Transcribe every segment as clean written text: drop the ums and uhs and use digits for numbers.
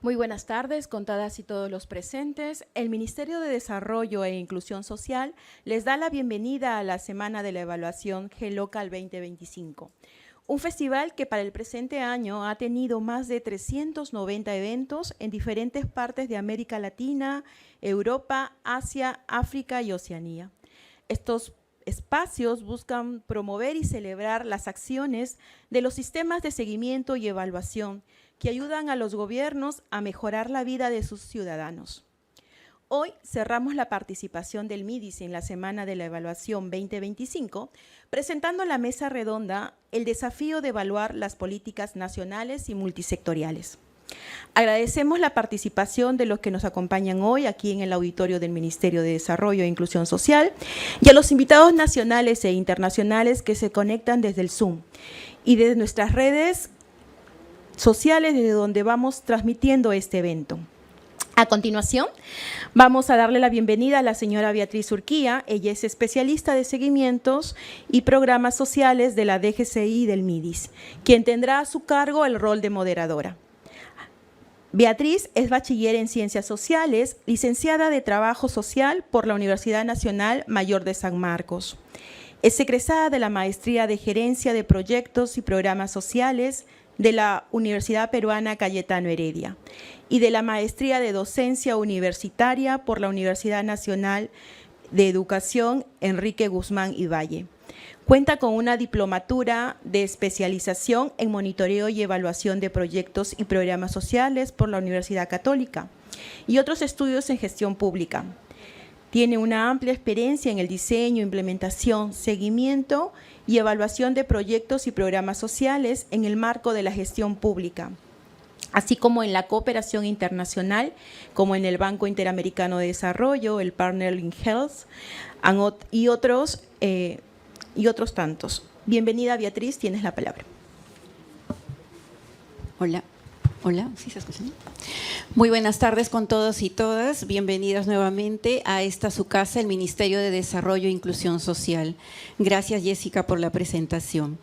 Muy buenas tardes con todas y todos los presentes. El Ministerio de Desarrollo e Inclusión Social les da la bienvenida a la Semana de la Evaluación G-Local 2025, un festival que para el presente año ha tenido más de 390 eventos en diferentes partes de América Latina, Europa, Asia, África y Oceanía. Estos espacios buscan promover y celebrar las acciones de los sistemas de seguimiento y evaluación que ayudan a los gobiernos a mejorar la vida de sus ciudadanos. Hoy cerramos la participación del MIDIS en la Semana de la Evaluación 2025, presentando la mesa redonda el desafío de evaluar las políticas nacionales y multisectoriales. Agradecemos la participación de los que nos acompañan hoy aquí en el auditorio del Ministerio de Desarrollo e Inclusión Social y a los invitados nacionales e internacionales que se conectan desde el Zoom y desde nuestras redes sociales desde donde vamos transmitiendo este evento. A continuación, vamos a darle la bienvenida a la señora Beatriz Urquía. Ella es especialista de seguimientos y programas sociales de la DGCI y del MIDIS, quien tendrá a su cargo el rol de moderadora. Beatriz es bachiller en Ciencias Sociales, licenciada de Trabajo Social por la Universidad Nacional Mayor de San Marcos. Es egresada de la Maestría de Gerencia de Proyectos y Programas Sociales de la Universidad Peruana Cayetano Heredia y de la Maestría de Docencia Universitaria por la Universidad Nacional de Educación Enrique Guzmán y Valle. Cuenta con una diplomatura de especialización en monitoreo y evaluación de proyectos y programas sociales por la Universidad Católica y otros estudios en gestión pública. Tiene una amplia experiencia en el diseño, implementación, seguimiento y evaluación de proyectos y programas sociales en el marco de la gestión pública, así como en la cooperación internacional, como en el Banco Interamericano de Desarrollo, el Partnering Health y otros tantos. Bienvenida, Beatriz, tienes la palabra. Hola. Hola, ¿sí se escucha? Muy buenas tardes con todos y todas. Bienvenidos nuevamente a esta su casa, el Ministerio de Desarrollo e Inclusión Social. Gracias, Jessica, por la presentación.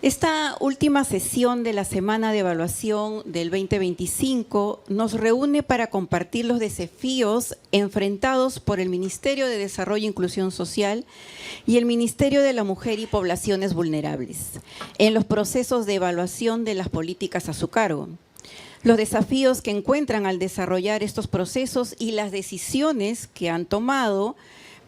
Esta última sesión de la Semana de Evaluación del 2025 nos reúne para compartir los desafíos enfrentados por el Ministerio de Desarrollo e Inclusión Social y el Ministerio de la Mujer y Poblaciones Vulnerables en los procesos de evaluación de las políticas a su cargo. Los desafíos que encuentran al desarrollar estos procesos y las decisiones que han tomado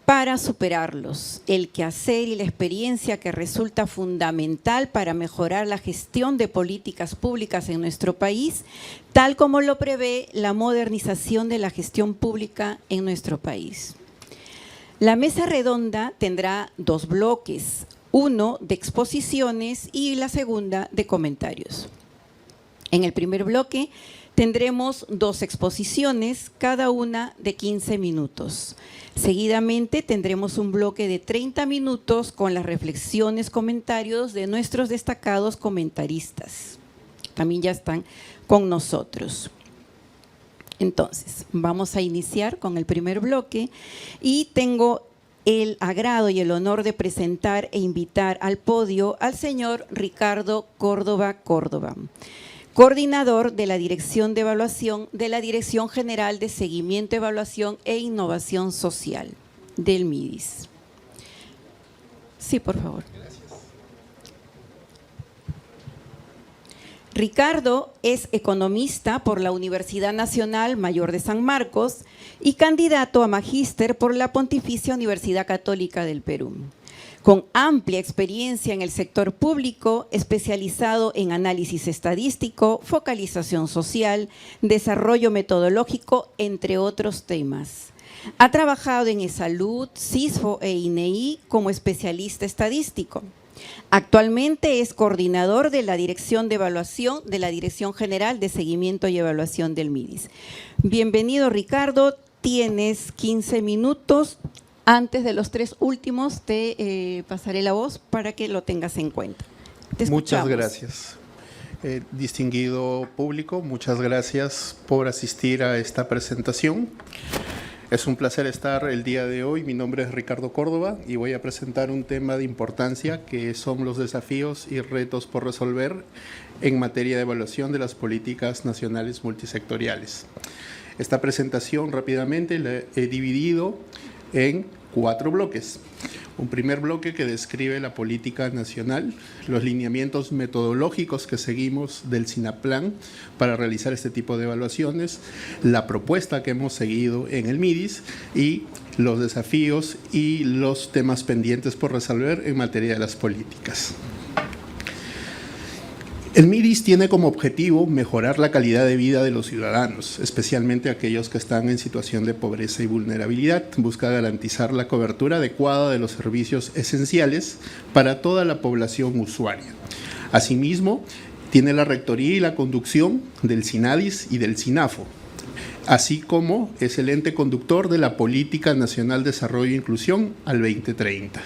para superarlos, el quehacer y la experiencia que resulta fundamental para mejorar la gestión de políticas públicas en nuestro país, tal como lo prevé la modernización de la gestión pública en nuestro país. La mesa redonda tendrá dos bloques, uno de exposiciones y la segunda de comentarios. En el primer bloque tendremos dos exposiciones, cada una de 15 minutos. Seguidamente tendremos un bloque de 30 minutos con las reflexiones, comentarios de nuestros destacados comentaristas. También ya están con nosotros. Entonces, vamos a iniciar con el primer bloque y tengo el agrado y el honor de presentar e invitar al podio al señor Ricardo Córdoba, coordinador de la Dirección de Evaluación de la Dirección General de Seguimiento, Evaluación e Innovación Social del MIDIS. Sí, por favor. Gracias. Ricardo es economista por la Universidad Nacional Mayor de San Marcos y candidato a magíster por la Pontificia Universidad Católica del Perú. Con amplia experiencia en el sector público, especializado en análisis estadístico, focalización social, desarrollo metodológico, entre otros temas. Ha trabajado en eSalud, CISFO e INEI como especialista estadístico. Actualmente es coordinador de la Dirección de Evaluación de la Dirección General de Seguimiento y Evaluación del MIDIS. Bienvenido, Ricardo. Tienes 15 minutos. Antes de los tres últimos, te pasaré la voz para que lo tengas en cuenta. Muchas gracias. Distinguido público, muchas gracias por asistir a esta presentación. Es un placer estar el día de hoy. Mi nombre es Ricardo Córdoba y voy a presentar un tema de importancia que son los desafíos y retos por resolver en materia de evaluación de las políticas nacionales multisectoriales. Esta presentación rápidamente la he dividido en 4 bloques. Un primer bloque que describe la política nacional, los lineamientos metodológicos que seguimos del SINAPLAN para realizar este tipo de evaluaciones, la propuesta que hemos seguido en el MIDIS y los desafíos y los temas pendientes por resolver en materia de las políticas. El MIDIS tiene como objetivo mejorar la calidad de vida de los ciudadanos, especialmente aquellos que están en situación de pobreza y vulnerabilidad. Busca garantizar la cobertura adecuada de los servicios esenciales para toda la población usuaria. Asimismo, tiene la rectoría y la conducción del SINADIS y del SINAFO, así como es el ente conductor de la Política Nacional de Desarrollo e Inclusión al 2030.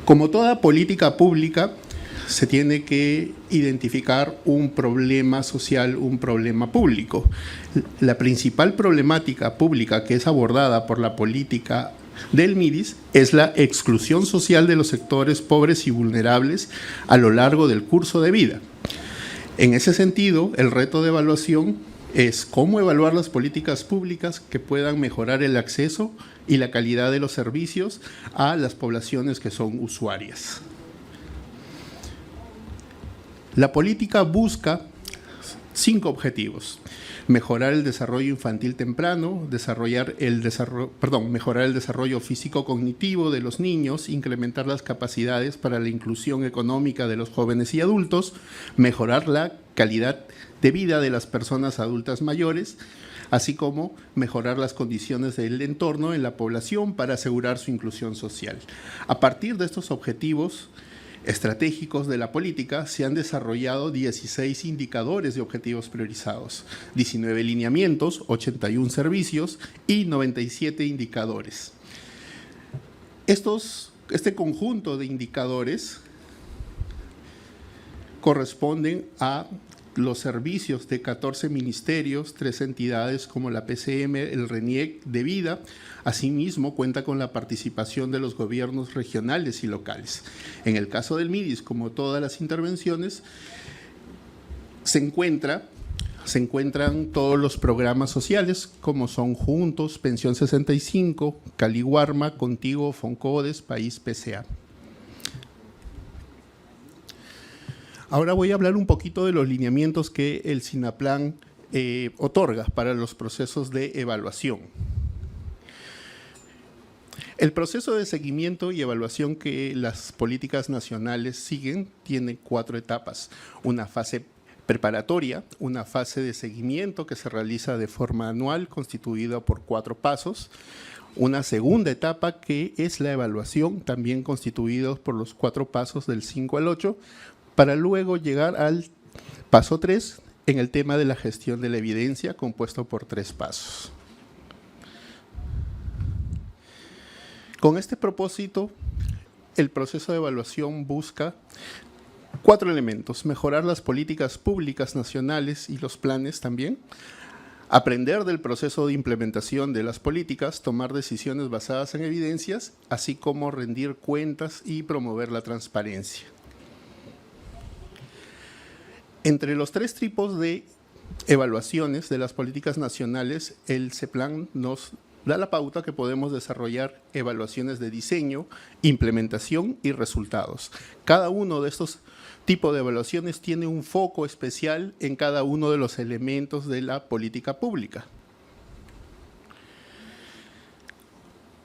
Como toda política pública, se tiene que identificar un problema social, un problema público. La principal problemática pública que es abordada por la política del MIDIS es la exclusión social de los sectores pobres y vulnerables a lo largo del curso de vida. En ese sentido, el reto de evaluación es cómo evaluar las políticas públicas que puedan mejorar el acceso y la calidad de los servicios a las poblaciones que son usuarias. La política busca 5 objetivos: mejorar el desarrollo infantil temprano, mejorar el desarrollo físico-cognitivo de los niños, incrementar las capacidades para la inclusión económica de los jóvenes y adultos, mejorar la calidad de vida de las personas adultas mayores, así como mejorar las condiciones del entorno en la población para asegurar su inclusión social. A partir de estos objetivos estratégicos de la política, se han desarrollado 16 indicadores de objetivos priorizados, 19 lineamientos, 81 servicios y 97 indicadores. Este conjunto de indicadores corresponden a los servicios de 14 ministerios, 3 entidades como la PCM, el RENIEC de vida. Asimismo, cuenta con la participación de los gobiernos regionales y locales. En el caso del MIDIS, como todas las intervenciones, se encuentran todos los programas sociales, como son Juntos, Pensión 65, Caliwarma, Contigo, Foncodes, País PCA. Ahora voy a hablar un poquito de los lineamientos que el SINAPLAN otorga para los procesos de evaluación. El proceso de seguimiento y evaluación que las políticas nacionales siguen tiene 4 etapas: una fase preparatoria, una fase de seguimiento que se realiza de forma anual constituida por 4 pasos, una segunda etapa que es la evaluación, también constituida por los 4 pasos del 5 al 8, para luego llegar al paso 3 en el tema de la gestión de la evidencia, compuesto por 3 pasos. Con este propósito, el proceso de evaluación busca 4 elementos: mejorar las políticas públicas nacionales y los planes también, aprender del proceso de implementación de las políticas, tomar decisiones basadas en evidencias, así como rendir cuentas y promover la transparencia. Entre los 3 tipos de evaluaciones de las políticas nacionales, el CEPLAN nos da la pauta que podemos desarrollar evaluaciones de diseño, implementación y resultados. Cada uno de estos tipos de evaluaciones tiene un foco especial en cada uno de los elementos de la política pública.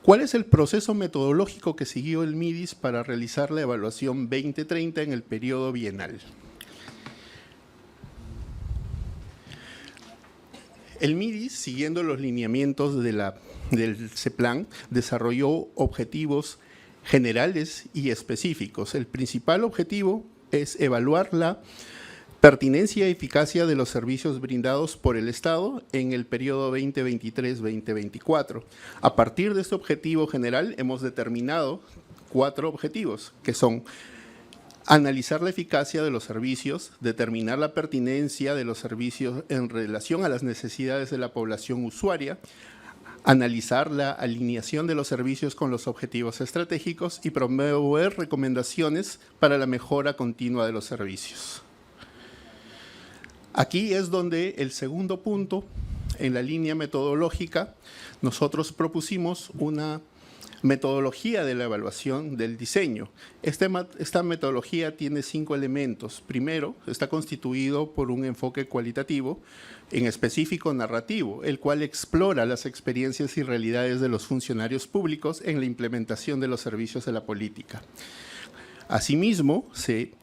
¿Cuál es el proceso metodológico que siguió el MIDIS para realizar la evaluación 2030 en el periodo bienal? El MIDIS, siguiendo los lineamientos del CEPLAN, desarrolló objetivos generales y específicos. El principal objetivo es evaluar la pertinencia y eficacia de los servicios brindados por el Estado en el periodo 2023-2024. A partir de este objetivo general hemos determinado 4 objetivos, que son: analizar la eficacia de los servicios, determinar la pertinencia de los servicios en relación a las necesidades de la población usuaria, analizar la alineación de los servicios con los objetivos estratégicos y promover recomendaciones para la mejora continua de los servicios. Aquí es donde el segundo punto, en la línea metodológica, nosotros propusimos una metodología de la evaluación del diseño. Esta metodología tiene 5 elementos. Primero, está constituido por un enfoque cualitativo, en específico narrativo, el cual explora las experiencias y realidades de los funcionarios públicos en la implementación de los servicios de la política. Asimismo, se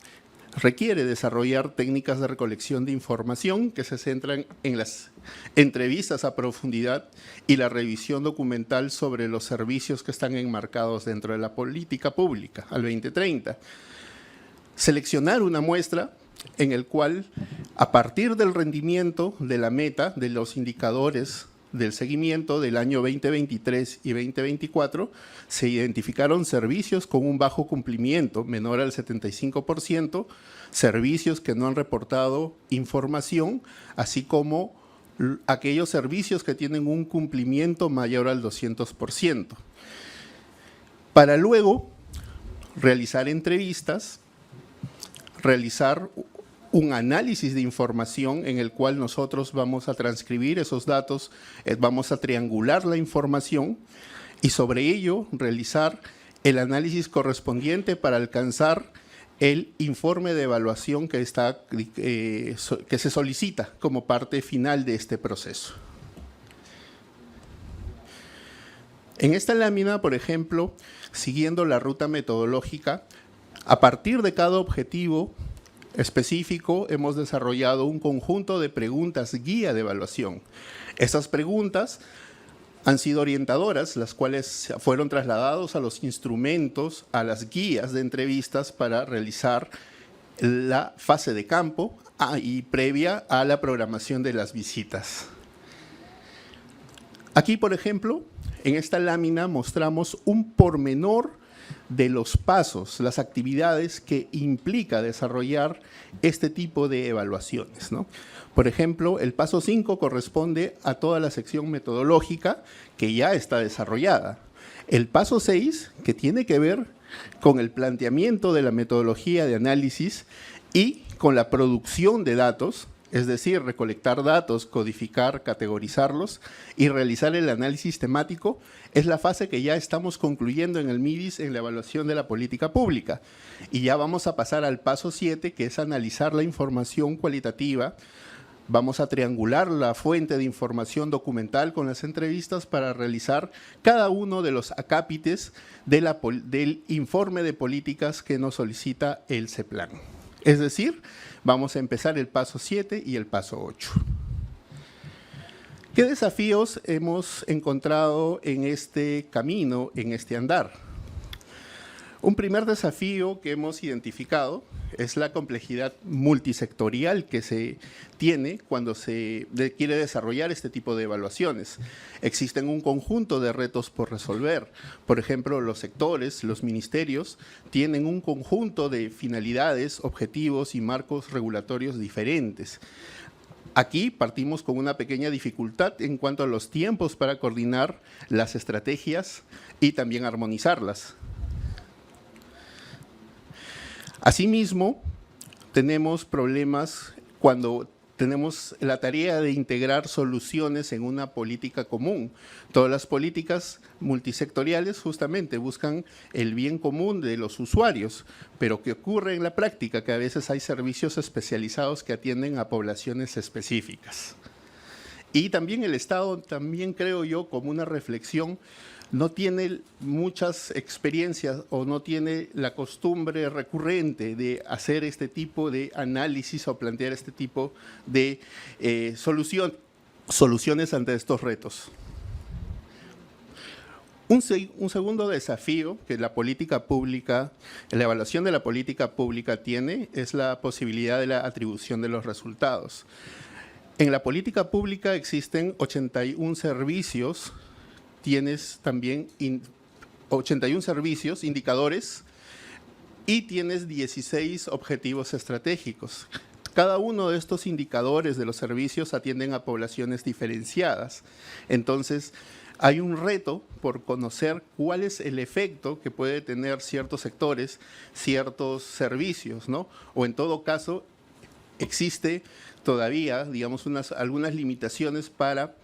requiere desarrollar técnicas de recolección de información que se centran en las entrevistas a profundidad y la revisión documental sobre los servicios que están enmarcados dentro de la política pública al 2030. Seleccionar una muestra en el cual, a partir del rendimiento de la meta de los indicadores del seguimiento del año 2023 y 2024, se identificaron servicios con un bajo cumplimiento, menor al 75%, servicios que no han reportado información, así como aquellos servicios que tienen un cumplimiento mayor al 200%. Para luego realizar entrevistas, realizar un análisis de información en el cual nosotros vamos a transcribir esos datos, vamos a triangular la información y sobre ello realizar el análisis correspondiente para alcanzar el informe de evaluación que se solicita como parte final de este proceso. En esta lámina, por ejemplo, siguiendo la ruta metodológica, a partir de cada objetivo específico, hemos desarrollado un conjunto de preguntas guía de evaluación. Estas preguntas han sido orientadoras, las cuales fueron trasladados a los instrumentos, a las guías de entrevistas para realizar la fase de campo y previa a la programación de las visitas. Aquí, por ejemplo, en esta lámina mostramos un pormenor de los pasos, las actividades que implica desarrollar este tipo de evaluaciones, ¿no? Por ejemplo, el paso 5 corresponde a toda la sección metodológica que ya está desarrollada. El paso 6, que tiene que ver con el planteamiento de la metodología de análisis y con la producción de datos, es decir, recolectar datos, codificar, categorizarlos y realizar el análisis temático, es la fase que ya estamos concluyendo en el MIDIS en la evaluación de la política pública. Y ya vamos a pasar al paso 7, que es analizar la información cualitativa. Vamos a triangular la fuente de información documental con las entrevistas para realizar cada uno de los acápites del informe de políticas que nos solicita el CEPLAN. Es decir, vamos a empezar el paso 7 y el paso 8. ¿Qué desafíos hemos encontrado en este camino, en este andar? Un primer desafío que hemos identificado es la complejidad multisectorial que se tiene cuando se quiere desarrollar este tipo de evaluaciones. Existen un conjunto de retos por resolver. Por ejemplo, los sectores, los ministerios, tienen un conjunto de finalidades, objetivos y marcos regulatorios diferentes. Aquí partimos con una pequeña dificultad en cuanto a los tiempos para coordinar las estrategias y también armonizarlas. Asimismo, tenemos problemas cuando tenemos la tarea de integrar soluciones en una política común. Todas las políticas multisectoriales justamente buscan el bien común de los usuarios, pero ¿qué ocurre en la práctica? Que a veces hay servicios especializados que atienden a poblaciones específicas. Y también el Estado, también creo yo, como una reflexión, no tiene muchas experiencias o no tiene la costumbre recurrente de hacer este tipo de análisis o plantear este tipo de soluciones ante estos retos. Un segundo desafío que la política pública, la evaluación de la política pública tiene es la posibilidad de la atribución de los resultados. En la política pública existen 81 servicios. Tienes también 81 servicios, indicadores, y tienes 16 objetivos estratégicos. Cada uno de estos indicadores de los servicios atienden a poblaciones diferenciadas. Entonces, hay un reto por conocer cuál es el efecto que puede tener ciertos sectores, ciertos servicios, ¿no? O en todo caso, existe todavía, digamos, algunas limitaciones para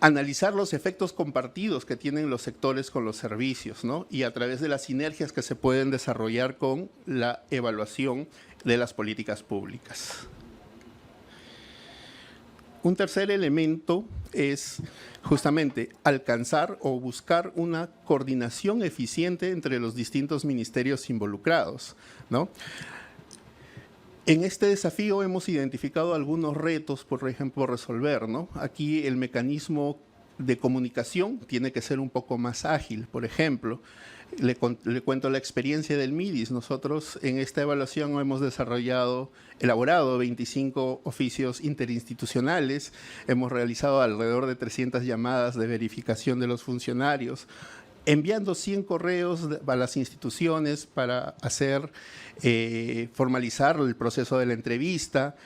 analizar los efectos compartidos que tienen los sectores con los servicios, ¿no? Y a través de las sinergias que se pueden desarrollar con la evaluación de las políticas públicas. Un tercer elemento es justamente alcanzar o buscar una coordinación eficiente entre los distintos ministerios involucrados, ¿no? En este desafío hemos identificado algunos retos, por ejemplo, resolver, ¿no? Aquí el mecanismo de comunicación tiene que ser un poco más ágil. Por ejemplo, le cuento la experiencia del MIDIS. Nosotros en esta evaluación hemos elaborado 25 oficios interinstitucionales, hemos realizado alrededor de 300 llamadas de verificación de los funcionarios, enviando 100 correos a las instituciones para formalizar el proceso de la entrevista,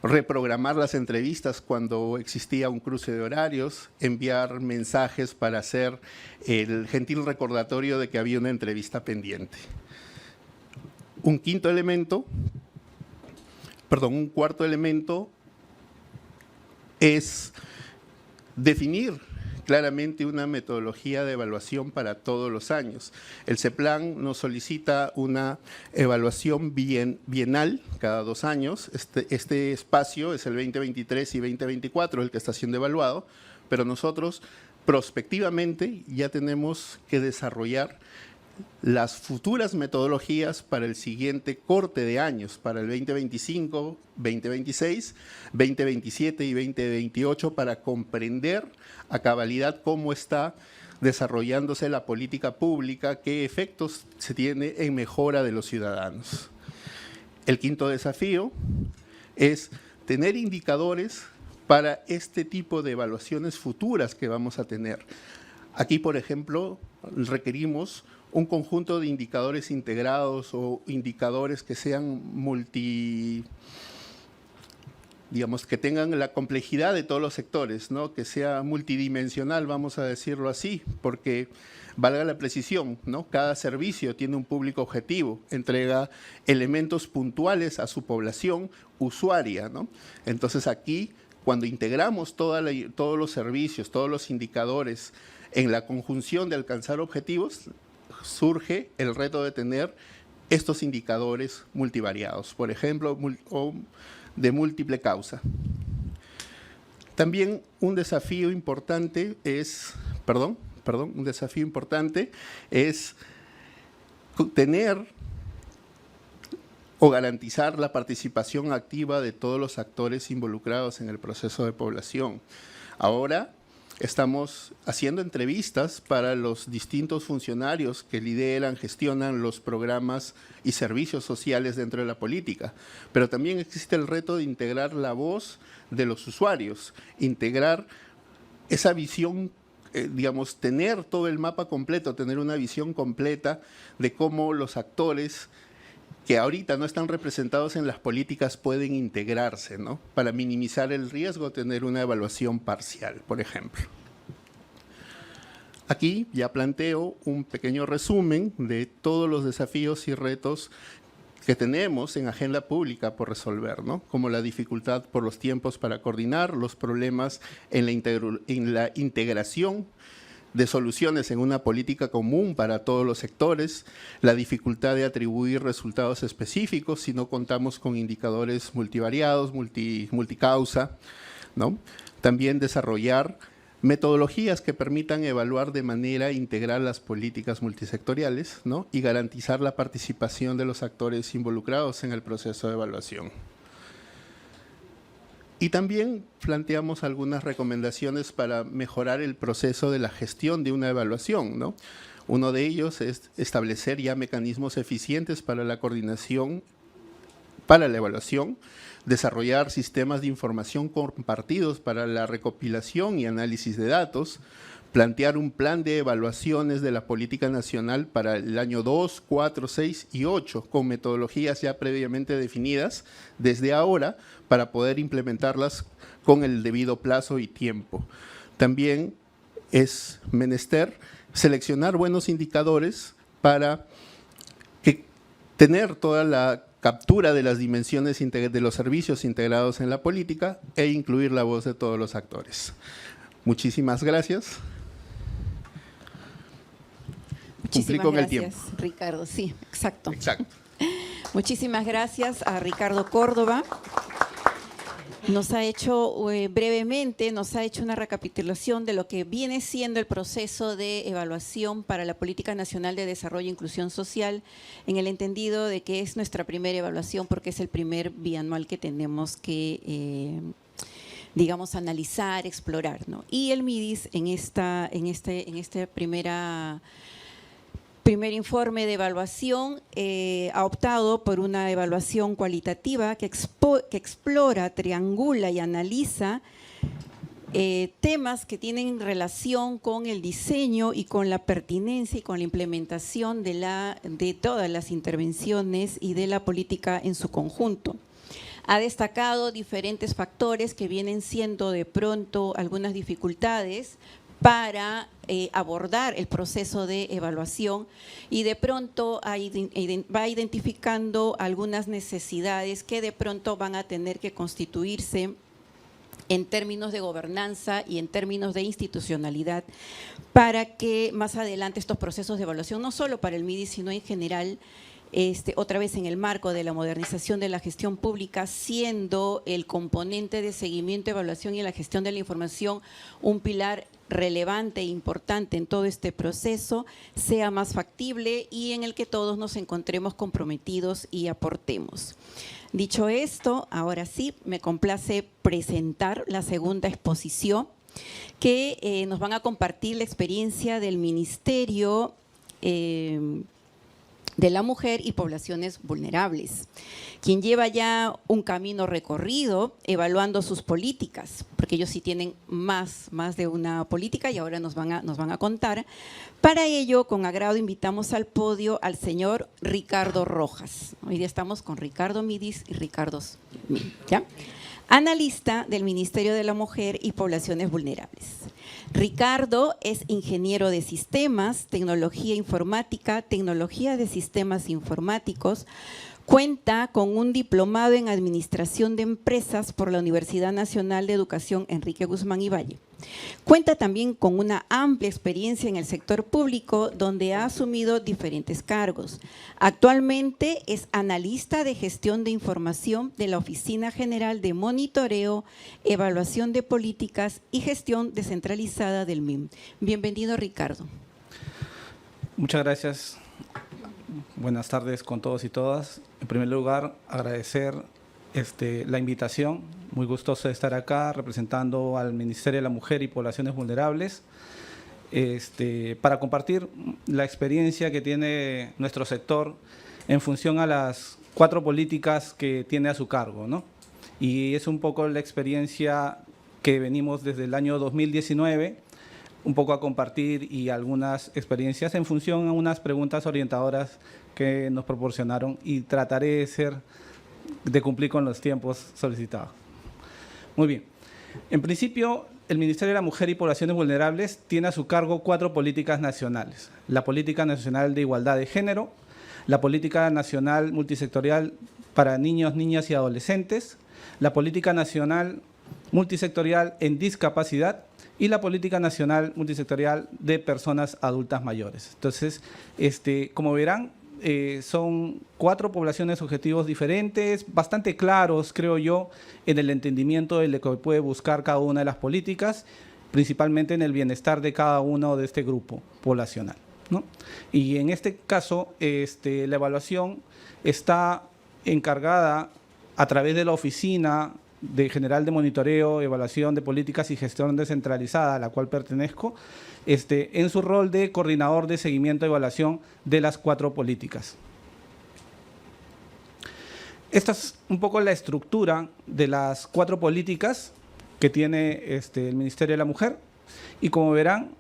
reprogramar las entrevistas cuando existía un cruce de horarios, enviar mensajes para hacer el gentil recordatorio de que había una entrevista pendiente. Un cuarto elemento es definir claramente una metodología de evaluación para todos los años. El CEPLAN nos solicita una evaluación bienal cada 2 años. Este espacio es el 2023 y 2024, el que está siendo evaluado, pero nosotros prospectivamente ya tenemos que desarrollar las futuras metodologías para el siguiente corte de años, para el 2025, 2026, 2027 y 2028, para comprender a cabalidad cómo está desarrollándose la política pública, qué efectos se tiene en mejora de los ciudadanos. El quinto desafío es tener indicadores para este tipo de evaluaciones futuras que vamos a tener. Aquí, por ejemplo, requerimos un conjunto de indicadores integrados o indicadores que sean digamos, que tengan la complejidad de todos los sectores, ¿no? Que sea multidimensional, vamos a decirlo así, porque valga la precisión, ¿no? Cada servicio tiene un público objetivo, entrega elementos puntuales a su población usuaria, ¿no? Entonces aquí, cuando integramos todos los servicios, todos los indicadores en la conjunción de alcanzar objetivos, surge el reto de tener estos indicadores multivariados, por ejemplo, o de múltiple causa. También un desafío importante es, tener o garantizar la participación activa de todos los actores involucrados en el proceso de población. Ahora estamos haciendo entrevistas para los distintos funcionarios que lideran, gestionan los programas y servicios sociales dentro de la política, pero también existe el reto de integrar la voz de los usuarios, integrar esa visión, digamos, tener todo el mapa completo, tener una visión completa de cómo los actores que ahorita no están representados en las políticas pueden integrarse, ¿no? Para minimizar el riesgo de tener una evaluación parcial, por ejemplo. Aquí ya planteo un pequeño resumen de todos los desafíos y retos que tenemos en agenda pública por resolver, ¿no? Como la dificultad por los tiempos para coordinar, los problemas en la integración de soluciones en una política común para todos los sectores, la dificultad de atribuir resultados específicos si no contamos con indicadores multivariados, multicausa, ¿no? También desarrollar metodologías que permitan evaluar de manera integral las políticas multisectoriales, ¿no? Y garantizar la participación de los actores involucrados en el proceso de evaluación. Y también planteamos algunas recomendaciones para mejorar el proceso de la gestión de una evaluación, ¿no? Uno de ellos es establecer ya mecanismos eficientes para la coordinación, para la evaluación, desarrollar sistemas de información compartidos para la recopilación y análisis de datos, plantear un plan de evaluaciones de la política nacional para el año 2, 4, 6 y 8, con metodologías ya previamente definidas desde ahora para poder implementarlas con el debido plazo y tiempo. También es menester seleccionar buenos indicadores para tener toda la captura de las dimensiones de los servicios integrados en la política e incluir la voz de todos los actores. Muchísimas gracias. Cumplí con el tiempo. Ricardo. Sí, exacto. Exacto. Muchísimas gracias a Ricardo Córdoba. Nos ha hecho brevemente, nos ha hecho una recapitulación de lo que viene siendo el proceso de evaluación para la Política Nacional de Desarrollo e Inclusión Social, en el entendido de que es nuestra primera evaluación porque es el primer bianual que tenemos que, digamos, analizar, explorar, ¿no? Y el MIDIS en este primer informe de evaluación ha optado por una evaluación cualitativa que explora, triangula y analiza temas que tienen relación con el diseño y con la pertinencia y con la implementación de todas las intervenciones y de la política en su conjunto. Ha destacado diferentes factores que vienen siendo de pronto algunas dificultades para abordar el proceso de evaluación y de pronto va identificando algunas necesidades que de pronto van a tener que constituirse en términos de gobernanza y en términos de institucionalidad para que más adelante estos procesos de evaluación, no solo para el MIDIS, sino en general, otra vez en el marco de la modernización de la gestión pública, siendo el componente de seguimiento, evaluación y la gestión de la información un pilar relevante e importante en todo este proceso, sea más factible y en el que todos nos encontremos comprometidos y aportemos. Dicho esto, ahora sí, me complace presentar la segunda exposición que nos van a compartir la experiencia del Ministerio de la Mujer y Poblaciones Vulnerables, quien lleva ya un camino recorrido evaluando sus políticas, porque ellos sí tienen más de una política y ahora nos van a contar. Para ello, con agrado, invitamos al podio al señor Ricardo Rojas. Hoy día estamos con Ricardo Midis y Ricardo, ¿ya? Analista del Ministerio de la Mujer y Poblaciones Vulnerables. Ricardo es ingeniero de sistemas, tecnología informática, tecnología de sistemas informáticos. Cuenta con un diplomado en Administración de Empresas por la Universidad Nacional de Educación Enrique Guzmán y Valle. Cuenta también con una amplia experiencia en el sector público, donde ha asumido diferentes cargos. Actualmente es analista de gestión de información de la Oficina General de Monitoreo, Evaluación de Políticas y Gestión Descentralizada del MIM. Bienvenido, Ricardo. Muchas gracias. Buenas tardes con todos y todas. En primer lugar, agradecer la invitación. Muy gustoso de estar acá representando al Ministerio de la Mujer y Poblaciones Vulnerables para compartir la experiencia que tiene nuestro sector en función a las 4 políticas que tiene a su cargo, ¿no? Y es un poco la experiencia que venimos desde el año 2019, un poco a compartir y algunas experiencias en función a unas preguntas orientadoras que nos proporcionaron y trataré de cumplir con los tiempos solicitados. Muy bien. En principio, el Ministerio de la Mujer y Poblaciones Vulnerables tiene a su cargo 4 políticas nacionales. La Política Nacional de Igualdad de Género, la Política Nacional Multisectorial para Niños, Niñas y Adolescentes, la Política Nacional Multisectorial en Discapacidad y la Política Nacional Multisectorial de Personas Adultas Mayores. Entonces, como verán, son 4 poblaciones objetivos diferentes, bastante claros, creo yo, en el entendimiento de lo que puede buscar cada una de las políticas, principalmente en el bienestar de cada uno de este grupo poblacional, ¿no? Y en este caso, la evaluación está encargada a través de la Oficina General de Monitoreo, Evaluación de Políticas y Gestión Descentralizada, a la cual pertenezco, en su rol de coordinador de seguimiento y evaluación de las 4 políticas. Esta es un poco la estructura de las 4 políticas que tiene el Ministerio de la Mujer y, como verán,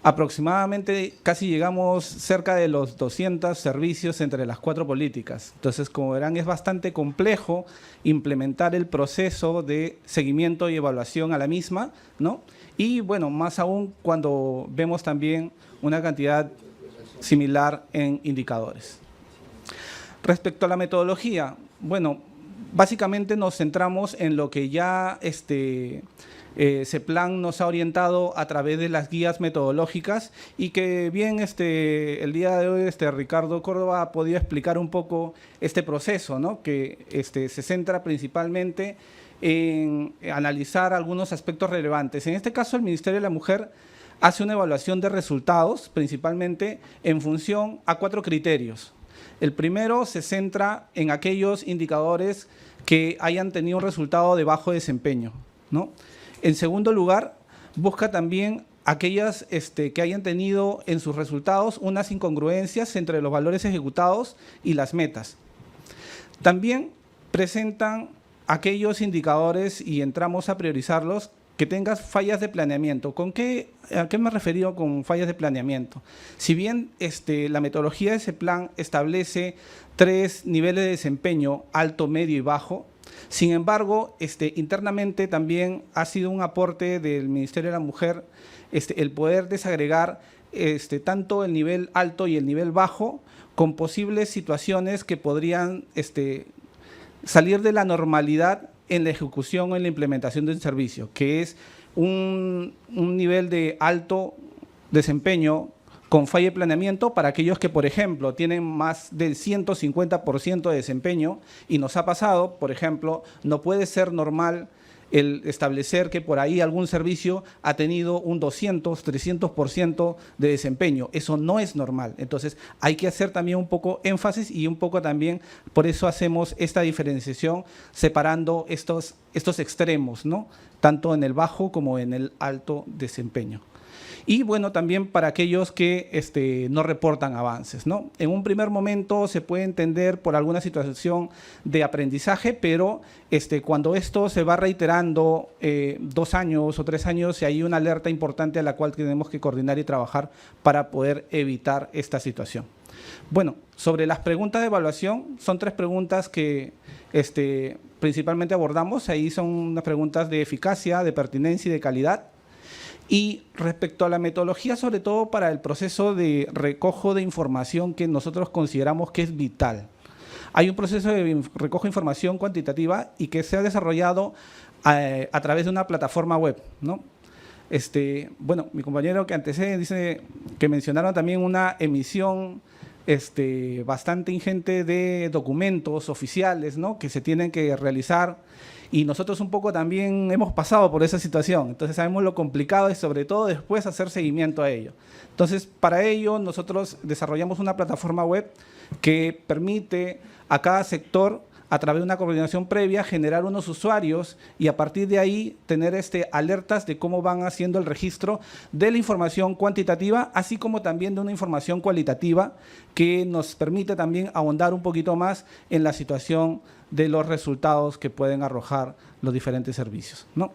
aproximadamente casi llegamos cerca de los 200 servicios entre las 4 políticas. Entonces, como verán, es bastante complejo implementar el proceso de seguimiento y evaluación a la misma, ¿no? Y bueno, más aún cuando vemos también una cantidad similar en indicadores. Respecto a la metodología, bueno, básicamente nos centramos en lo que ya CEPLAN nos ha orientado a través de las guías metodológicas y que bien el día de hoy Ricardo Córdoba ha podido explicar un poco este proceso, ¿no? Que se centra principalmente en analizar algunos aspectos relevantes. En este caso, el Ministerio de la Mujer hace una evaluación de resultados, principalmente en función a 4 criterios. El primero se centra en aquellos indicadores que hayan tenido un resultado de bajo desempeño, ¿no? En segundo lugar, busca también aquellas que hayan tenido en sus resultados unas incongruencias entre los valores ejecutados y las metas. También presentan aquellos indicadores, y entramos a priorizarlos, que tengas fallas de planeamiento. ¿A qué me he referido con fallas de planeamiento? Si bien la metodología de CEPLAN establece 3 niveles de desempeño, alto, medio y bajo, sin embargo, internamente también ha sido un aporte del Ministerio de la Mujer el poder desagregar tanto el nivel alto y el nivel bajo con posibles situaciones que podrían salir de la normalidad en la ejecución o en la implementación de un servicio, que es un nivel de alto desempeño con falla de planeamiento para aquellos que, por ejemplo, tienen más del 150% de desempeño, y nos ha pasado, por ejemplo, no puede ser normal el establecer que por ahí algún servicio ha tenido un 200, 300% de desempeño. Eso no es normal. Entonces, hay que hacer también un poco énfasis y un poco también, por eso hacemos esta diferenciación separando estos extremos, ¿no? Tanto en el bajo como en el alto desempeño. Y bueno, también para aquellos que no reportan avances, ¿no? En un primer momento se puede entender por alguna situación de aprendizaje, pero cuando esto se va reiterando 2 años o 3 años, hay una alerta importante a la cual tenemos que coordinar y trabajar para poder evitar esta situación. Bueno, sobre las preguntas de evaluación, son 3 preguntas que principalmente abordamos. Ahí son unas preguntas de eficacia, de pertinencia y de calidad. Y respecto a la metodología, sobre todo para el proceso de recojo de información que nosotros consideramos que es vital. Hay un proceso de recojo de información cuantitativa y que se ha desarrollado a través de una plataforma web, ¿no? Bueno, mi compañero que antecede dice que mencionaron también una emisión bastante ingente de documentos oficiales, ¿no? Que se tienen que realizar. Y nosotros un poco también hemos pasado por esa situación, entonces sabemos lo complicado y sobre todo después hacer seguimiento a ello. Entonces, para ello nosotros desarrollamos una plataforma web que permite a cada sector, a través de una coordinación previa, generar unos usuarios y a partir de ahí tener alertas de cómo van haciendo el registro de la información cuantitativa, así como también de una información cualitativa que nos permite también ahondar un poquito más en la situación de los resultados que pueden arrojar los diferentes servicios, ¿no?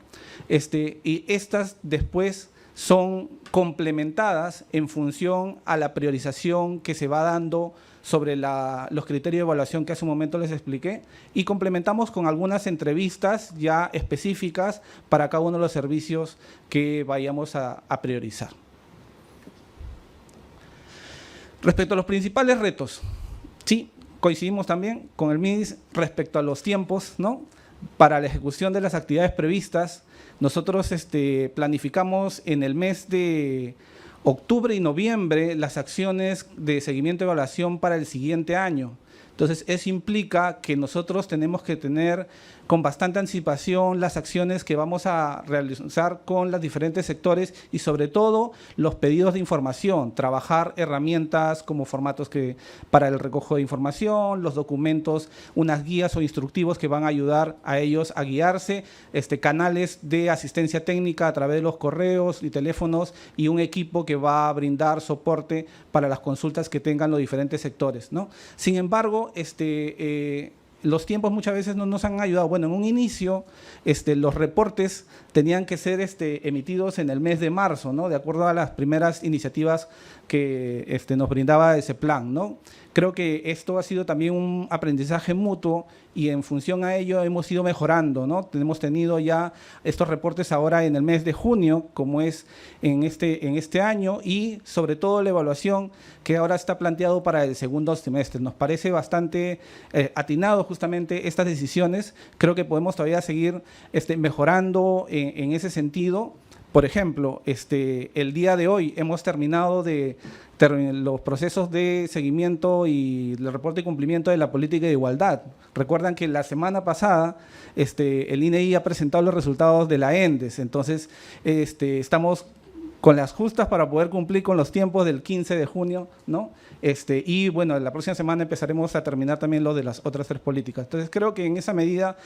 Y estas después son complementadas en función a la priorización que se va dando sobre los criterios de evaluación que hace un momento les expliqué, y complementamos con algunas entrevistas ya específicas para cada uno de los servicios que vayamos a priorizar. Respecto a los principales retos, sí, coincidimos también con el MIDIS respecto a los tiempos, ¿no? Para la ejecución de las actividades previstas. Nosotros planificamos en el mes de octubre y noviembre las acciones de seguimiento y evaluación para el siguiente año. Entonces, eso implica que nosotros tenemos que tener con bastante anticipación las acciones que vamos a realizar con los diferentes sectores y sobre todo los pedidos de información, trabajar herramientas como formatos para el recojo de información, los documentos, unas guías o instructivos que van a ayudar a ellos a guiarse, canales de asistencia técnica a través de los correos y teléfonos y un equipo que va a brindar soporte para las consultas que tengan los diferentes sectores, ¿no? Sin embargo, los tiempos muchas veces no nos han ayudado. Bueno, en un inicio los reportes tenían que ser emitidos en el mes de marzo, ¿no? De acuerdo a las primeras iniciativas que nos brindaba ese plan, ¿no? Creo que esto ha sido también un aprendizaje mutuo y en función a ello hemos ido mejorando, ¿no? Hemos tenido ya estos reportes ahora en el mes de junio, como es en este año, y sobre todo la evaluación que ahora está planteado para el segundo semestre. Nos parece bastante atinado justamente estas decisiones. Creo que podemos todavía seguir mejorando en ese sentido. Por ejemplo, el día de hoy hemos terminado los procesos de seguimiento y el reporte de cumplimiento de la política de igualdad. Recuerdan que la semana pasada el INEI ha presentado los resultados de la ENDES, entonces estamos con las justas para poder cumplir con los tiempos del 15 de junio, ¿no? Y bueno, la próxima semana empezaremos a terminar también lo de las otras 3 políticas. Entonces creo que en esa medida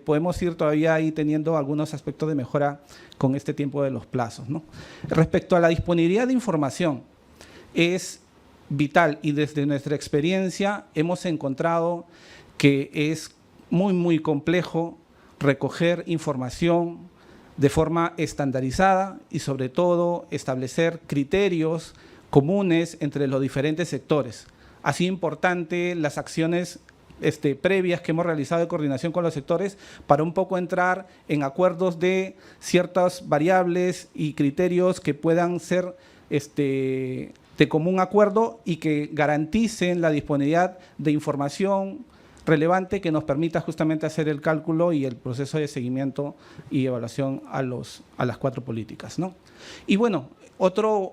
podemos ir todavía ahí teniendo algunos aspectos de mejora con este tiempo de los plazos, ¿no? Respecto a la disponibilidad de información, es vital y desde nuestra experiencia hemos encontrado que es muy, muy complejo recoger información de forma estandarizada y sobre todo establecer criterios comunes entre los diferentes sectores. Ha sido importante las acciones previas que hemos realizado de coordinación con los sectores para un poco entrar en acuerdos de ciertas variables y criterios que puedan ser de común acuerdo y que garanticen la disponibilidad de información relevante que nos permita justamente hacer el cálculo y el proceso de seguimiento y evaluación a las 4 políticas, ¿no? Y bueno, otro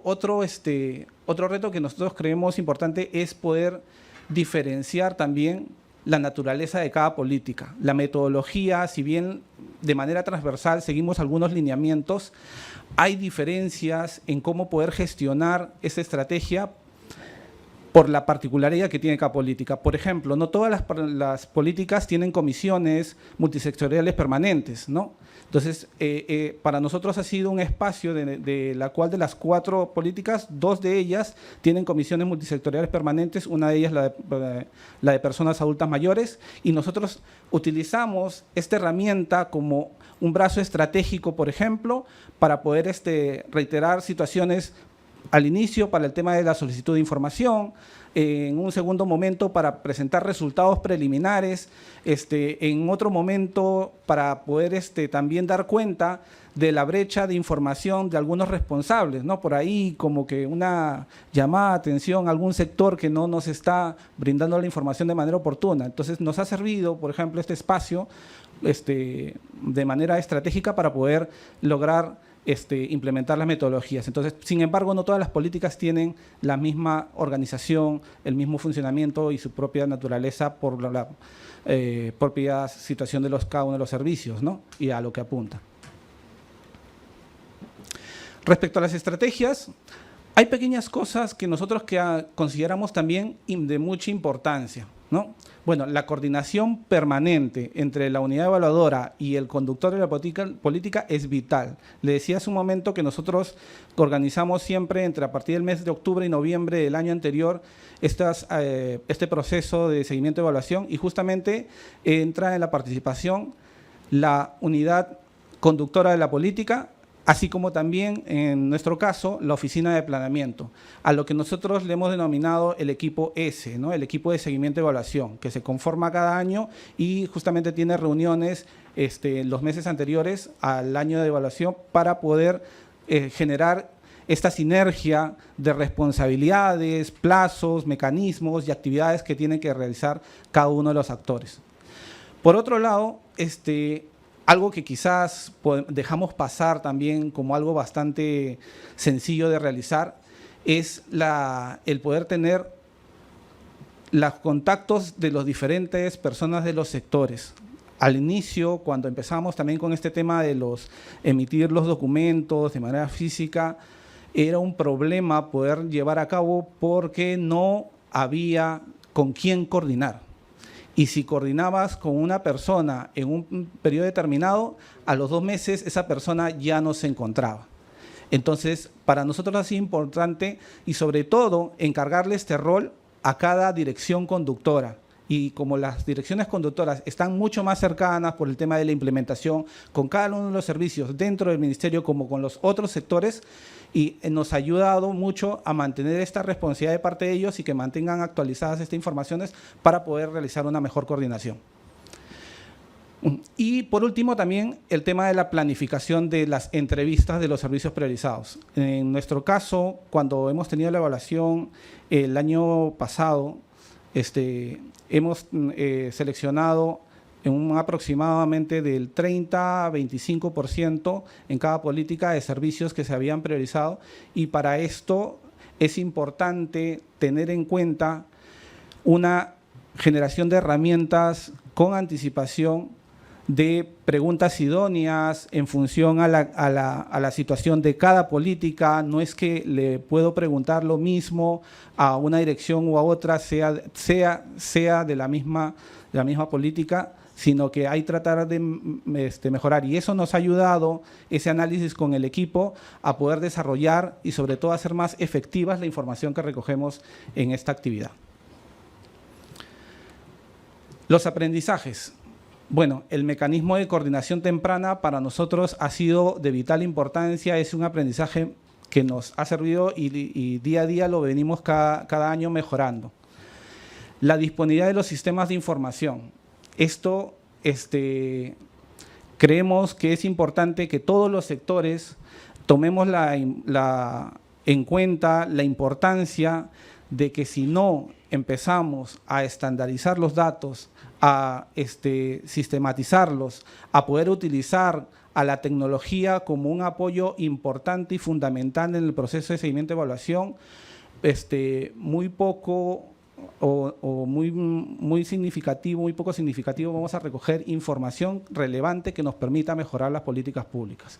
reto que nosotros creemos importante es poder diferenciar también la naturaleza de cada política. La metodología, si bien de manera transversal seguimos algunos lineamientos, hay diferencias en cómo poder gestionar esa estrategia por la particularidad que tiene cada política. Por ejemplo, no todas las políticas tienen comisiones multisectoriales permanentes, ¿no? Entonces, para nosotros ha sido un espacio de la cual de las 4 políticas, 2 de ellas tienen comisiones multisectoriales permanentes, una de ellas la de personas adultas mayores, y nosotros utilizamos esta herramienta como un brazo estratégico, por ejemplo, para poder reiterar situaciones al inicio para el tema de la solicitud de información, en un segundo momento para presentar resultados preliminares, en otro momento para poder también dar cuenta de la brecha de información de algunos responsables, ¿no? Por ahí como que una llamada de atención a algún sector que no nos está brindando la información de manera oportuna. Entonces nos ha servido, por ejemplo, este espacio de manera estratégica para poder lograr implementar las metodologías. Entonces, sin embargo, no todas las políticas tienen la misma organización, el mismo funcionamiento y su propia naturaleza por la propia situación de cada uno de los servicios, ¿no? Y a lo que apunta. Respecto a las estrategias, hay pequeñas cosas que nosotros consideramos también de mucha importancia, ¿no? Bueno, la coordinación permanente entre la unidad evaluadora y el conductor de la política es vital. Le decía hace un momento que nosotros organizamos siempre a partir del mes de octubre y noviembre del año anterior este proceso de seguimiento y evaluación, y justamente entra en la participación la unidad conductora de la política, así como también, en nuestro caso, la oficina de planeamiento, a lo que nosotros le hemos denominado el equipo S, ¿no? El equipo de seguimiento y evaluación, que se conforma cada año y justamente tiene reuniones los meses anteriores al año de evaluación para poder generar esta sinergia de responsabilidades, plazos, mecanismos y actividades que tienen que realizar cada uno de los actores. Por otro lado, algo que quizás dejamos pasar también como algo bastante sencillo de realizar es el poder tener los contactos de las diferentes personas de los sectores. Al inicio, cuando empezamos también con este tema de emitir los documentos de manera física, era un problema poder llevar a cabo porque no había con quién coordinar. Y si coordinabas con una persona en un periodo determinado, a los 2 meses esa persona ya no se encontraba. Entonces, para nosotros ha sido importante y sobre todo encargarle este rol a cada dirección conductora. Y como las direcciones conductoras están mucho más cercanas por el tema de la implementación con cada uno de los servicios dentro del ministerio como con los otros sectores, y nos ha ayudado mucho a mantener esta responsabilidad de parte de ellos y que mantengan actualizadas estas informaciones para poder realizar una mejor coordinación. Y por último también el tema de la planificación de las entrevistas de los servicios priorizados. En nuestro caso, cuando hemos tenido la evaluación el año pasado, hemos seleccionado en un aproximadamente del 30 a 25% en cada política de servicios que se habían priorizado, y para esto es importante tener en cuenta una generación de herramientas con anticipación de preguntas idóneas en función a la situación de cada política. No es que le puedo preguntar lo mismo a una dirección u a otra, sea de la misma política, sino que hay que tratar de mejorar. Y eso nos ha ayudado, ese análisis con el equipo, a poder desarrollar y sobre todo hacer más efectivas la información que recogemos en esta actividad. Los aprendizajes. Bueno, el mecanismo de coordinación temprana para nosotros ha sido de vital importancia, es un aprendizaje que nos ha servido y día a día lo venimos cada año mejorando. La disponibilidad de los sistemas de información. Esto, creemos que es importante que todos los sectores tomemos en cuenta la importancia de que si no empezamos a estandarizar los datos, a sistematizarlos, a poder utilizar a la tecnología como un apoyo importante y fundamental en el proceso de seguimiento y evaluación, muy poco o muy significativo, muy poco significativo, vamos a recoger información relevante que nos permita mejorar las políticas públicas.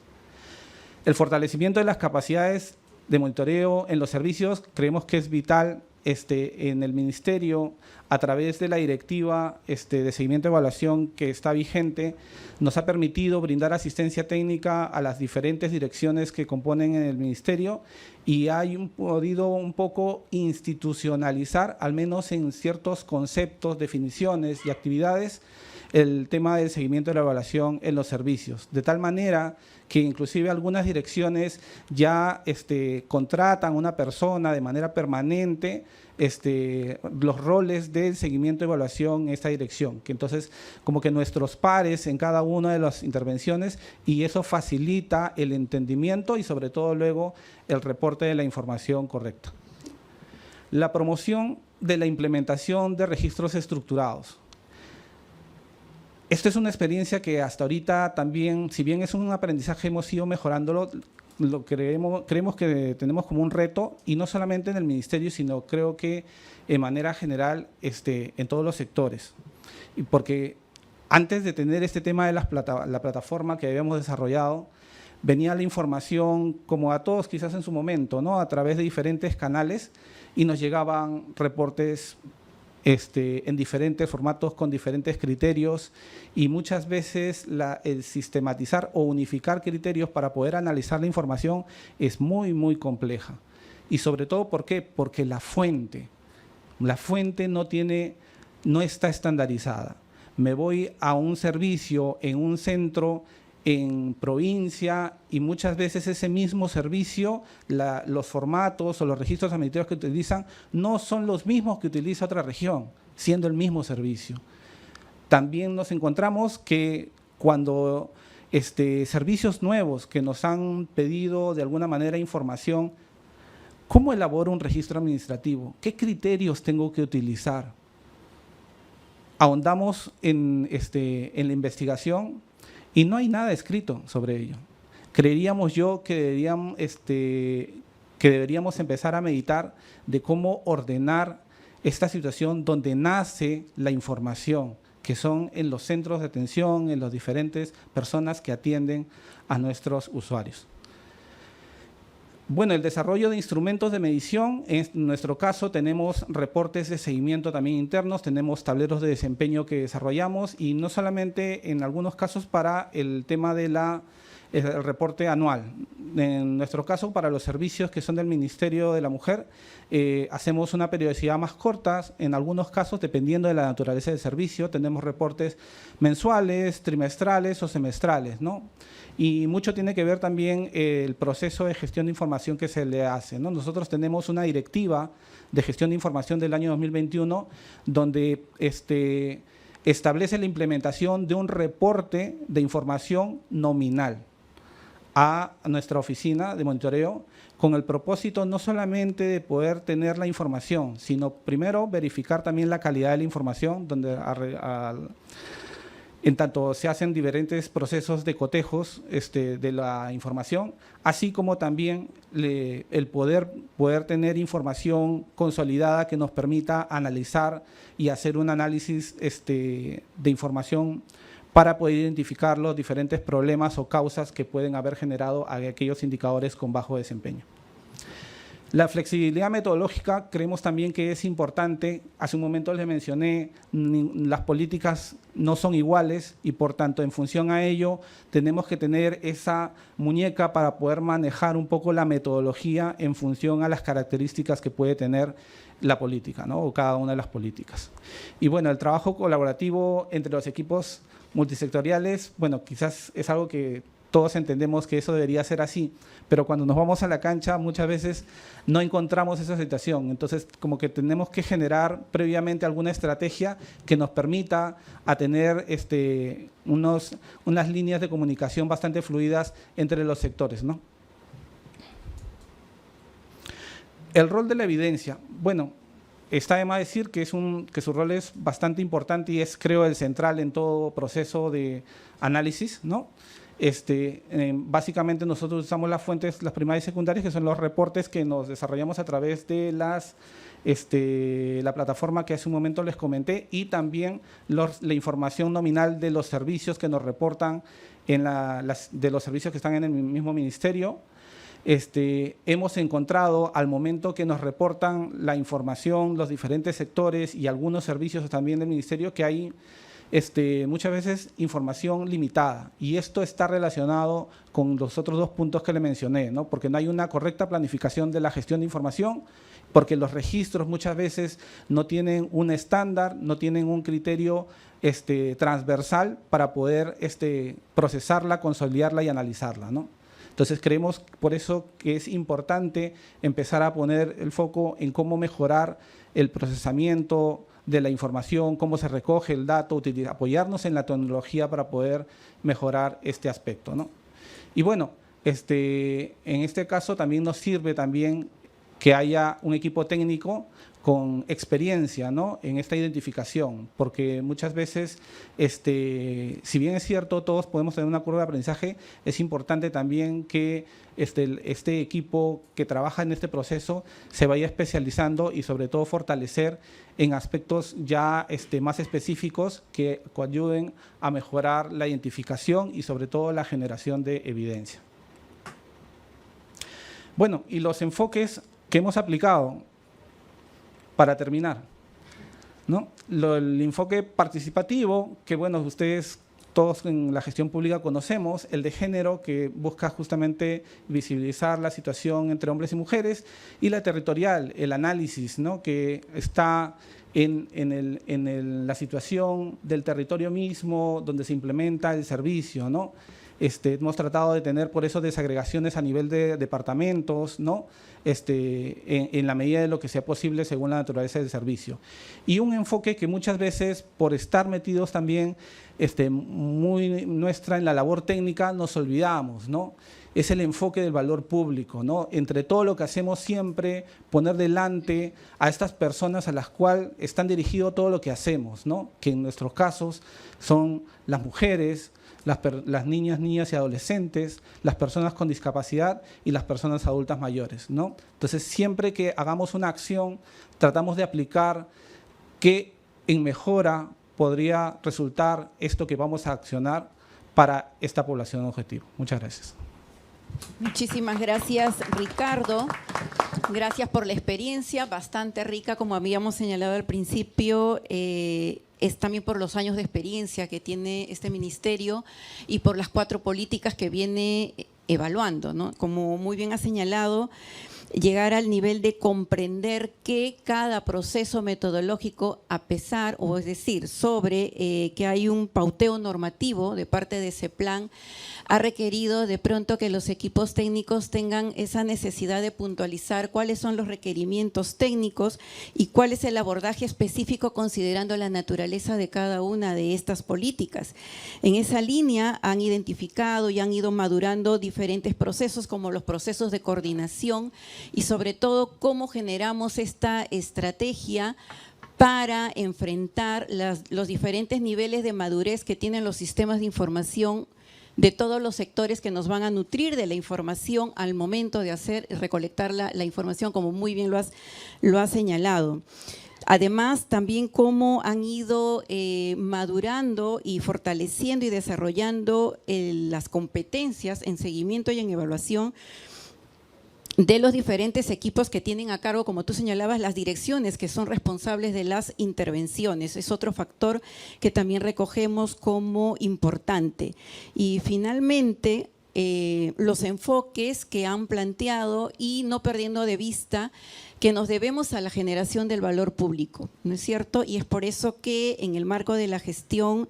El fortalecimiento de las capacidades de monitoreo en los servicios creemos que es vital. En el Ministerio, a través de la directiva de seguimiento y evaluación que está vigente, nos ha permitido brindar asistencia técnica a las diferentes direcciones que componen el Ministerio, y hay podido un poco institucionalizar, al menos en ciertos conceptos, definiciones y actividades, el tema del seguimiento y la evaluación en los servicios, de tal manera que inclusive algunas direcciones ya contratan a una persona de manera permanente los roles del seguimiento y evaluación en esta dirección, que entonces como que nuestros pares en cada una de las intervenciones, y eso facilita el entendimiento y sobre todo luego el reporte de la información correcta. La promoción de la implementación de registros estructurados. Esta es una experiencia que hasta ahorita también, si bien es un aprendizaje, hemos ido mejorándolo, creemos que tenemos como un reto, y no solamente en el Ministerio, sino creo que de manera general en todos los sectores. Y porque antes de tener este tema de la plataforma que habíamos desarrollado, venía la información, como a todos quizás en su momento, ¿no?, a través de diferentes canales, y nos llegaban reportes en diferentes formatos, con diferentes criterios, y muchas veces el sistematizar o unificar criterios para poder analizar la información es muy, muy compleja. Y sobre todo, ¿por qué? Porque la fuente no está estandarizada. Me voy a un servicio en un centro en provincia, y muchas veces ese mismo servicio, los formatos o los registros administrativos que utilizan no son los mismos que utiliza otra región, siendo el mismo servicio. También nos encontramos que cuando servicios nuevos que nos han pedido de alguna manera información, ¿cómo elaboro un registro administrativo? ¿Qué criterios tengo que utilizar? Ahondamos en la investigación y no hay nada escrito sobre ello. Creeríamos que deberíamos empezar a meditar de cómo ordenar esta situación donde nace la información, que son en los centros de atención, en las diferentes personas que atienden a nuestros usuarios. Bueno, el desarrollo de instrumentos de medición, en nuestro caso tenemos reportes de seguimiento también internos, tenemos tableros de desempeño que desarrollamos, y no solamente en algunos casos para el tema de el reporte anual. En nuestro caso, para los servicios que son del Ministerio de la Mujer, hacemos una periodicidad más corta. En algunos casos, dependiendo de la naturaleza del servicio, tenemos reportes mensuales, trimestrales o semestrales, ¿no? Y mucho tiene que ver también el proceso de gestión de información que se le hace, ¿no? Nosotros tenemos una directiva de gestión de información del año 2021 donde establece la implementación de un reporte de información nominal a nuestra oficina de monitoreo con el propósito no solamente de poder tener la información, sino primero verificar también la calidad de la información, donde en tanto se hacen diferentes procesos de cotejos de la información, así como también el poder tener información consolidada que nos permita analizar y hacer un análisis de información para poder identificar los diferentes problemas o causas que pueden haber generado a aquellos indicadores con bajo desempeño. La flexibilidad metodológica creemos también que es importante. Hace un momento les mencioné, las políticas no son iguales y por tanto en función a ello tenemos que tener esa muñeca para poder manejar un poco la metodología en función a las características que puede tener la política, ¿no? O cada una de las políticas. Y bueno, el trabajo colaborativo entre los equipos multisectoriales, bueno, quizás es algo que todos entendemos que eso debería ser así, pero cuando nos vamos a la cancha muchas veces no encontramos esa situación. Entonces, como que tenemos que generar previamente alguna estrategia que nos permita a tener unas líneas de comunicación bastante fluidas entre los sectores, ¿no? El rol de la evidencia. Bueno, está de más decir que su rol es bastante importante y es, creo, el central en todo proceso de análisis, ¿no? Básicamente nosotros usamos las fuentes, las primarias y secundarias, que son los reportes que nos desarrollamos a través de la plataforma que hace un momento les comenté, y también la información nominal de los servicios que nos reportan de los servicios que están en el mismo ministerio. Hemos encontrado al momento que nos reportan la información, los diferentes sectores y algunos servicios también del ministerio, que hay muchas veces información limitada, y esto está relacionado con los otros dos puntos que le mencioné, ¿no? Porque no hay una correcta planificación de la gestión de información, porque los registros muchas veces no tienen un estándar, no tienen un criterio transversal para poder procesarla, consolidarla y analizarla, ¿no? Entonces creemos por eso que es importante empezar a poner el foco en cómo mejorar el procesamiento de la información, cómo se recoge el dato, apoyarnos en la tecnología para poder mejorar este aspecto, ¿no? Y bueno, en este caso también nos sirve también que haya un equipo técnico con experiencia, ¿no?, en esta identificación, porque muchas veces, si bien es cierto, todos podemos tener una curva de aprendizaje, es importante también que este equipo que trabaja en este proceso se vaya especializando y sobre todo fortalecer en aspectos ya más específicos que ayuden a mejorar la identificación y sobre todo la generación de evidencia. Bueno, y los enfoques que hemos aplicado para terminar, ¿no? El enfoque participativo, que bueno, ustedes todos en la gestión pública conocemos, el de género, que busca justamente visibilizar la situación entre hombres y mujeres, y la territorial, el análisis, ¿no?, que está en la situación del territorio mismo donde se implementa el servicio, ¿no? Hemos tratado de tener por eso desagregaciones a nivel de departamentos, ¿no?, en la medida de lo que sea posible según la naturaleza del servicio. Y un enfoque que muchas veces, por estar metidos también muy nuestra en la labor técnica, nos olvidamos, ¿no? Es el enfoque del valor público, ¿no? Entre todo lo que hacemos siempre, poner delante a estas personas a las cuales están dirigido todo lo que hacemos, ¿no? Que en nuestros casos son las mujeres, las niñas y adolescentes, las personas con discapacidad y las personas adultas mayores, ¿no? Entonces, siempre que hagamos una acción, tratamos de aplicar qué en mejora podría resultar esto que vamos a accionar para esta población objetivo. Muchas gracias. Muchísimas gracias, Ricardo. Gracias por la experiencia, bastante rica, como habíamos señalado al principio. Es también por los años de experiencia que tiene este ministerio y por las 4 políticas que viene evaluando, ¿no? Como muy bien ha señalado, llegar al nivel de comprender que cada proceso metodológico, a pesar, o es decir, sobre que hay un pauteo normativo de parte de ese plan, ha requerido de pronto que los equipos técnicos tengan esa necesidad de puntualizar cuáles son los requerimientos técnicos y cuál es el abordaje específico considerando la naturaleza de cada una de estas políticas. En esa línea han identificado y han ido madurando diferentes procesos como los procesos de coordinación y sobre todo cómo generamos esta estrategia para enfrentar los diferentes niveles de madurez que tienen los sistemas de información de todos los sectores que nos van a nutrir de la información al momento de hacer y recolectar la información, como muy bien lo has señalado. Además, también cómo han ido madurando y fortaleciendo y desarrollando las competencias en seguimiento y en evaluación de los diferentes equipos que tienen a cargo, como tú señalabas, las direcciones que son responsables de las intervenciones. Es otro factor que también recogemos como importante. Y finalmente, los enfoques que han planteado y no perdiendo de vista que nos debemos a la generación del valor público, ¿no es cierto? Y es por eso que en el marco de la gestión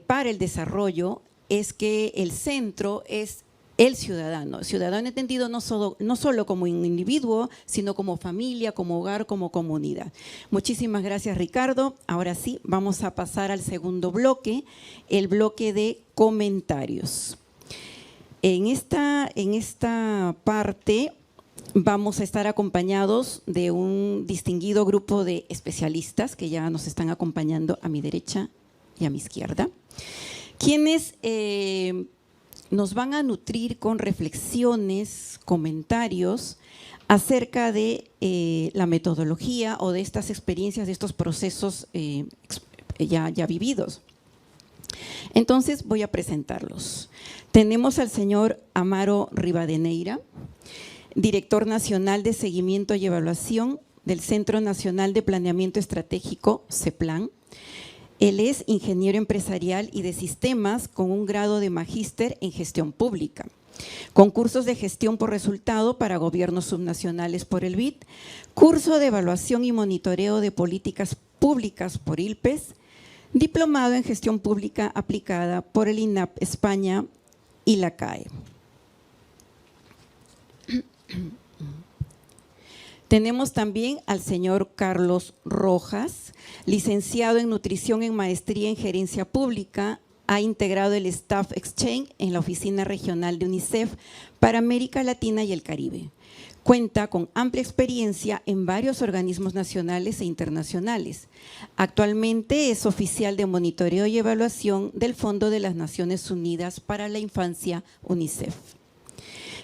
para el desarrollo es que el centro es el ciudadano entendido no solo como un individuo, sino como familia, como hogar, como comunidad. Muchísimas gracias, Ricardo. Ahora sí, vamos a pasar al segundo bloque, el bloque de comentarios. En esta parte vamos a estar acompañados de un distinguido grupo de especialistas que ya nos están acompañando a mi derecha y a mi izquierda, quienes nos van a nutrir con reflexiones, comentarios acerca de la metodología o de estas experiencias, de estos procesos ya vividos. Entonces voy a presentarlos. Tenemos al señor Amaro Rivadeneira, director nacional de seguimiento y evaluación del Centro Nacional de Planeamiento Estratégico, CEPLAN. Él es ingeniero empresarial y de sistemas con un grado de magíster en gestión pública, con cursos de gestión por resultado para gobiernos subnacionales por el BID, curso de evaluación y monitoreo de políticas públicas por ILPES, diplomado en gestión pública aplicada por el INAP España y la CAE. Tenemos también al señor Carlos Rojas, licenciado en nutrición en maestría en gerencia pública, ha integrado el Staff Exchange en la oficina regional de UNICEF para América Latina y el Caribe. Cuenta con amplia experiencia en varios organismos nacionales e internacionales. Actualmente es oficial de monitoreo y evaluación del Fondo de las Naciones Unidas para la Infancia, UNICEF.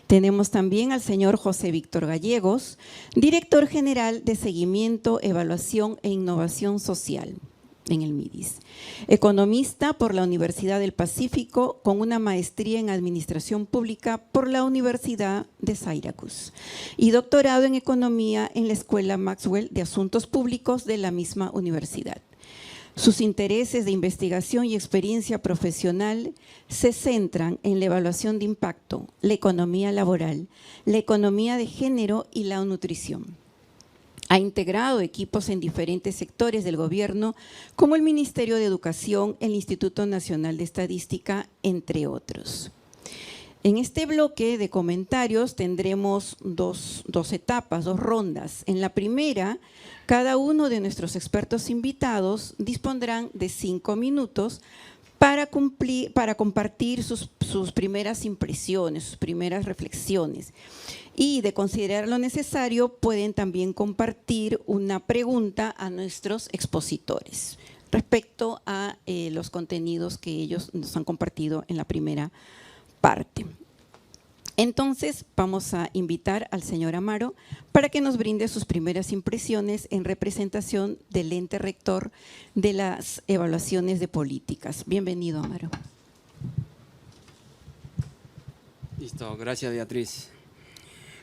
Tenemos también al señor José Víctor Gallegos, director general de Seguimiento, Evaluación e Innovación Social en el MIDIS. Economista por la Universidad del Pacífico, con una maestría en Administración Pública por la Universidad de Syracuse y doctorado en Economía en la Escuela Maxwell de Asuntos Públicos de la misma universidad. Sus intereses de investigación y experiencia profesional se centran en la evaluación de impacto, la economía laboral, la economía de género y la nutrición. Ha integrado equipos en diferentes sectores del gobierno, como el Ministerio de Educación, el Instituto Nacional de Estadística, entre otros. En este bloque de comentarios tendremos dos etapas, 2 rondas. En la primera, cada uno de nuestros expertos invitados dispondrán de 5 minutos para compartir sus primeras impresiones, sus primeras reflexiones. Y de considerar lo necesario, pueden también compartir una pregunta a nuestros expositores respecto a los contenidos que ellos nos han compartido en la primera parte. Entonces, vamos a invitar al señor Amaro para que nos brinde sus primeras impresiones en representación del ente rector de las evaluaciones de políticas. Bienvenido, Amaro. Listo, gracias, Beatriz.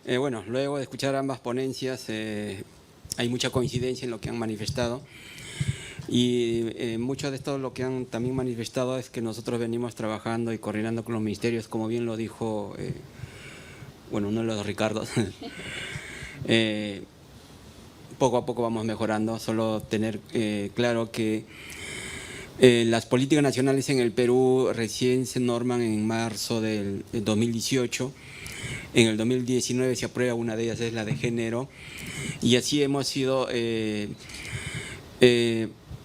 Bueno, luego de escuchar ambas ponencias, hay mucha coincidencia en lo que han manifestado. Y mucho de esto lo que han también manifestado es que nosotros venimos trabajando y coordinando con los ministerios, como bien lo dijo, bueno, uno de los Ricardos. Poco a poco vamos mejorando, solo tener claro que las políticas nacionales en el Perú recién se norman en marzo del 2018. En el 2019 se aprueba, una de ellas es la de género, y así hemos ido,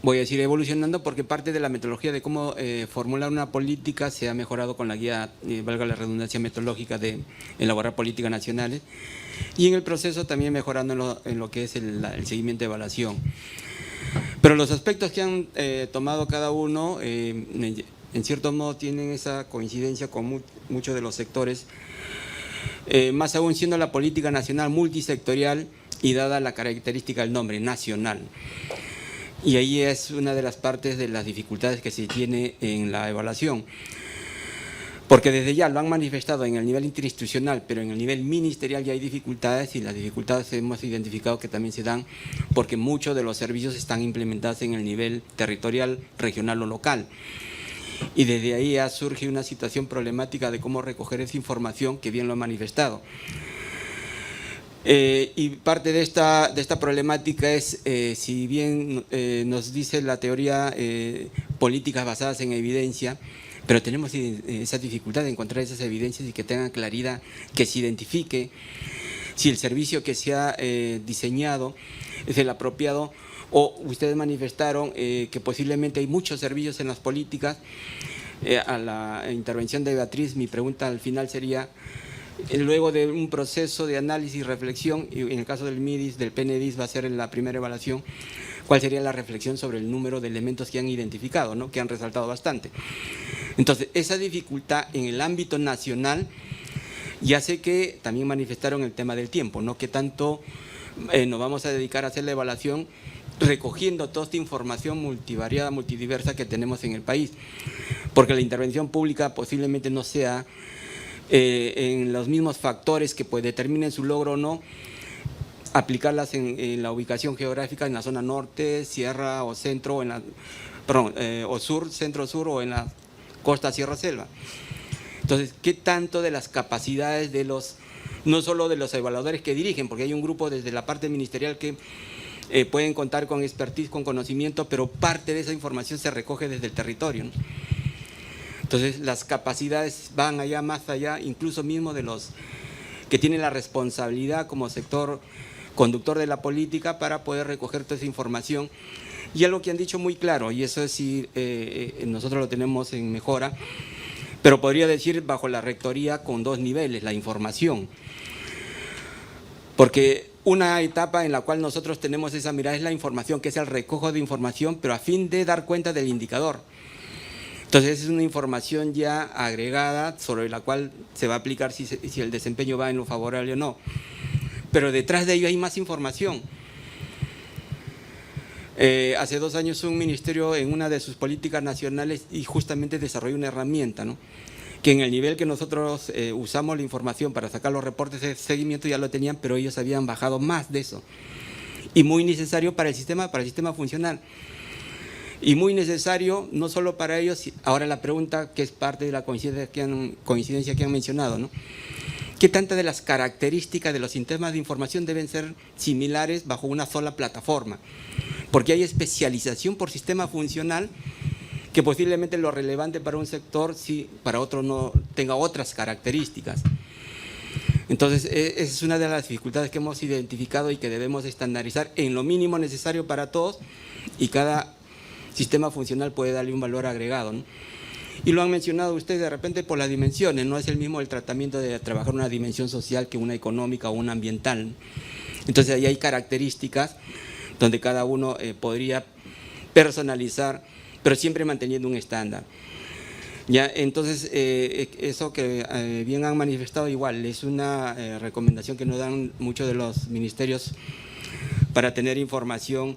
voy a decir, evolucionando, porque parte de la metodología de cómo formular una política se ha mejorado con la guía, valga la redundancia, metodológica de elaborar políticas nacionales, y en el proceso también mejorando en lo que es el seguimiento de evaluación. Pero los aspectos que han tomado cada uno, en cierto modo tienen esa coincidencia con muchos de los sectores, más aún siendo la política nacional multisectorial y dada la característica del nombre, nacional. Y ahí es una de las partes de las dificultades que se tiene en la evaluación. Porque desde ya lo han manifestado en el nivel interinstitucional, pero en el nivel ministerial ya hay dificultades, y las dificultades hemos identificado que también se dan porque muchos de los servicios están implementados en el nivel territorial, regional o local. Y desde ahí ya surge una situación problemática de cómo recoger esa información, que bien lo han manifestado. Y parte de esta problemática es, si bien nos dice la teoría políticas basadas en evidencia, pero tenemos esa dificultad de encontrar esas evidencias y que tengan claridad, que se identifique si el servicio que se ha diseñado es el apropiado, o ustedes manifestaron que posiblemente hay muchos servicios en las políticas. A la intervención de Beatriz, mi pregunta al final sería, luego de un proceso de análisis y reflexión, y en el caso del MIDIS, del PNDIS va a ser la primera evaluación, ¿cuál sería la reflexión sobre el número de elementos que han identificado, ¿no?, que han resaltado bastante? Entonces, esa dificultad en el ámbito nacional, ya sé que también manifestaron el tema del tiempo, ¿no?, que tanto nos vamos a dedicar a hacer la evaluación recogiendo toda esta información multivariada, multidiversa que tenemos en el país, porque la intervención pública posiblemente no sea en los mismos factores que pues determinen su logro o no, aplicarlas en la ubicación geográfica en la zona norte, sierra o centro, o sur, centro-sur, o en la costa, sierra, selva. Entonces, ¿qué tanto de las capacidades de no solo de los evaluadores que dirigen, porque hay un grupo desde la parte ministerial que pueden contar con expertise, con conocimiento, pero parte de esa información se recoge desde el territorio, ¿no? Entonces, las capacidades van allá, más allá, incluso mismo de los que tienen la responsabilidad como sector conductor de la política para poder recoger toda esa información. Y algo que han dicho muy claro, y eso sí, nosotros lo tenemos en mejora, pero podría decir bajo la rectoría con dos niveles, la información. Porque una etapa en la cual nosotros tenemos esa mirada es la información, que es el recojo de información, pero a fin de dar cuenta del indicador. Entonces es una información ya agregada sobre la cual se va a aplicar si el desempeño va en lo favorable o no. Pero detrás de ello hay más información. Hace 2 años un ministerio en una de sus políticas nacionales y justamente desarrolló una herramienta, ¿no?, que en el nivel que nosotros usamos la información para sacar los reportes de seguimiento ya lo tenían, pero ellos habían bajado más de eso. Y muy necesario para el sistema funcional. Y muy necesario no solo para ellos, ahora la pregunta que es parte de la coincidencia que han mencionado, ¿no?, ¿qué tantas de las características de los sistemas de información deben ser similares bajo una sola plataforma? Porque hay especialización por sistema funcional que posiblemente lo relevante para un sector, sí, para otro no tenga otras características. Entonces, esa es una de las dificultades que hemos identificado y que debemos estandarizar en lo mínimo necesario para todos, y cada sistema funcional puede darle un valor agregado, ¿no? Y lo han mencionado ustedes de repente por las dimensiones, no es el mismo el tratamiento de trabajar una dimensión social que una económica o una ambiental. Entonces ahí hay características donde cada uno podría personalizar, pero siempre manteniendo un estándar. Ya, entonces, eso que bien han manifestado igual, es una recomendación que nos dan muchos de los ministerios para tener información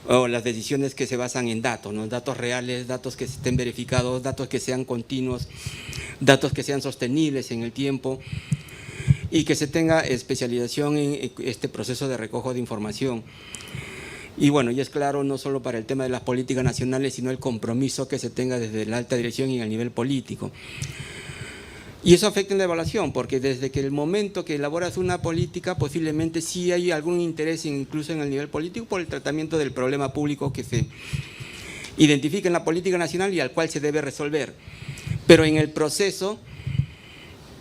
o las decisiones que se basan en datos, ¿no?, datos reales, datos que estén verificados, datos que sean continuos, datos que sean sostenibles en el tiempo. y que se tenga especialización en este proceso de recojo de información. Y bueno, y es claro, no solo para el tema de las políticas nacionales, sino el compromiso que se tenga desde la alta dirección y a nivel político. Y eso afecta en la evaluación, porque desde que el momento que elaboras una política, posiblemente sí hay algún interés, incluso en el nivel político, por el tratamiento del problema público que se identifica en la política nacional y al cual se debe resolver. Pero en el proceso,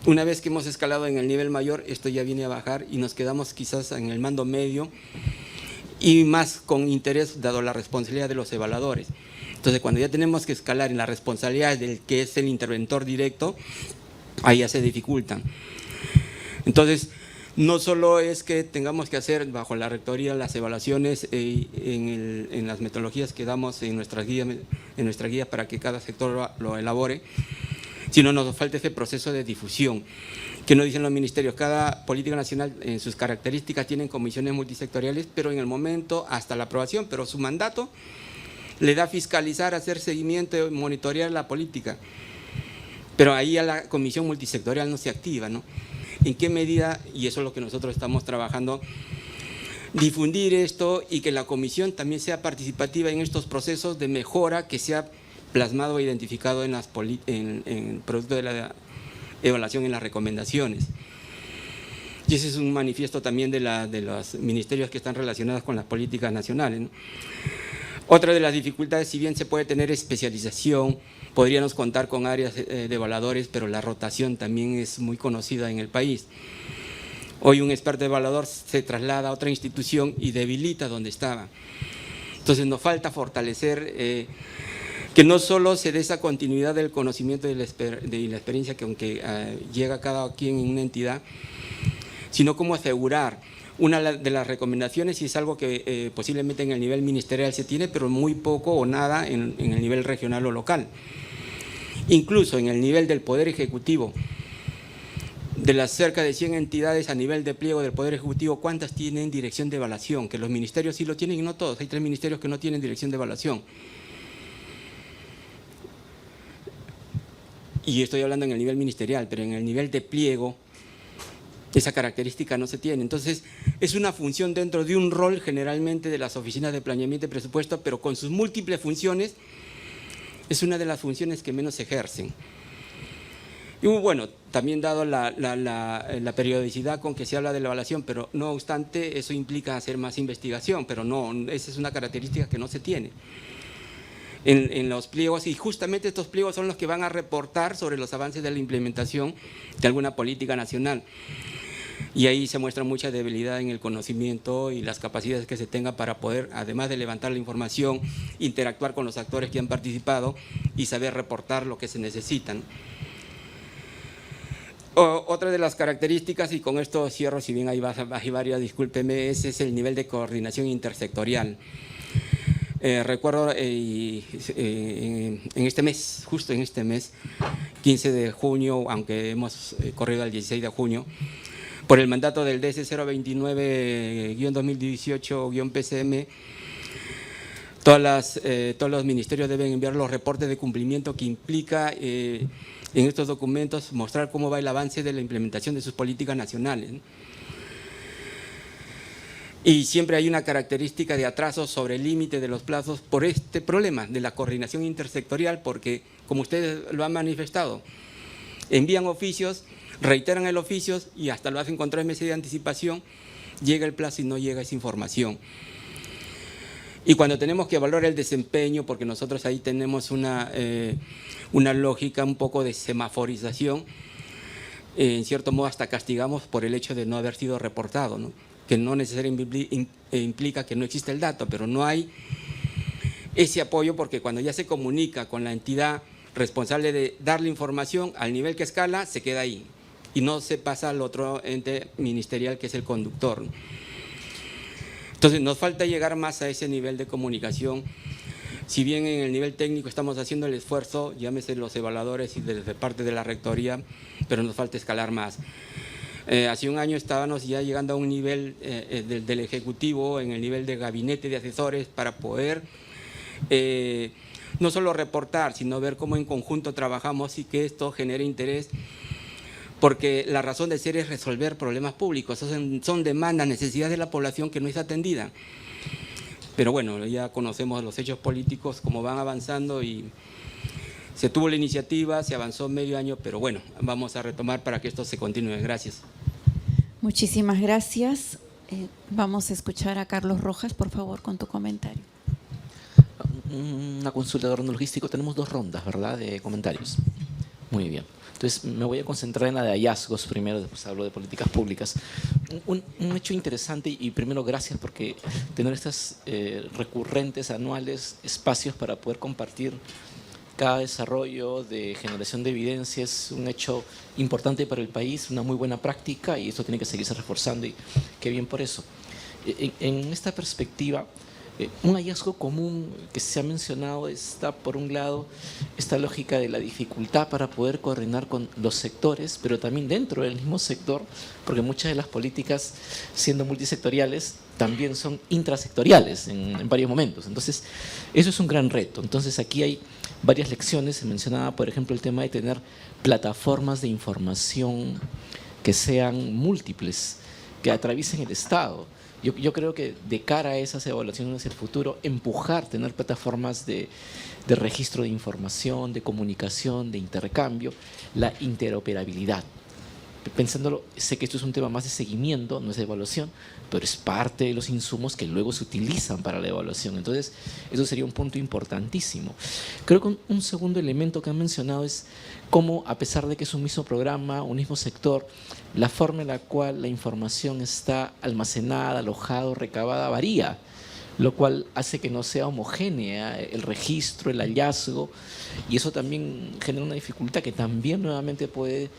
una vez que hemos escalado en el nivel mayor, esto ya viene a bajar y nos quedamos quizás en el mando medio, y más con interés dado la responsabilidad de los evaluadores. Entonces, cuando ya tenemos que escalar en la responsabilidad del que es el interventor directo, ahí ya se dificultan. Entonces, no solo es que tengamos que hacer bajo la rectoría las evaluaciones en las metodologías que damos en nuestra guía para que cada sector lo elabore, sino nos falta ese proceso de difusión, que nos dicen los ministerios. Cada política nacional en sus características tienen comisiones multisectoriales, pero en el momento hasta la aprobación, pero su mandato le da fiscalizar, hacer seguimiento, monitorear la política. Pero ahí a la comisión multisectorial no se activa, ¿no? ¿En qué medida? Y eso es lo que nosotros estamos trabajando, difundir esto y que la comisión también sea participativa en estos procesos de mejora que sea plasmado e identificado en el producto de la evaluación, en las recomendaciones. Y ese es un manifiesto también de los ministerios que están relacionados con las políticas nacionales, ¿no? Otra de las dificultades, si bien se puede tener especialización, podríamos contar con áreas de evaluadores, pero la rotación también es muy conocida en el país. Hoy un experto evaluador se traslada a otra institución y debilita donde estaba. Entonces nos falta fortalecer que no solo se dé esa continuidad del conocimiento y la experiencia que aunque llega cada quien en una entidad, sino cómo asegurar. Una de las recomendaciones, y es algo que posiblemente en el nivel ministerial se tiene, pero muy poco o nada en el nivel regional o local. Incluso en el nivel del Poder Ejecutivo, de las cerca de 100 entidades a nivel de pliego del Poder Ejecutivo, ¿cuántas tienen dirección de evaluación? Que los ministerios sí lo tienen y no todos. Hay 3 ministerios que no tienen dirección de evaluación. Y estoy hablando en el nivel ministerial, pero en el nivel de pliego, esa característica no se tiene. Entonces, es una función dentro de un rol generalmente de las oficinas de planeamiento y presupuesto, pero con sus múltiples funciones, es una de las funciones que menos se ejercen. Y bueno, también dado la periodicidad con que se habla de la evaluación, pero no obstante, eso implica hacer más investigación, pero no, esa es una característica que no se tiene en los pliegos, y justamente estos pliegos son los que van a reportar sobre los avances de la implementación de alguna política nacional. Y ahí se muestra mucha debilidad en el conocimiento y las capacidades que se tenga para poder, además de levantar la información, interactuar con los actores que han participado y saber reportar lo que se necesitan. Otra de las características, y con esto cierro, si bien hay varias, discúlpeme, ese es el nivel de coordinación intersectorial. Recuerdo en este mes, justo en este mes, 15 de junio, aunque hemos corrido al 16 de junio, por el mandato del DC 029-2018-PCM, todos los ministerios deben enviar los reportes de cumplimiento que implica en estos documentos mostrar cómo va el avance de la implementación de sus políticas nacionales, ¿no? Y siempre hay una característica de atraso sobre el límite de los plazos por este problema de la coordinación intersectorial, porque, como ustedes lo han manifestado, envían oficios, reiteran el oficio y hasta lo hacen con 3 meses de anticipación, llega el plazo y no llega esa información. Y cuando tenemos que evaluar el desempeño, porque nosotros ahí tenemos una lógica un poco de semaforización, en cierto modo hasta castigamos por el hecho de no haber sido reportado, ¿no? Que no necesariamente implica que no existe el dato, pero no hay ese apoyo, porque cuando ya se comunica con la entidad responsable de darle información al nivel que escala, se queda ahí y no se pasa al otro ente ministerial que es el conductor, ¿no? Entonces nos falta llegar más a ese nivel de comunicación. Si bien en el nivel técnico estamos haciendo el esfuerzo, llámese los evaluadores y desde parte de la rectoría, pero nos falta escalar más. Hace un año estábamos ya llegando a un nivel del Ejecutivo, en el nivel de gabinete de asesores, para poder no solo reportar, sino ver cómo en conjunto trabajamos y que esto genere interés porque la razón de ser es resolver problemas públicos, son demandas, necesidades de la población que no es atendida. Pero bueno, ya conocemos los hechos políticos, cómo van avanzando y se tuvo la iniciativa, se avanzó medio año, pero bueno, vamos a retomar para que esto se continúe. Gracias. Muchísimas gracias. Vamos a escuchar a Carlos Rojas, por favor, con tu comentario. Una consulta de orden logístico. Tenemos 2 rondas, ¿verdad?, de comentarios. Muy bien. Entonces, me voy a concentrar en la de hallazgos primero, después hablo de políticas públicas. Un hecho interesante, y primero gracias porque tener estas recurrentes, anuales, espacios para poder compartir cada desarrollo de generación de evidencia es un hecho importante para el país, una muy buena práctica, y esto tiene que seguirse reforzando, y qué bien por eso. En esta perspectiva, un hallazgo común que se ha mencionado está, por un lado, esta lógica de la dificultad para poder coordinar con los sectores, pero también dentro del mismo sector, porque muchas de las políticas, siendo multisectoriales, también son intrasectoriales en varios momentos. Entonces, eso es un gran reto. Entonces, aquí hay varias lecciones. Se mencionaba, por ejemplo, el tema de tener plataformas de información que sean múltiples, que atraviesen el Estado. Yo creo que de cara a esas evaluaciones hacia el futuro, empujar, tener plataformas de registro de información, de comunicación, de intercambio, la interoperabilidad. Pensándolo, sé que esto es un tema más de seguimiento, no es de evaluación, pero es parte de los insumos que luego se utilizan para la evaluación. Entonces, eso sería un punto importantísimo. Creo que un segundo elemento que han mencionado es cómo, a pesar de que es un mismo programa, un mismo sector, la forma en la cual la información está almacenada, alojada, recabada, varía, lo cual hace que no sea homogénea el registro, el hallazgo, y eso también genera una dificultad que también nuevamente puede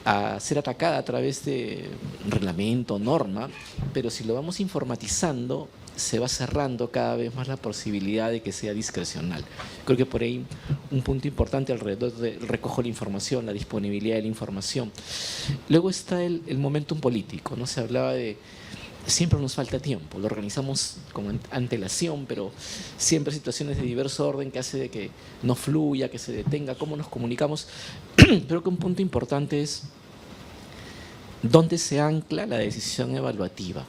a ser atacada a través de reglamento, norma, pero si lo vamos informatizando, se va cerrando cada vez más la posibilidad de que sea discrecional. Creo que por ahí un punto importante alrededor del recojo de la información, la disponibilidad de la información. Luego está el momentum político, ¿no? Se hablaba de siempre nos falta tiempo, lo organizamos con antelación, pero siempre situaciones de diverso orden que hace de que no fluya, que se detenga, cómo nos comunicamos. Creo que un punto importante es dónde se ancla la decisión evaluativa.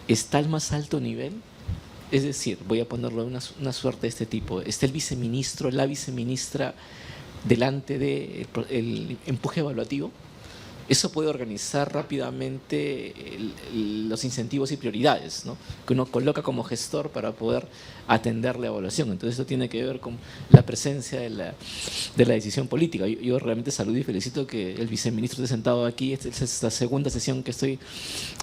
¿Está al más alto nivel? Es decir, voy a ponerlo de una suerte de este tipo. ¿Está el viceministro, la viceministra delante del empuje evaluativo? Eso puede organizar rápidamente los incentivos y prioridades, ¿no?, que uno coloca como gestor para poder atender la evaluación. Entonces, eso tiene que ver con la presencia de la decisión política. Yo realmente saludo y felicito que el viceministro esté sentado aquí. Esta es la segunda sesión que estoy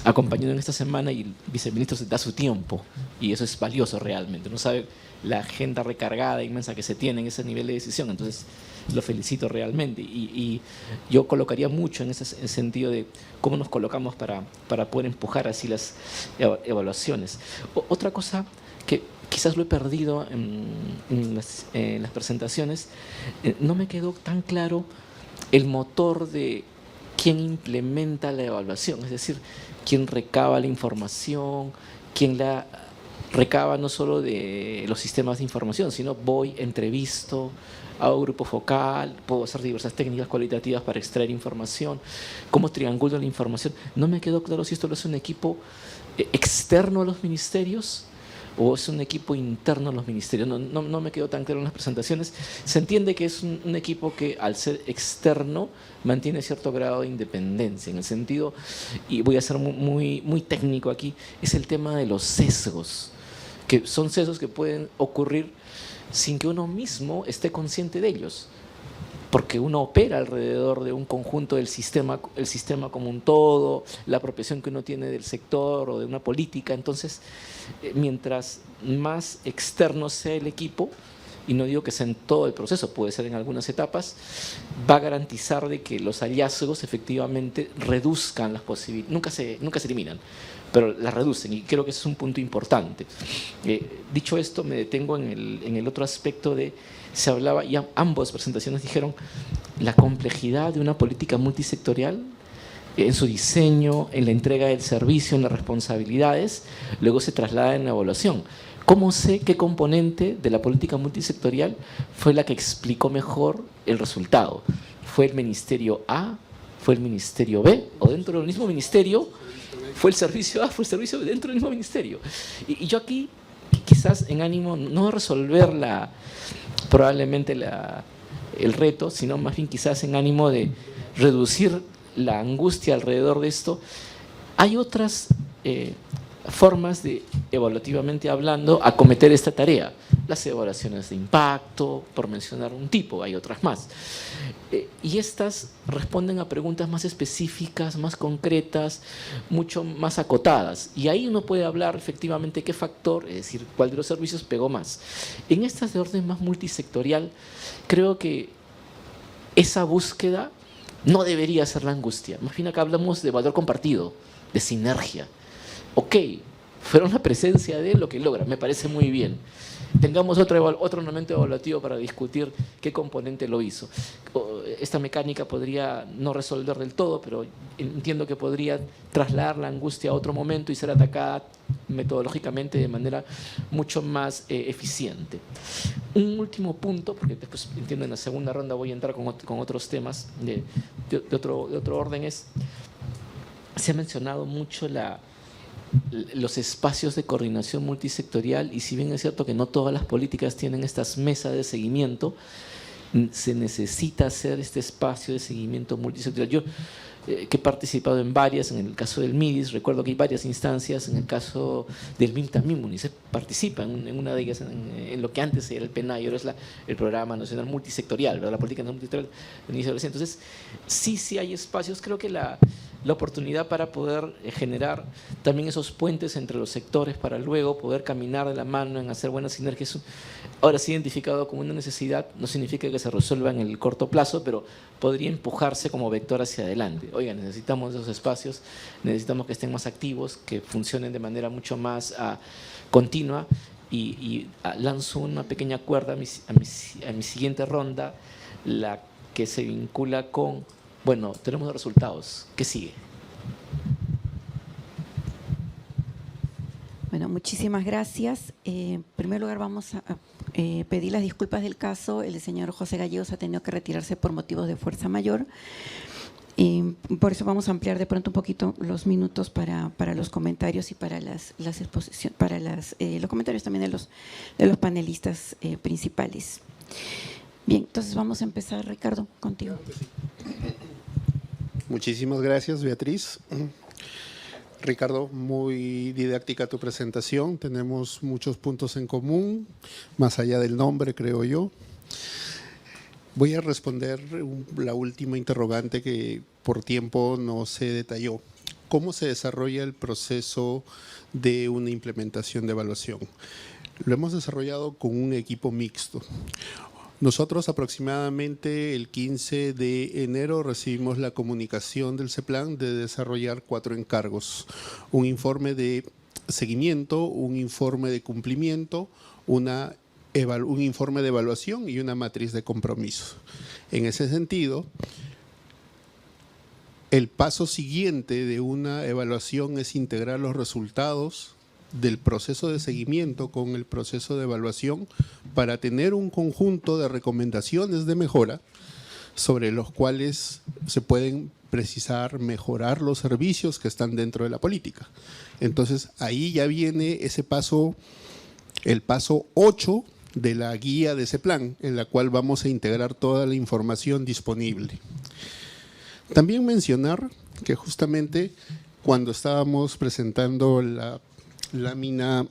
acompañando en esta semana y el viceministro se da su tiempo, y eso es valioso realmente. Uno sabe la agenda recargada, inmensa que se tiene en ese nivel de decisión. Entonces, lo felicito realmente, y yo colocaría mucho en ese sentido de cómo nos colocamos para poder empujar así las evaluaciones. Otra cosa que quizás lo he perdido en las presentaciones, no me quedó tan claro el motor de quién implementa la evaluación, es decir, quién recaba la información, quién la recaba no solo de los sistemas de información, sino voy, entrevisto, hago grupo focal, puedo hacer diversas técnicas cualitativas para extraer información, cómo triangulo la información. No me quedó claro si esto lo es un equipo externo a los ministerios o es un equipo interno a los ministerios. No me quedó tan claro en las presentaciones. Se entiende que es un equipo que, al ser externo, mantiene cierto grado de independencia, en el sentido, y voy a ser muy técnico aquí, es el tema de los sesgos, que son sesgos que pueden ocurrir sin que uno mismo esté consciente de ellos, porque uno opera alrededor de un conjunto del sistema, el sistema como un todo, la apropiación que uno tiene del sector o de una política. Entonces, mientras más externo sea el equipo, y no digo que sea en todo el proceso, puede ser en algunas etapas, va a garantizar de que los hallazgos efectivamente reduzcan las posibilidades, nunca se eliminan, pero las reducen, y creo que ese es un punto importante. Dicho esto, me detengo en el otro aspecto de, se hablaba, y ambas presentaciones dijeron, la complejidad de una política multisectorial en su diseño, en la entrega del servicio, en las responsabilidades, luego se traslada en la evaluación. ¿Cómo sé qué componente de la política multisectorial fue la que explicó mejor el resultado? ¿Fue el Ministerio A fue el ministerio B, o dentro del mismo ministerio fue el servicio A, fue el servicio B, dentro del mismo ministerio. Y yo aquí, quizás en ánimo no de resolver probablemente el reto, sino más bien quizás en ánimo de reducir la angustia alrededor de esto, hay otras formas de, evaluativamente hablando, acometer esta tarea. Las evaluaciones de impacto, por mencionar un tipo, hay otras más. Y estas responden a preguntas más específicas, más concretas, mucho más acotadas. Y ahí uno puede hablar efectivamente qué factor, es decir, cuál de los servicios pegó más. En estas de orden más multisectorial, creo que esa búsqueda no debería ser la angustia. Más bien acá hablamos de valor compartido, de sinergia. Ok, fueron la presencia de lo que logra, me parece muy bien. Tengamos otro momento evaluativo para discutir qué componente lo hizo. Esta mecánica podría no resolver del todo, pero entiendo que podría trasladar la angustia a otro momento y ser atacada metodológicamente de manera mucho más eficiente. Un último punto, porque después entiendo en la segunda ronda voy a entrar con otros temas de otro orden, se ha mencionado mucho los espacios de coordinación multisectorial, y si bien es cierto que no todas las políticas tienen estas mesas de seguimiento, se necesita hacer este espacio de seguimiento multisectorial. Yo que he participado en varias, en el caso del MIDIS, recuerdo que hay varias instancias, en el caso del MIM también, UNICEF participa en una de ellas, en lo que antes era el PENAI, ahora es el Programa Nacional Multisectorial, ¿verdad? La Política Nacional Multisectorial de inicio de la. Entonces, sí hay espacios, creo que la oportunidad para poder generar también esos puentes entre los sectores para luego poder caminar de la mano en hacer buenas sinergias. Ahora sí identificado como una necesidad, no significa que se resuelva en el corto plazo, pero podría empujarse como vector hacia adelante. Oiga, necesitamos esos espacios, necesitamos que estén más activos, que funcionen de manera mucho más continua, y lanzo una pequeña cuerda a mi siguiente ronda, la que se vincula con, bueno, tenemos los resultados, ¿qué sigue? Bueno, muchísimas gracias. En primer lugar, vamos a pedir las disculpas del caso. El señor José Gallegos ha tenido que retirarse por motivos de fuerza mayor. Por eso vamos a ampliar de pronto un poquito los minutos para los comentarios y para las exposiciones, para los comentarios también de los panelistas principales. Bien, entonces vamos a empezar, Ricardo, contigo. Muchísimas gracias, Beatriz. Ricardo, muy didáctica tu presentación. Tenemos muchos puntos en común, más allá del nombre, creo yo. Voy a responder la última interrogante que por tiempo no se detalló. ¿Cómo se desarrolla el proceso de una implementación de evaluación? Lo hemos desarrollado con un equipo mixto. Nosotros aproximadamente el 15 de enero recibimos la comunicación del CEPLAN de desarrollar 4 encargos. Un informe de seguimiento, un informe de cumplimiento, un informe de evaluación y una matriz de compromiso. En ese sentido, el paso siguiente de una evaluación es integrar los resultados del proceso de seguimiento con el proceso de evaluación para tener un conjunto de recomendaciones de mejora sobre los cuales se pueden precisar, mejorar los servicios que están dentro de la política. Entonces, ahí ya viene ese paso, el paso 8 de la guía de ese plan, en la cual vamos a integrar toda la información disponible. También mencionar que justamente cuando estábamos presentando la lámina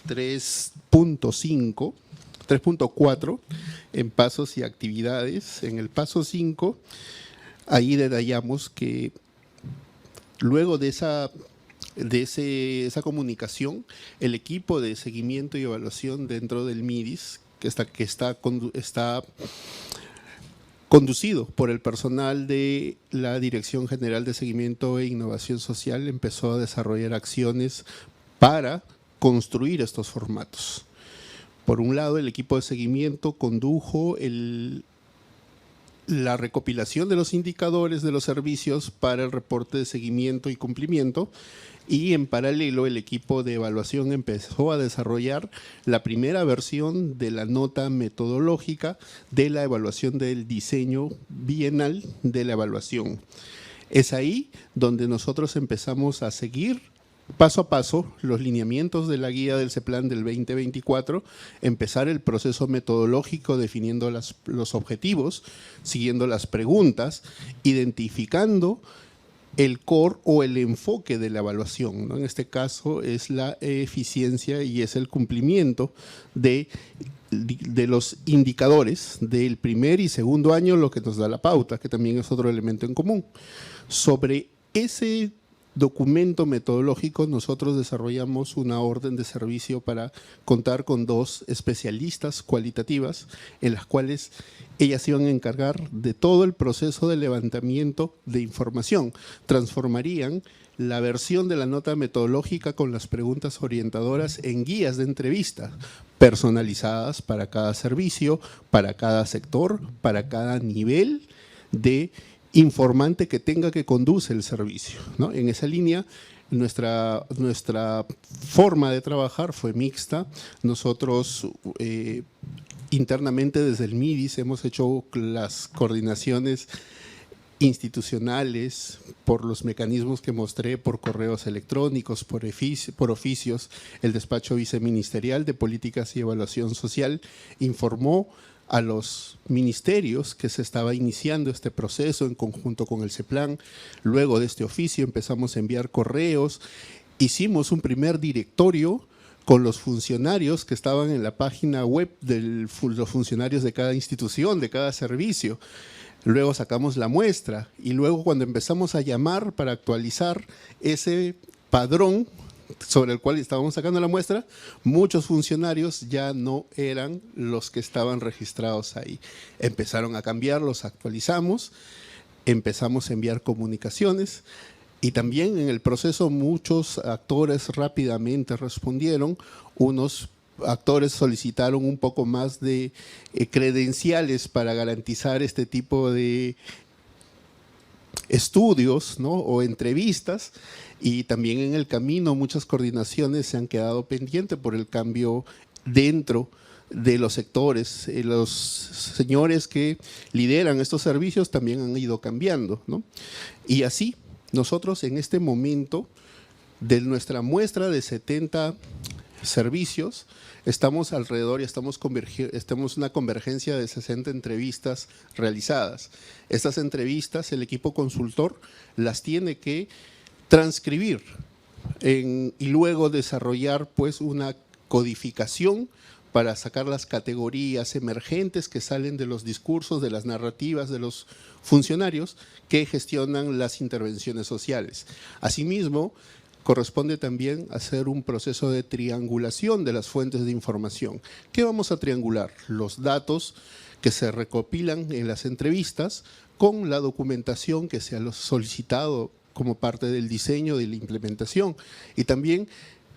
3.4 en pasos y actividades, en el paso 5, ahí detallamos que luego de esa comunicación, el equipo de seguimiento y evaluación dentro del MIDIS, que está conducido por el personal de la Dirección General de Seguimiento e Innovación Social, empezó a desarrollar acciones para construir estos formatos. Por un lado, el equipo de seguimiento condujo la recopilación de los indicadores de los servicios para el reporte de seguimiento y cumplimiento, y en paralelo el equipo de evaluación empezó a desarrollar la primera versión de la nota metodológica de la evaluación del diseño bienal de la evaluación. Es ahí donde nosotros empezamos a seguir paso a paso los lineamientos de la guía del CEPLAN del 2024, empezar el proceso metodológico definiendo los objetivos, siguiendo las preguntas, identificando el core o el enfoque de la evaluación, ¿no? En este caso es la eficiencia y es el cumplimiento de los indicadores del primer y segundo año, lo que nos da la pauta, que también es otro elemento en común. Sobre ese documento metodológico, nosotros desarrollamos una orden de servicio para contar con 2 especialistas cualitativas, en las cuales ellas iban a encargar de todo el proceso de levantamiento de información. Transformarían la versión de la nota metodológica con las preguntas orientadoras en guías de entrevista personalizadas para cada servicio, para cada sector, para cada nivel de informante que tenga que conduce el servicio, ¿no? En esa línea, nuestra forma de trabajar fue mixta. Nosotros internamente desde el MIDIS hemos hecho las coordinaciones institucionales por los mecanismos que mostré, por correos electrónicos, por oficios. El despacho viceministerial de Políticas y Evaluación Social informó a los ministerios que se estaba iniciando este proceso en conjunto con el CEPLAN. Luego de este oficio empezamos a enviar correos, hicimos un primer directorio con los funcionarios que estaban en la página web de los funcionarios de cada institución, de cada servicio. Luego sacamos la muestra y luego cuando empezamos a llamar para actualizar ese padrón sobre el cual estábamos sacando la muestra, muchos funcionarios ya no eran los que estaban registrados ahí. Empezaron a cambiar, los actualizamos, empezamos a enviar comunicaciones y también en el proceso muchos actores rápidamente respondieron. Unos actores solicitaron un poco más de credenciales para garantizar este tipo de estudios, ¿no? O entrevistas, y también en el camino muchas coordinaciones se han quedado pendientes por el cambio dentro de los sectores. Los señores que lideran estos servicios también han ido cambiando, ¿no? Y así nosotros en este momento de nuestra muestra de 70 servicios estamos alrededor y estamos una convergencia de 60 entrevistas realizadas. Estas entrevistas el equipo consultor las tiene que transcribir y luego desarrollar pues una codificación para sacar las categorías emergentes que salen de los discursos, de las narrativas de los funcionarios que gestionan las intervenciones sociales. Asimismo, corresponde también hacer un proceso de triangulación de las fuentes de información. ¿Qué vamos a triangular? Los datos que se recopilan en las entrevistas con la documentación que se ha solicitado como parte del diseño de la implementación, y también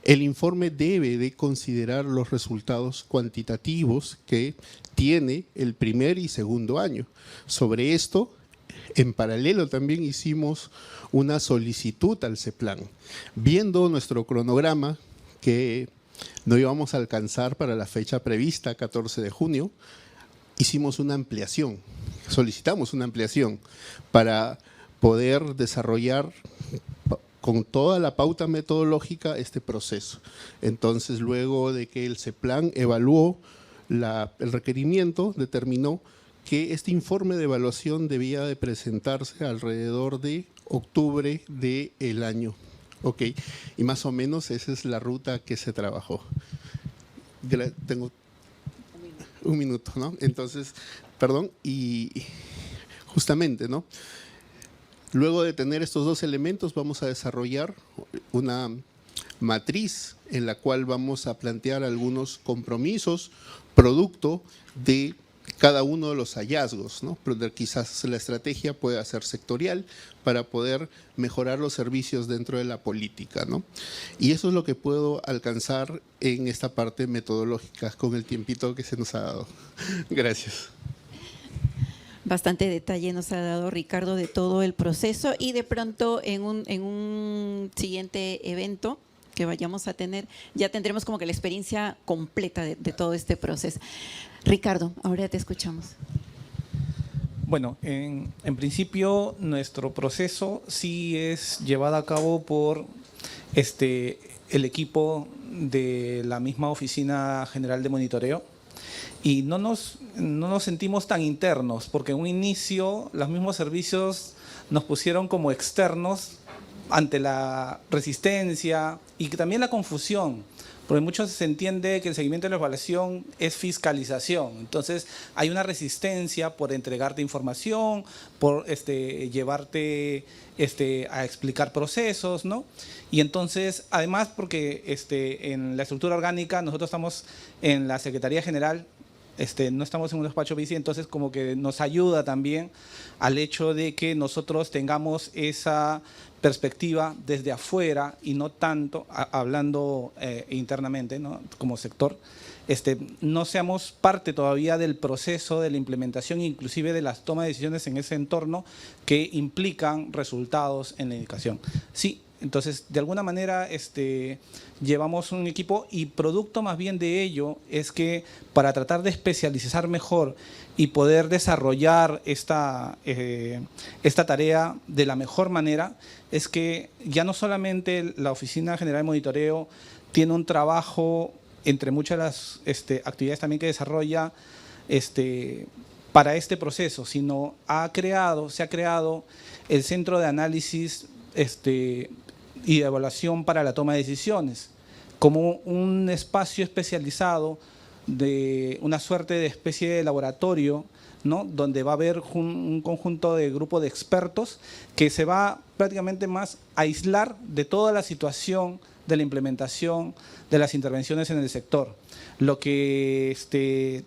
el informe debe de considerar los resultados cuantitativos que tiene el primer y segundo año. Sobre esto, en paralelo también hicimos una solicitud al CEPLAN. Viendo nuestro cronograma que no íbamos a alcanzar para la fecha prevista, 14 de junio, hicimos una ampliación, solicitamos una ampliación para poder desarrollar con toda la pauta metodológica este proceso. Entonces, luego de que el CEPLAN evaluó el requerimiento, determinó que este informe de evaluación debía de presentarse alrededor de octubre del año. Ok, y más o menos esa es la ruta que se trabajó. Tengo un minuto, ¿no? Entonces, perdón, y justamente, ¿no? Luego de tener estos 2 elementos, vamos a desarrollar una matriz en la cual vamos a plantear algunos compromisos producto de cada uno de los hallazgos, ¿no? Pero quizás la estrategia pueda ser sectorial para poder mejorar los servicios dentro de la política, ¿no? Y eso es lo que puedo alcanzar en esta parte metodológica con el tiempito que se nos ha dado. Gracias. Bastante detalle nos ha dado Ricardo de todo el proceso y de pronto en un siguiente evento que vayamos a tener, ya tendremos como que la experiencia completa de todo este proceso. Ricardo, ahora te escuchamos. Bueno, en principio nuestro proceso sí es llevado a cabo por el equipo de la misma Oficina General de Monitoreo y no nos sentimos tan internos porque en un inicio los mismos servicios nos pusieron como externos ante la resistencia y que también la confusión, porque muchos se entiende que el seguimiento de la evaluación es fiscalización, entonces hay una resistencia por entregarte información, por llevarte a explicar procesos, ¿no? Y entonces, además, porque en la estructura orgánica nosotros estamos en la Secretaría General, no estamos en un despacho vice, entonces como que nos ayuda también al hecho de que nosotros tengamos esa perspectiva desde afuera y no tanto hablando internamente, ¿no? Como sector, no seamos parte todavía del proceso de la implementación, inclusive de las tomas de decisiones en ese entorno que implican resultados en la educación. Sí, entonces de alguna manera llevamos un equipo y producto más bien de ello es que para tratar de especializar mejor y poder desarrollar esta tarea de la mejor manera, es que ya no solamente la Oficina General de Monitoreo tiene un trabajo entre muchas de las actividades también que desarrolla para este proceso, sino se ha creado el Centro de Análisis y de Evaluación para la Toma de Decisiones, como un espacio especializado de una suerte de especie de laboratorio, ¿no? Donde va a haber un conjunto de grupo de expertos que se va prácticamente más a aislar de toda la situación de la implementación de las intervenciones en el sector. Lo que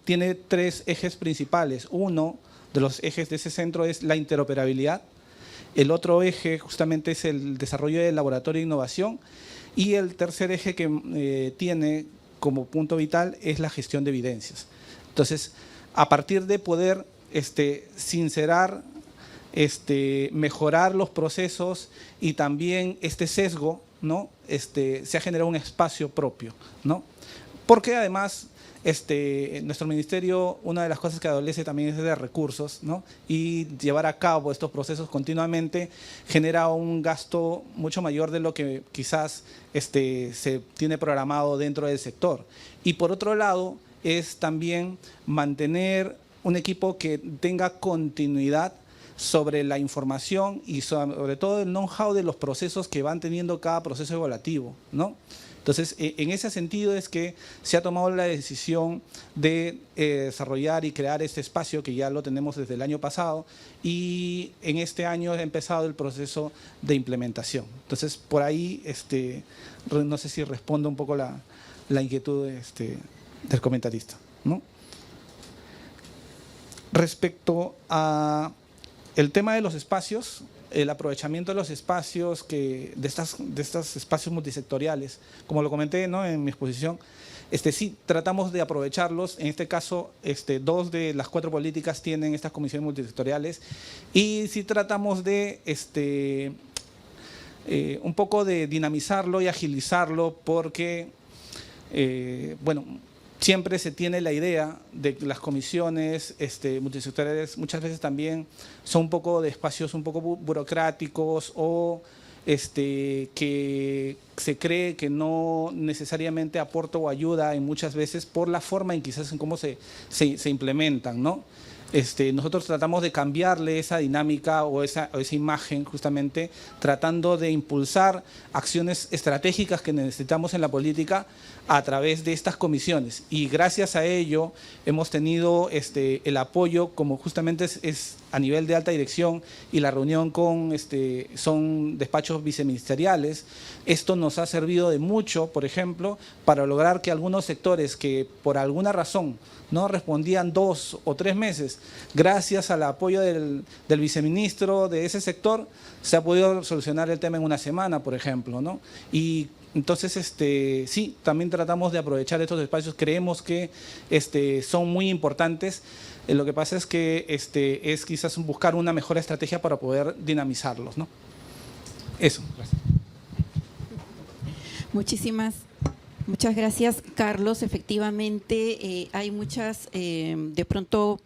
tiene 3 ejes principales. Uno de los ejes de ese centro es la interoperabilidad. El otro eje justamente es el desarrollo del laboratorio de innovación. Y el tercer eje que tiene como punto vital es la gestión de evidencias. Entonces, a partir de poder sincerar, mejorar los procesos y también este sesgo, ¿no? Se ha generado un espacio propio, ¿no? Porque además nuestro ministerio, una de las cosas que adolece también es de recursos, ¿no? Y llevar a cabo estos procesos continuamente genera un gasto mucho mayor de lo que quizás se tiene programado dentro del sector. Y por otro lado, es también mantener un equipo que tenga continuidad sobre la información y sobre todo el know-how de los procesos que van teniendo cada proceso evaluativo, ¿no? Entonces, en ese sentido es que se ha tomado la decisión de desarrollar y crear este espacio que ya lo tenemos desde el año pasado y en este año ha empezado el proceso de implementación. Entonces, por ahí, no sé si respondo un poco la inquietud del comentarista, ¿no? Respecto a el tema de los espacios, el aprovechamiento de los espacios de estos espacios multisectoriales, como lo comenté, ¿no? En mi exposición, sí tratamos de aprovecharlos. En este caso, 2 de las 4 políticas tienen estas comisiones multisectoriales y sí tratamos de un poco de dinamizarlo y agilizarlo porque, bueno, siempre se tiene la idea de que las comisiones multisectoriales muchas veces también son un poco de espacios un poco burocráticos o que se cree que no necesariamente aporta o ayuda en muchas veces por la forma en quizás en cómo se implementan, ¿no? Nosotros tratamos de cambiarle esa dinámica o esa imagen justamente tratando de impulsar acciones estratégicas que necesitamos en la política a través de estas comisiones y gracias a ello hemos tenido el apoyo como justamente es a nivel de alta dirección y la reunión con son despachos viceministeriales. Esto nos ha servido de mucho, por ejemplo, para lograr que algunos sectores que por alguna razón no respondían 2 o 3 meses, gracias al apoyo del viceministro de ese sector, se ha podido solucionar el tema en una semana, por ejemplo, ¿no? Y Entonces, sí, también tratamos de aprovechar estos espacios. Creemos que son muy importantes. Lo que pasa es que es quizás buscar una mejor estrategia para poder dinamizarlos, ¿no? Eso. Gracias. Muchas gracias, Carlos. Efectivamente, hay muchas, de pronto,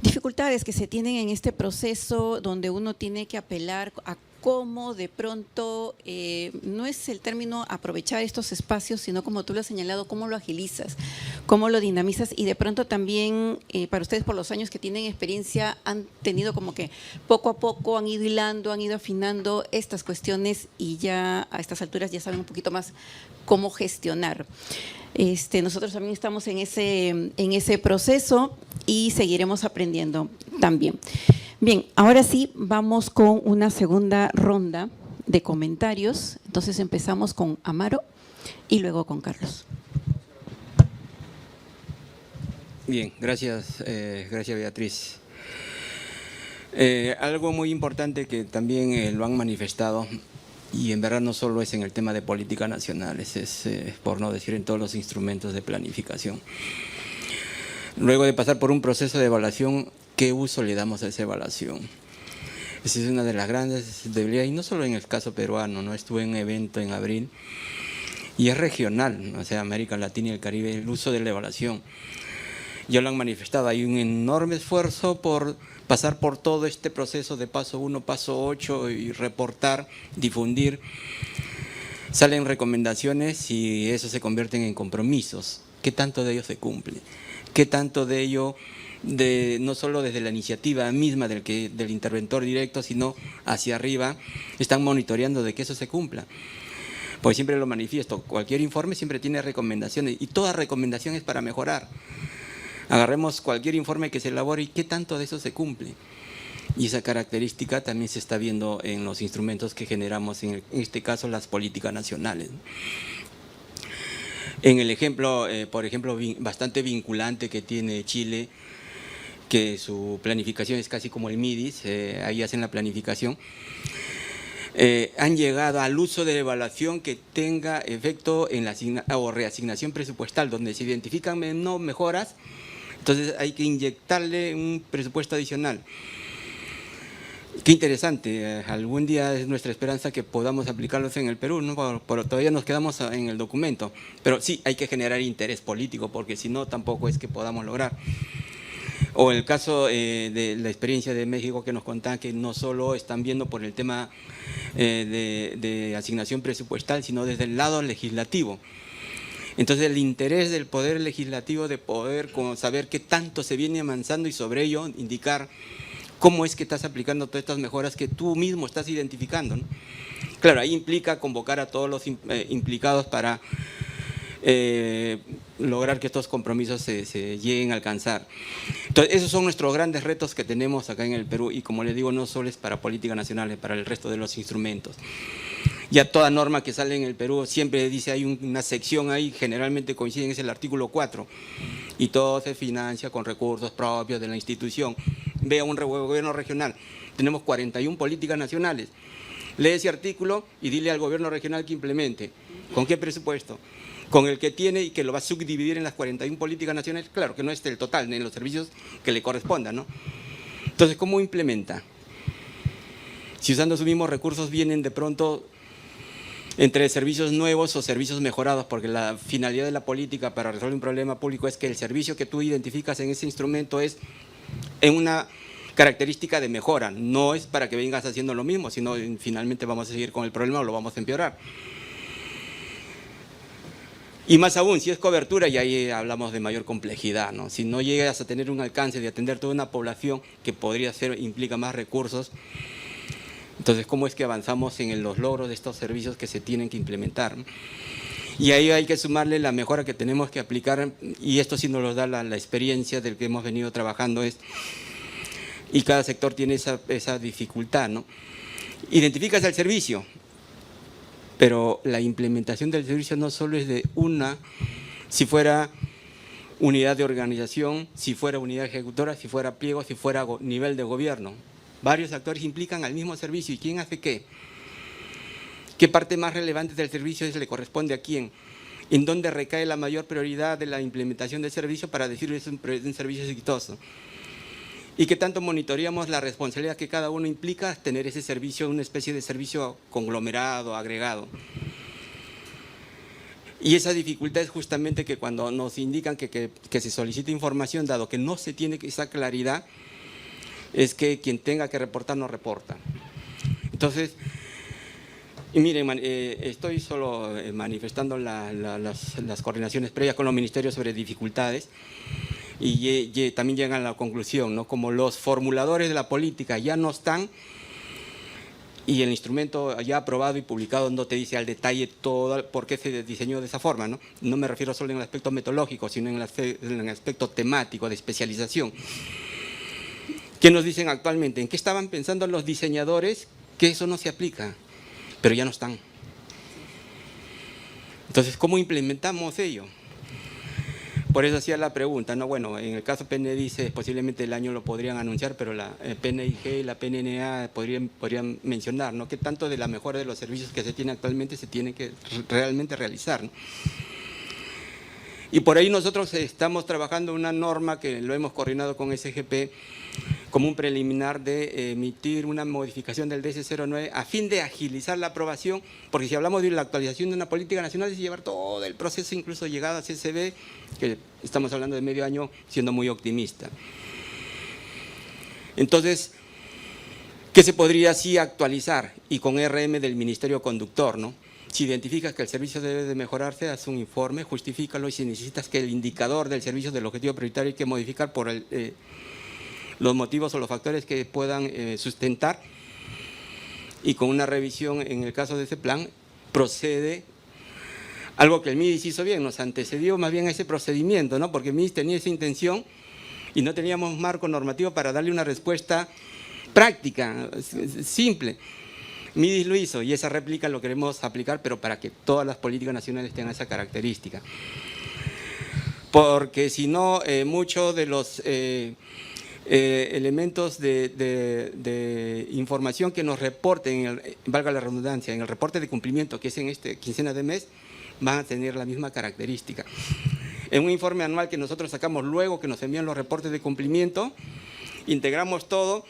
dificultades que se tienen en este proceso donde uno tiene que apelar a cómo de pronto, no es el término aprovechar estos espacios, sino como tú lo has señalado, cómo lo agilizas, cómo lo dinamizas y de pronto también para ustedes por los años que tienen experiencia han tenido como que poco a poco han ido hilando, han ido afinando estas cuestiones y ya a estas alturas ya saben un poquito más cómo gestionar. Nosotros también estamos en ese proceso y seguiremos aprendiendo también. Bien, ahora sí vamos con una segunda ronda de comentarios. Entonces empezamos con Amaro y luego con Carlos. Bien, gracias Beatriz. Algo muy importante que también lo han manifestado, y en verdad no solo es en el tema de política nacional, es por no decir en todos los instrumentos de planificación. Luego de pasar por un proceso de evaluación, ¿qué uso le damos a esa evaluación? Esa es una de las grandes debilidades, y no solo en el caso peruano, ¿no? Estuve en un evento en abril y es regional, o sea, América Latina y el Caribe, el uso de la evaluación. Ya lo han manifestado, hay un enorme esfuerzo por pasar por todo este proceso de paso 1, paso 8 y reportar, difundir. Salen recomendaciones y eso se convierten en compromisos. ¿Qué tanto de ello se cumple? ¿Qué tanto de ello, no solo desde la iniciativa misma del interventor directo, sino hacia arriba, están monitoreando de que eso se cumpla? Pues siempre lo manifiesto, cualquier informe siempre tiene recomendaciones y toda recomendación es para mejorar. Agarremos cualquier informe que se elabore y qué tanto de eso se cumple. Y esa característica también se está viendo en los instrumentos que generamos, en este caso las políticas nacionales. En el ejemplo, por ejemplo, bastante vinculante que tiene Chile, que su planificación es casi como el MIDIS, ahí hacen la planificación, han llegado al uso de evaluación que tenga efecto en la reasignación presupuestal, donde se identifican mejoras, entonces hay que inyectarle un presupuesto adicional. Qué interesante, algún día es nuestra esperanza que podamos aplicarlos en el Perú, ¿no? Pero todavía nos quedamos en el documento, pero sí hay que generar interés político, porque si no tampoco es que podamos lograr. O el caso de la experiencia de México que nos contaban que no solo están viendo por el tema de asignación presupuestal, sino desde el lado legislativo. Entonces el interés del poder legislativo de poder saber qué tanto se viene avanzando y sobre ello indicar cómo es que estás aplicando todas estas mejoras que tú mismo estás identificando, ¿no? Claro, ahí implica convocar a todos los implicados para lograr que estos compromisos se lleguen a alcanzar. Entonces, esos son nuestros grandes retos que tenemos acá en el Perú y como les digo, no solo es para política nacional, es para el resto de los instrumentos. Ya toda norma que sale en el Perú siempre dice, hay una sección ahí, generalmente coinciden, es el artículo 4, y todo se financia con recursos propios de la institución. Vea un gobierno regional, tenemos 41 políticas nacionales, lee ese artículo y dile al gobierno regional que implemente. ¿Con qué presupuesto? Con el que tiene y que lo va a subdividir en las 41 políticas nacionales, claro que no es el total, ni en los servicios que le correspondan, ¿no? Entonces, ¿cómo implementa? Si usando sus mismos recursos vienen de pronto entre servicios nuevos o servicios mejorados, porque la finalidad de la política para resolver un problema público es que el servicio que tú identificas en ese instrumento es en una característica de mejora, no es para que vengas haciendo lo mismo, sino finalmente vamos a seguir con el problema o lo vamos a empeorar. Y más aún, si es cobertura, y ahí hablamos de mayor complejidad, ¿no? Si no llegas a tener un alcance de atender toda una población que podría ser, implica más recursos, entonces, ¿cómo es que avanzamos en los logros de estos servicios que se tienen que implementar? Y ahí hay que sumarle la mejora que tenemos que aplicar, y esto sí nos lo da la experiencia del que hemos venido trabajando, y cada sector tiene esa dificultad, ¿no? Identificas el servicio, pero la implementación del servicio no solo es de si fuera unidad de organización, si fuera unidad ejecutora, si fuera pliego, si fuera nivel de gobierno. Varios actores implican al mismo servicio. ¿Y quién hace qué? ¿Qué parte más relevante del servicio le corresponde a quién? ¿En dónde recae la mayor prioridad de la implementación del servicio para decir que es un servicio exitoso? ¿Y qué tanto monitoreamos la responsabilidad que cada uno implica tener ese servicio, una especie de servicio conglomerado, agregado? Y esa dificultad es justamente que cuando nos indican que se solicita información, dado que no se tiene esa claridad, es que quien tenga que reportar no reporta. Entonces, y miren, estoy solo manifestando las coordinaciones previas con los ministerios sobre dificultades y también llegan a la conclusión, ¿no? Como los formuladores de la política ya no están y el instrumento ya aprobado y publicado no te dice al detalle todo por qué se diseñó de esa forma, ¿no? No me refiero solo en el aspecto metodológico, sino en el aspecto temático, de especialización. ¿Qué nos dicen actualmente? ¿En qué estaban pensando los diseñadores? Que eso no se aplica, pero ya no están. Entonces, ¿cómo implementamos ello? Por eso hacía la pregunta, ¿no? Bueno, en el caso PN dice, posiblemente el año lo podrían anunciar, pero la PNIG y la PNNA podrían mencionar, ¿no? ¿Qué tanto de la mejora de los servicios que se tienen actualmente se tiene que realmente realizar, ¿no? Y por ahí nosotros estamos trabajando una norma que lo hemos coordinado con SGP como un preliminar de emitir una modificación del DS09 a fin de agilizar la aprobación, porque si hablamos de la actualización de una política nacional es llevar todo el proceso, incluso llegada a CCB, que estamos hablando de medio año, siendo muy optimista. Entonces, ¿qué se podría así actualizar? Y con RM del Ministerio Conductor, ¿no? Si identificas que el servicio debe de mejorarse, haz un informe, justifícalo, y si necesitas que el indicador del servicio del objetivo prioritario hay que modificar por los motivos o los factores que puedan sustentar, y con una revisión en el caso de ese plan, procede algo que el MIDIS hizo bien, nos antecedió más bien a ese procedimiento, ¿no? Porque el MIDIS tenía esa intención y no teníamos marco normativo para darle una respuesta práctica, simple. MIDIS lo hizo y esa réplica lo queremos aplicar, pero para que todas las políticas nacionales tengan esa característica. Porque si no, muchos de los elementos de información que nos reporten, valga la redundancia, en el reporte de cumplimiento que es en esta quincena de mes, van a tener la misma característica. En un informe anual que nosotros sacamos luego que nos envían los reportes de cumplimiento, integramos todo,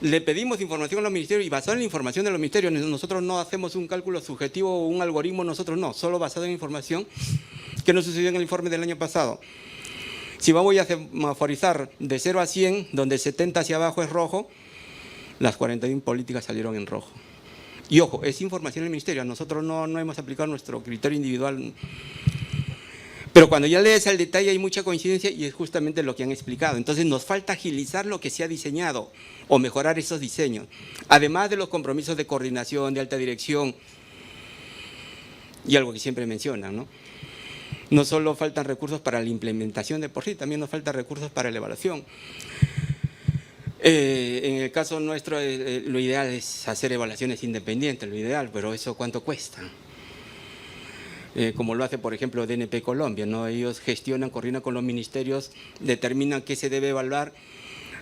le pedimos información a los ministerios y basado en la información de los ministerios, nosotros no hacemos un cálculo subjetivo o un algoritmo, nosotros no, solo basado en información que nos sucedió en el informe del año pasado. Si voy a semaforizar de 0 a 100, donde 70 hacia abajo es rojo, las 41 políticas salieron en rojo. Y ojo, es información del ministerio, nosotros no hemos aplicado nuestro criterio individual. Pero cuando ya lees al detalle hay mucha coincidencia y es justamente lo que han explicado. Entonces nos falta agilizar lo que se ha diseñado o mejorar esos diseños. Además de los compromisos de coordinación, de alta dirección y algo que siempre mencionan, ¿no? No solo faltan recursos para la implementación de por sí, también nos faltan recursos para la evaluación. En el caso nuestro, lo ideal es hacer evaluaciones independientes, lo ideal, pero ¿eso cuánto cuesta? Como lo hace, por ejemplo, DNP Colombia, ¿no? Ellos gestionan, coordinan con los ministerios, determinan qué se debe evaluar,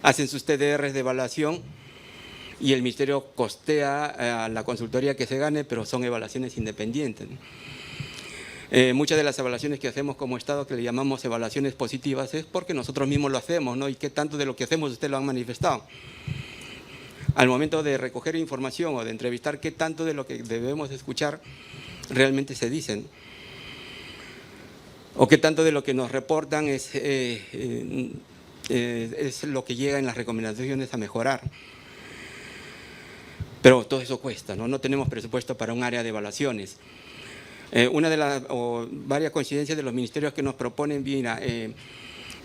hacen sus TDRs de evaluación y el ministerio costea a la consultoría que se gane, pero son evaluaciones independientes, ¿no? Muchas de las evaluaciones que hacemos como Estado, que le llamamos evaluaciones positivas, es porque nosotros mismos lo hacemos, ¿no? Y qué tanto de lo que hacemos ustedes lo han manifestado. Al momento de recoger información o de entrevistar, qué tanto de lo que debemos escuchar realmente se dicen. O qué tanto de lo que nos reportan es lo que llega en las recomendaciones a mejorar. Pero todo eso cuesta, ¿no? No tenemos presupuesto para un área de evaluaciones. Una de las varias coincidencias de los ministerios que nos proponen, mira,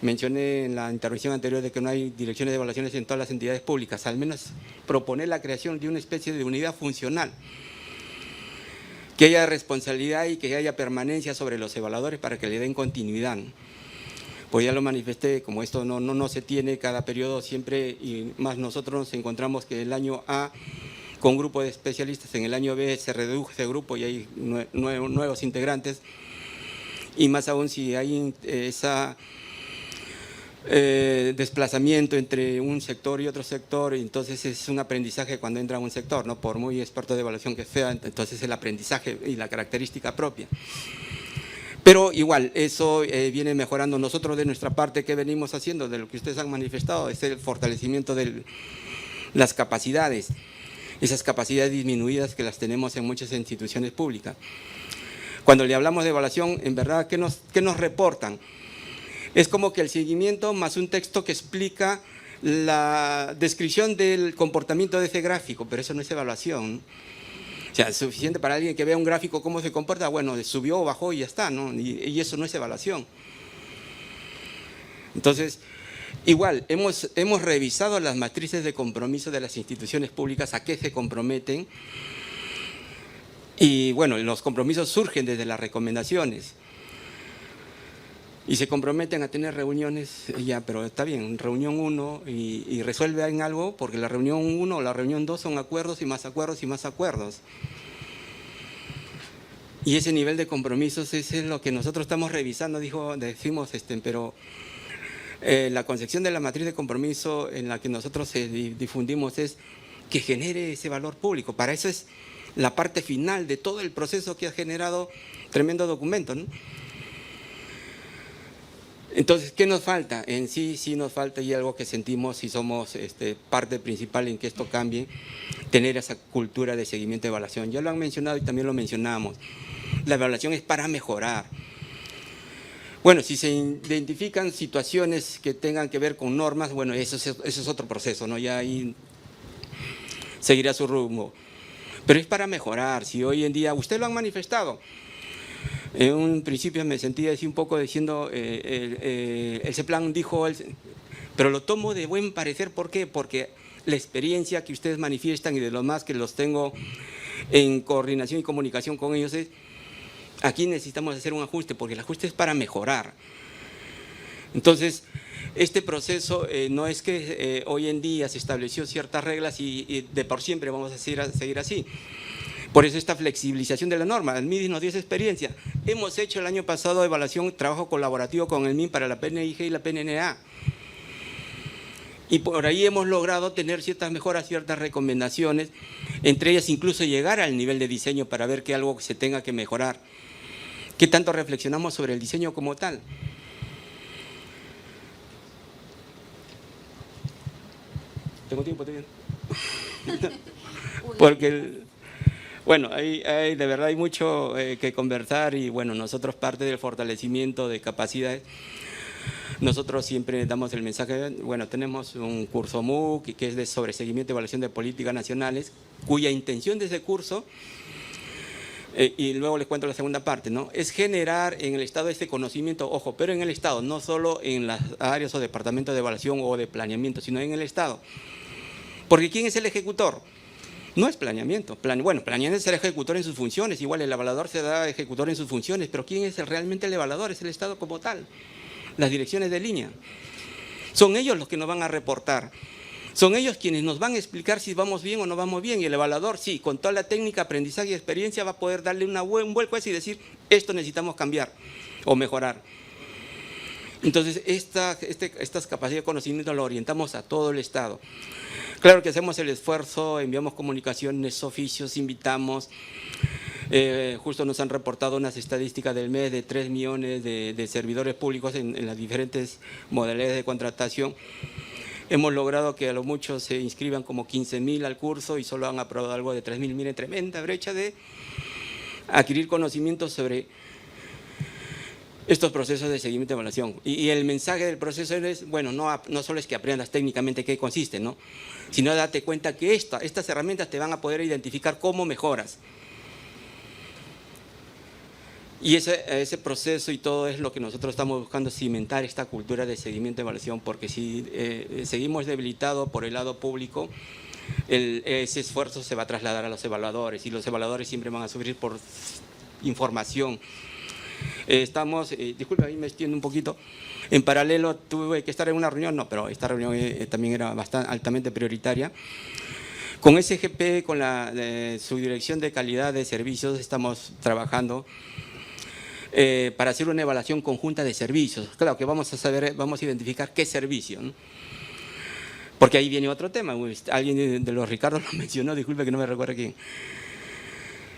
mencioné en la intervención anterior de que no hay direcciones de evaluaciones en todas las entidades públicas, al menos proponer la creación de una especie de unidad funcional, que haya responsabilidad y que haya permanencia sobre los evaluadores para que le den continuidad. Pues ya lo manifesté, como esto no se tiene cada periodo siempre, y más nosotros nos encontramos que el año A con un grupo de especialistas, en el año B se reduce ese grupo y hay nuevos integrantes, y más aún si hay esa desplazamiento entre un sector y otro sector, y entonces es un aprendizaje cuando entra a un sector, ¿no? Por muy experto de evaluación que sea, entonces el aprendizaje y la característica propia. Pero igual, eso viene mejorando. Nosotros de nuestra parte, ¿qué venimos haciendo? De lo que ustedes han manifestado, es el fortalecimiento de las capacidades, esas capacidades disminuidas que las tenemos en muchas instituciones públicas. Cuando le hablamos de evaluación, en verdad, ¿qué nos reportan? Es como que el seguimiento más un texto que explica la descripción del comportamiento de ese gráfico, pero eso no es evaluación. O sea, es suficiente para alguien que vea un gráfico cómo se comporta, bueno, subió o bajó y ya está, ¿no? Y eso no es evaluación. Entonces, igual, hemos revisado las matrices de compromiso de las instituciones públicas, a qué se comprometen, y bueno, los compromisos surgen desde las recomendaciones. Y se comprometen a tener reuniones, ya, pero está bien, reunión 1 y resuelven algo, porque la reunión 1 o la reunión 2 son acuerdos y más acuerdos y más acuerdos. Y ese nivel de compromisos es lo que nosotros estamos revisando, decimos, pero la concepción de la matriz de compromiso en la que nosotros difundimos es que genere ese valor público. Para eso es la parte final de todo el proceso que ha generado tremendo documento, ¿no? Entonces, ¿qué nos falta? En sí nos falta, y algo que sentimos y somos parte principal en que esto cambie, tener esa cultura de seguimiento y evaluación. Ya lo han mencionado y también lo mencionamos. La evaluación es para mejorar. Bueno, si se identifican situaciones que tengan que ver con normas, bueno, eso es otro proceso, ¿no? Ya ahí seguirá su rumbo. Pero es para mejorar. Si hoy en día, usted lo han manifestado. En un principio me sentía así un poco diciendo, el CEPLAN dijo, pero lo tomo de buen parecer. ¿Por qué? Porque la experiencia que ustedes manifiestan y de los más que los tengo en coordinación y comunicación con ellos es, aquí necesitamos hacer un ajuste, porque el ajuste es para mejorar. Entonces, este proceso no es que hoy en día se estableció ciertas reglas y de por siempre vamos a seguir así. Por eso esta flexibilización de la norma. El MIDIS nos dio esa experiencia. Hemos hecho el año pasado evaluación, trabajo colaborativo con el MIN para la PNIG y la PNNA. Y por ahí hemos logrado tener ciertas mejoras, ciertas recomendaciones, entre ellas incluso llegar al nivel de diseño para ver que algo se tenga que mejorar. ¿Qué tanto reflexionamos sobre el diseño como tal? ¿Tengo tiempo también? Porque bueno, de verdad hay mucho que conversar y bueno, nosotros parte del fortalecimiento de capacidades, nosotros siempre damos el mensaje, bueno, tenemos un curso MOOC que es sobre seguimiento y evaluación de políticas nacionales, cuya intención de ese curso, y luego les cuento la segunda parte, ¿no? Es generar en el Estado este conocimiento, ojo, pero en el Estado, no solo en las áreas o departamentos de evaluación o de planeamiento, sino en el Estado. Porque ¿quién es el ejecutor? No es planeamiento. Bueno, planeamiento es el ejecutor en sus funciones, igual el evaluador se da ejecutor en sus funciones, pero ¿quién es realmente el evaluador? Es el Estado como tal, las direcciones de línea. Son ellos los que nos van a reportar, son ellos quienes nos van a explicar si vamos bien o no vamos bien, y el evaluador, sí, con toda la técnica, aprendizaje y experiencia va a poder darle un vuelco a eso y decir, esto necesitamos cambiar o mejorar. Entonces, estas capacidades de conocimiento las orientamos a todo el Estado. Claro que hacemos el esfuerzo, enviamos comunicaciones, oficios, invitamos. Justo nos han reportado unas estadísticas del mes de 3 millones de servidores públicos en las diferentes modalidades de contratación. Hemos logrado que a lo mucho se inscriban como 15.000 al curso y solo han aprobado algo de 3.000. Miren, tremenda brecha de adquirir conocimientos sobre estos procesos de seguimiento y evaluación. Y el mensaje del proceso es, bueno, no solo es que aprendas técnicamente qué consiste, ¿no? Sino date cuenta que estas herramientas te van a poder identificar cómo mejoras. Y ese proceso y todo es lo que nosotros estamos buscando, cimentar esta cultura de seguimiento y evaluación, porque si seguimos debilitados por el lado público, ese esfuerzo se va a trasladar a los evaluadores, y los evaluadores siempre van a sufrir por información. Disculpe, ahí me extiendo un poquito. En paralelo tuve que estar en una reunión, no, pero esta reunión también era bastante altamente prioritaria. Con SGP, con su dirección de calidad de servicios, estamos trabajando para hacer una evaluación conjunta de servicios. Claro que vamos a identificar qué servicio, ¿no? Porque ahí viene otro tema. Alguien de los Ricardo lo mencionó, disculpe que no me recuerdo quién.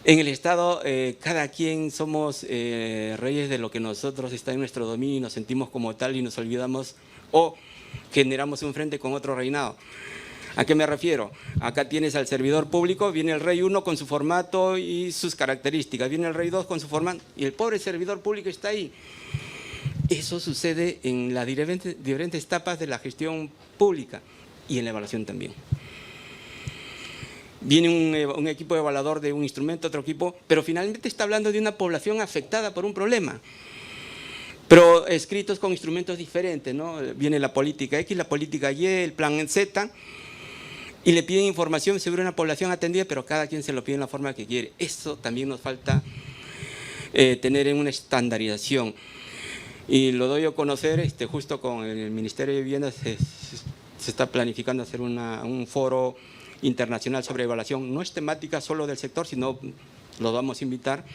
En el Estado, cada quien somos reyes de lo que nosotros está en nuestro dominio, nos sentimos como tal y nos olvidamos o generamos un frente con otro reinado. ¿A qué me refiero? Acá tienes al servidor público, viene el rey 1 con su formato y sus características, viene el rey 2 con su formato y el pobre servidor público está ahí. Eso sucede en las diferentes etapas de la gestión pública y en la evaluación también. Viene un equipo evaluador de un instrumento, otro equipo, pero finalmente está hablando de una población afectada por un problema, pero escritos con instrumentos diferentes, ¿no? Viene la política X, la política Y, el plan Z, y le piden información sobre una población atendida, pero cada quien se lo pide en la forma que quiere. Eso también nos falta tener en una estandarización. Y lo doy a conocer, justo con el Ministerio de Vivienda se está planificando hacer un foro internacional sobre evaluación. No es temática solo del sector, sino lo vamos a invitar.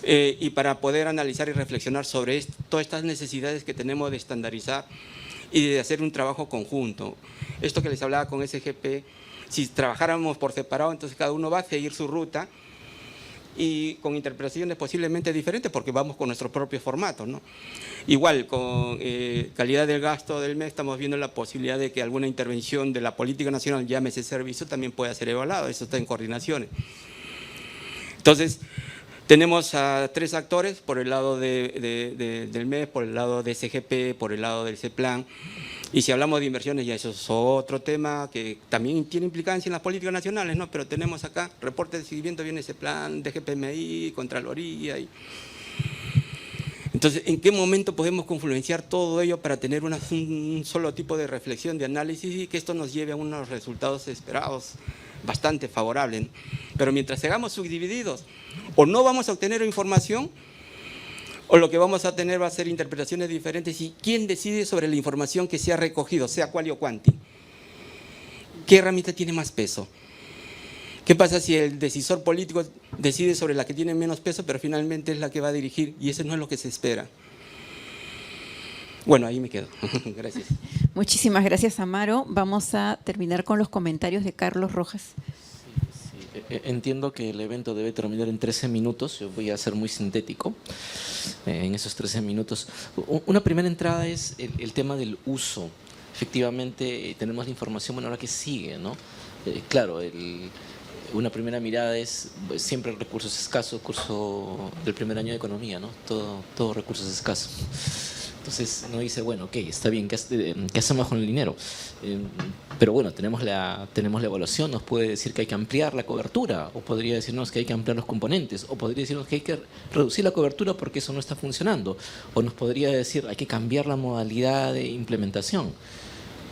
Y para poder analizar y reflexionar sobre todas estas necesidades que tenemos de estandarizar y de hacer un trabajo conjunto. Esto que les hablaba con SGP, si trabajáramos por separado, entonces cada uno va a seguir su ruta y con interpretaciones posiblemente diferentes porque vamos con nuestros propios formatos, ¿no? Igual, con calidad del gasto del mes estamos viendo la posibilidad de que alguna intervención de la política nacional, llámese servicio, también pueda ser evaluado, eso está en coordinaciones. Entonces, tenemos a 3 actores, por el lado del MES, por el lado de SGP, por el lado del CEPLAN. Y si hablamos de inversiones, ya eso es otro tema que también tiene implicancia en las políticas nacionales, ¿no? Pero tenemos acá, reporte de seguimiento, viene ese plan de GPMI, Contraloría. Entonces, ¿en qué momento podemos confluenciar todo ello para tener un solo tipo de reflexión, de análisis y que esto nos lleve a unos resultados esperados bastante favorables, ¿no? Pero mientras seamos subdivididos, o no vamos a obtener información, o lo que vamos a tener va a ser interpretaciones diferentes. ¿Y quién decide sobre la información que se ha recogido, sea quali o quanti? ¿Qué herramienta tiene más peso? ¿Qué pasa si el decisor político decide sobre la que tiene menos peso, pero finalmente es la que va a dirigir y eso no es lo que se espera? Bueno, ahí me quedo. Gracias. Muchísimas gracias, Amaro. Vamos a terminar con los comentarios de Carlos Rojas. Entiendo que el evento debe terminar en 13 minutos, yo voy a ser muy sintético en esos 13 minutos. Una primera entrada es el tema del uso. Efectivamente tenemos la información, bueno, ahora que sigue, ¿no? Claro, una primera mirada es siempre recursos escasos, curso del primer año de economía, ¿no? Todo recursos escasos. Entonces uno dice, bueno, ok, está bien, ¿qué hacemos con el dinero? Pero bueno, tenemos la evaluación, nos puede decir que hay que ampliar la cobertura, o podría decirnos que hay que ampliar los componentes, o podría decirnos que hay que reducir la cobertura porque eso no está funcionando, o nos podría decir hay que cambiar la modalidad de implementación.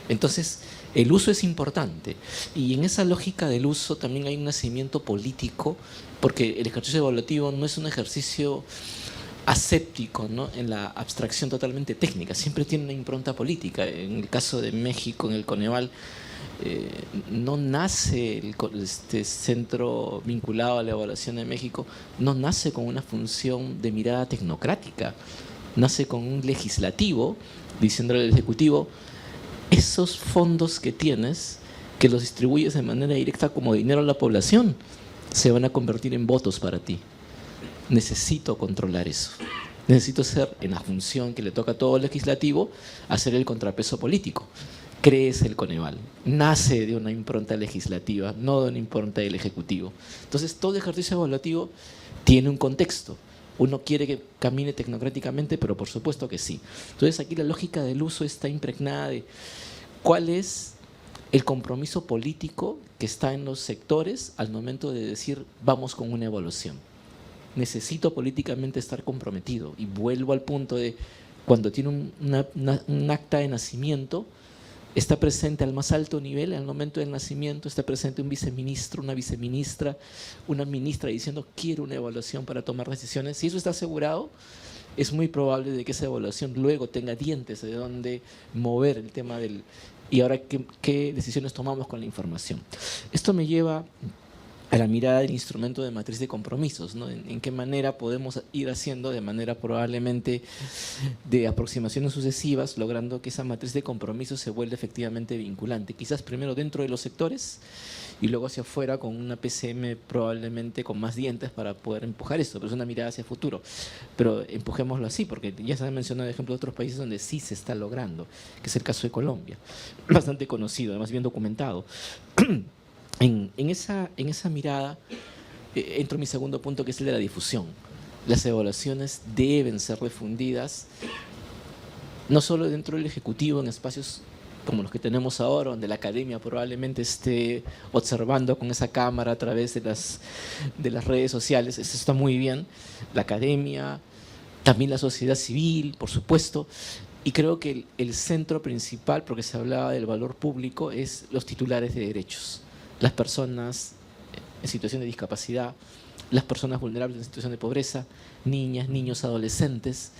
Entonces, el uso es importante, y en esa lógica del uso también hay un nacimiento político, porque el ejercicio evaluativo no es un ejercicio aséptico, ¿no? En la abstracción totalmente técnica, siempre tiene una impronta política. En el caso de México, en el Coneval, no nace este centro vinculado a la evaluación de México, no nace con una función de mirada tecnocrática, nace con un legislativo diciéndole al Ejecutivo, esos fondos que tienes, que los distribuyes de manera directa como dinero a la población, se van a convertir en votos para ti. Necesito controlar eso. Necesito ser, en la función que le toca a todo el legislativo, hacer el contrapeso político. Crece el Coneval. Nace de una impronta legislativa, no de una impronta del Ejecutivo. Entonces, todo ejercicio evaluativo tiene un contexto. Uno quiere que camine tecnocráticamente, pero por supuesto que sí. Entonces, aquí la lógica del uso está impregnada de cuál es el compromiso político que está en los sectores al momento de decir, vamos con una evaluación. Necesito políticamente estar comprometido. Y vuelvo al punto de cuando tiene un acta de nacimiento, está presente al más alto nivel, al momento del nacimiento, está presente un viceministro, una viceministra, una ministra diciendo quiero una evaluación para tomar decisiones. Si eso está asegurado, es muy probable de que esa evaluación luego tenga dientes de dónde mover el tema del... Y ahora, ¿qué decisiones tomamos con la información? Esto me lleva a la mirada del instrumento de matriz de compromisos, ¿no? En qué manera podemos ir haciendo de manera probablemente de aproximaciones sucesivas, logrando que esa matriz de compromisos se vuelva efectivamente vinculante. Quizás primero dentro de los sectores y luego hacia afuera con una PCM probablemente con más dientes para poder empujar esto, pero es una mirada hacia el futuro. Pero empujémoslo así, porque ya se han mencionado ejemplos de otros países donde sí se está logrando, que es el caso de Colombia, bastante conocido, además bien documentado. En esa mirada entro en mi segundo punto, que es el de la difusión. Las evaluaciones deben ser difundidas no solo dentro del Ejecutivo, en espacios como los que tenemos ahora, donde la academia probablemente esté observando con esa cámara a través de las redes sociales. Eso está muy bien. La academia, también la sociedad civil, por supuesto. Y creo que el centro principal, porque se hablaba del valor público, es los titulares de derechos. Las personas en situación de discapacidad, las personas vulnerables en situación de pobreza, niñas, niños, adolescentes,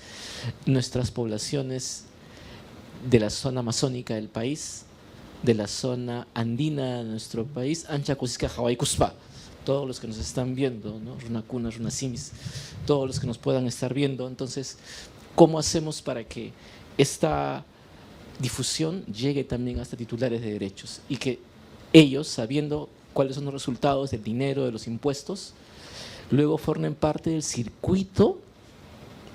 nuestras poblaciones de la zona amazónica del país, de la zona andina de nuestro país, Ancha, Cusca, Hawái, Cuspa, todos los que nos están viendo, ¿no? Runacuna, Runasimis, todos los que nos puedan estar viendo. Entonces, ¿cómo hacemos para que esta difusión llegue también hasta titulares de derechos y que ellos, sabiendo cuáles son los resultados del dinero, de los impuestos, luego formen parte del circuito,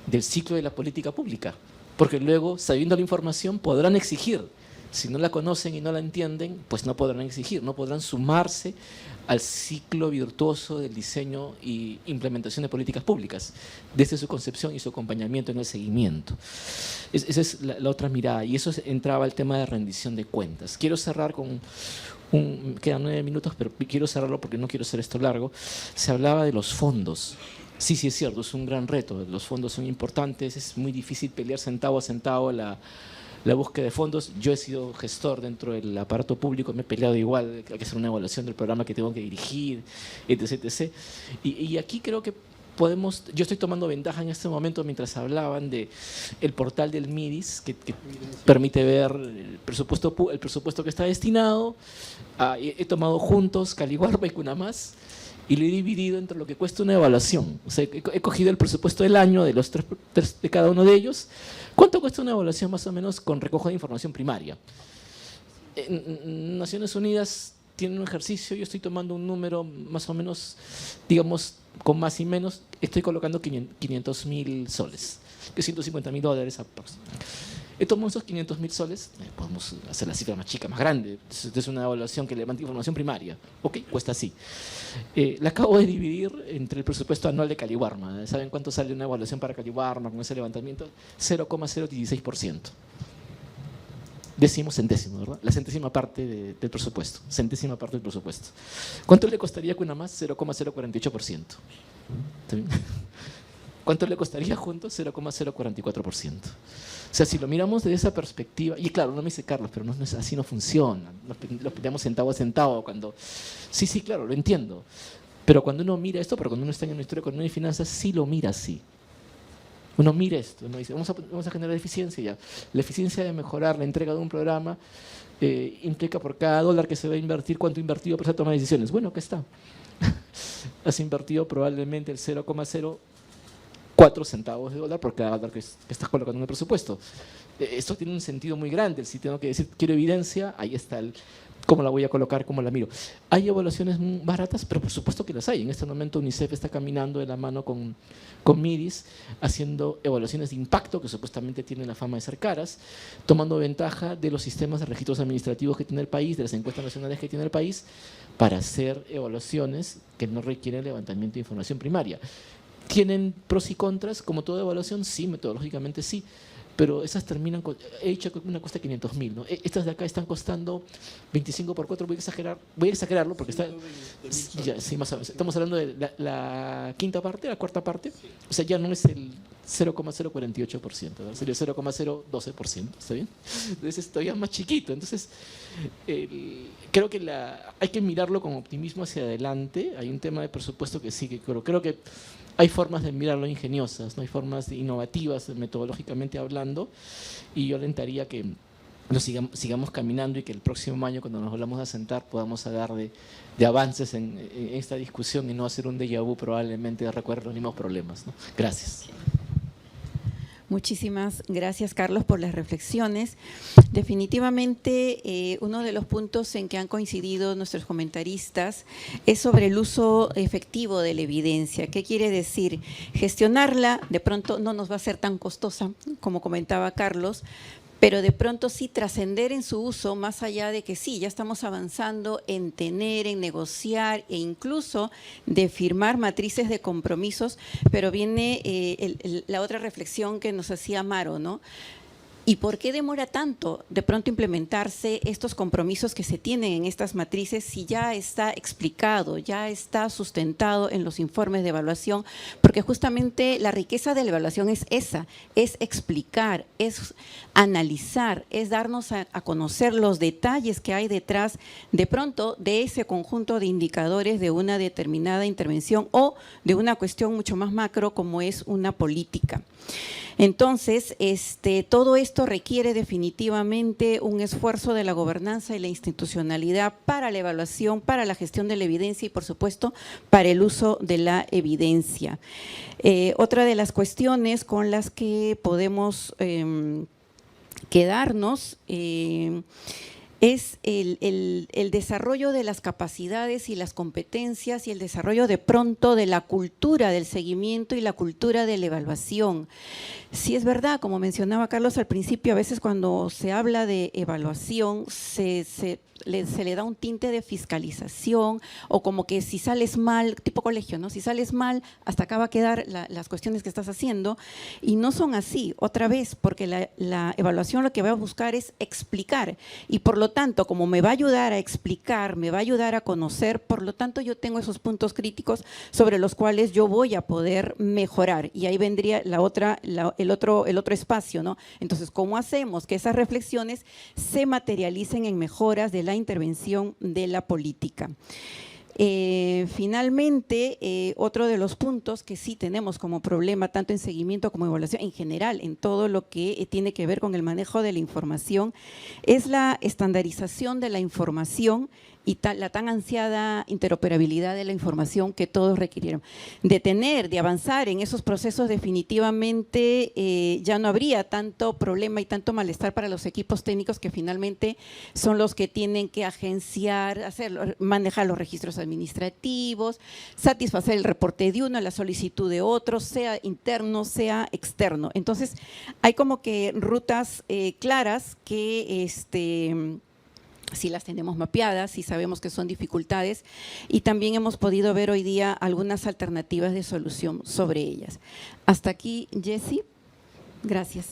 del ciclo de la política pública? Porque luego, sabiendo la información, podrán exigir. Si no la conocen y no la entienden, pues no podrán exigir, no podrán sumarse al ciclo virtuoso del diseño y implementación de políticas públicas, desde su concepción y su acompañamiento en el seguimiento. Esa es la otra mirada, y eso entraba al tema de rendición de cuentas. Quiero cerrar con quedan 9 minutos, pero quiero cerrarlo porque no quiero hacer esto largo. Se hablaba de los fondos. Sí, es cierto, es un gran reto. Los fondos son importantes, es muy difícil pelear centavo a centavo la búsqueda de fondos. Yo he sido gestor dentro del aparato público, me he peleado igual, hay que hacer una evaluación del programa que tengo que dirigir, etc. etc. Y aquí creo que podemos, yo estoy tomando ventaja en este momento mientras hablaban de el portal del MIDIS, que permite ver el presupuesto que está destinado. He tomado juntos Caliwarma y Cunamás y lo he dividido entre lo que cuesta una evaluación. O sea, he cogido el presupuesto del año de los tres de cada uno de ellos. ¿Cuánto cuesta una evaluación más o menos con recojo de información primaria? En Naciones Unidas tienen un ejercicio, yo estoy tomando un número más o menos, digamos, con más y menos, estoy colocando 500.000 soles, que es $150.000 aproximadamente. He tomado esos 500.000 soles, podemos hacer la cifra más chica, más grande, es una evaluación que levanta información primaria, ok, cuesta así. La acabo de dividir entre el presupuesto anual de Caliwarma. ¿Saben cuánto sale una evaluación para Caliwarma con ese levantamiento? 0,016%. Centésimo, ¿verdad? La centésima parte del presupuesto. Centésima parte del presupuesto. ¿Cuánto le costaría que una más? 0,048%. ¿Está bien? ¿Cuánto le costaría juntos? 0,044%. O sea, si lo miramos desde esa perspectiva, y claro, no me dice Carlos, pero así no funciona. Nos peleamos centavo a centavo. Sí, claro, lo entiendo. Pero cuando uno mira esto, pero cuando uno está en una historia de economía y finanzas, sí lo mira así. Uno mira esto, uno dice, vamos a generar eficiencia ya. La eficiencia de mejorar la entrega de un programa implica por cada dólar que se va a invertir, cuánto invertido para tomar decisiones. Bueno, acá está. Has invertido probablemente el 0,04 centavos de dólar por cada dólar que estás colocando en el presupuesto. Esto tiene un sentido muy grande. Si tengo que decir, quiero evidencia, ahí está cómo la voy a colocar, cómo la miro. Hay evaluaciones baratas, pero por supuesto que las hay. En este momento UNICEF está caminando de la mano con MIDIS, haciendo evaluaciones de impacto, que supuestamente tienen la fama de ser caras, tomando ventaja de los sistemas de registros administrativos que tiene el país, de las encuestas nacionales que tiene el país, para hacer evaluaciones que no requieren levantamiento de información primaria. ¿Tienen pros y contras? Como toda evaluación, sí, metodológicamente sí. Pero esas terminan, he dicho que una cuesta 500.000, ¿no? Estas de acá están costando 25 por 4, voy a exagerarlo porque está, sí, más o menos. Estamos hablando de la quinta parte, la cuarta parte, o sea, ya no es el 0,048%, ¿verdad? Sería 0,012%, ¿está bien? Entonces es todavía más chiquito. Entonces, creo que hay que mirarlo con optimismo hacia adelante. Hay un tema de presupuesto que sí, que creo que hay formas de mirarlo ingeniosas, ¿no? Hay formas innovativas metodológicamente hablando, y yo alentaría que sigamos caminando y que el próximo año, cuando nos volvamos a sentar, podamos hablar de avances en esta discusión y no hacer un déjà vu probablemente de recuerdo los mismos problemas, ¿no? Gracias. Muchísimas gracias, Carlos, por las reflexiones. Definitivamente, uno de los puntos en que han coincidido nuestros comentaristas es sobre el uso efectivo de la evidencia. ¿Qué quiere decir? Gestionarla de pronto no nos va a ser tan costosa, como comentaba Carlos, pero de pronto sí trascender en su uso, más allá de que sí, ya estamos avanzando en tener, en negociar e incluso de firmar matrices de compromisos, pero viene la otra reflexión que nos hacía Maro, ¿no? ¿Y por qué demora tanto de pronto implementarse estos compromisos que se tienen en estas matrices si ya está explicado, ya está sustentado en los informes de evaluación? Porque justamente la riqueza de la evaluación es esa, es explicar, es analizar, es darnos a conocer los detalles que hay detrás de pronto de ese conjunto de indicadores de una determinada intervención o de una cuestión mucho más macro como es una política. Entonces, todo esto requiere definitivamente un esfuerzo de la gobernanza y la institucionalidad para la evaluación, para la gestión de la evidencia y, por supuesto, para el uso de la evidencia. Otra de las cuestiones con las que podemos quedarnos es el desarrollo de las capacidades y las competencias y el desarrollo de pronto de la cultura del seguimiento y la cultura de la evaluación. Sí es verdad, como mencionaba Carlos al principio, a veces cuando se habla de evaluación se le da un tinte de fiscalización o como que si sales mal, tipo colegio, ¿no? Si sales mal, hasta acá va a quedar las cuestiones que estás haciendo y no son así, otra vez, porque la evaluación lo que va a buscar es explicar y por lo tanto, como me va a ayudar a explicar, me va a ayudar a conocer, por lo tanto yo tengo esos puntos críticos sobre los cuales yo voy a poder mejorar y ahí vendría el otro espacio, ¿no? Entonces, ¿cómo hacemos que esas reflexiones se materialicen en mejoras de la intervención de la política? Finalmente, otro de los puntos que sí tenemos como problema, tanto en seguimiento como evaluación, en general, en todo lo que tiene que ver con el manejo de la información, es la estandarización de la información y la tan ansiada interoperabilidad de la información que todos requirieron. De avanzar en esos procesos definitivamente ya no habría tanto problema y tanto malestar para los equipos técnicos que finalmente son los que tienen que agenciar, manejar los registros administrativos, satisfacer el reporte de uno, la solicitud de otro, sea interno, sea externo. Entonces, hay como que rutas claras que sí las tenemos mapeadas, sí sabemos que son dificultades y también hemos podido ver hoy día algunas alternativas de solución sobre ellas. Hasta aquí, Jessy. Gracias.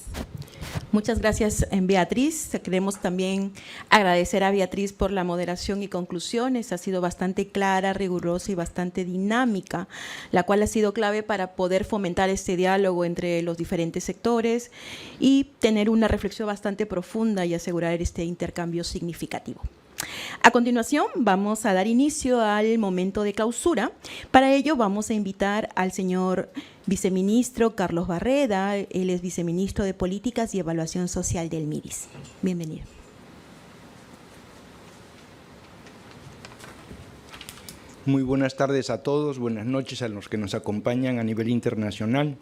Muchas gracias, Beatriz. Queremos también agradecer a Beatriz por la moderación y conclusiones. Ha sido bastante clara, rigurosa y bastante dinámica, la cual ha sido clave para poder fomentar este diálogo entre los diferentes sectores y tener una reflexión bastante profunda y asegurar este intercambio significativo. A continuación, vamos a dar inicio al momento de clausura. Para ello, vamos a invitar al señor viceministro Carlos Barreda. Él es viceministro de Políticas y Evaluación Social del MIRIS. Bienvenido. Muy buenas tardes a todos, buenas noches a los que nos acompañan a nivel internacional.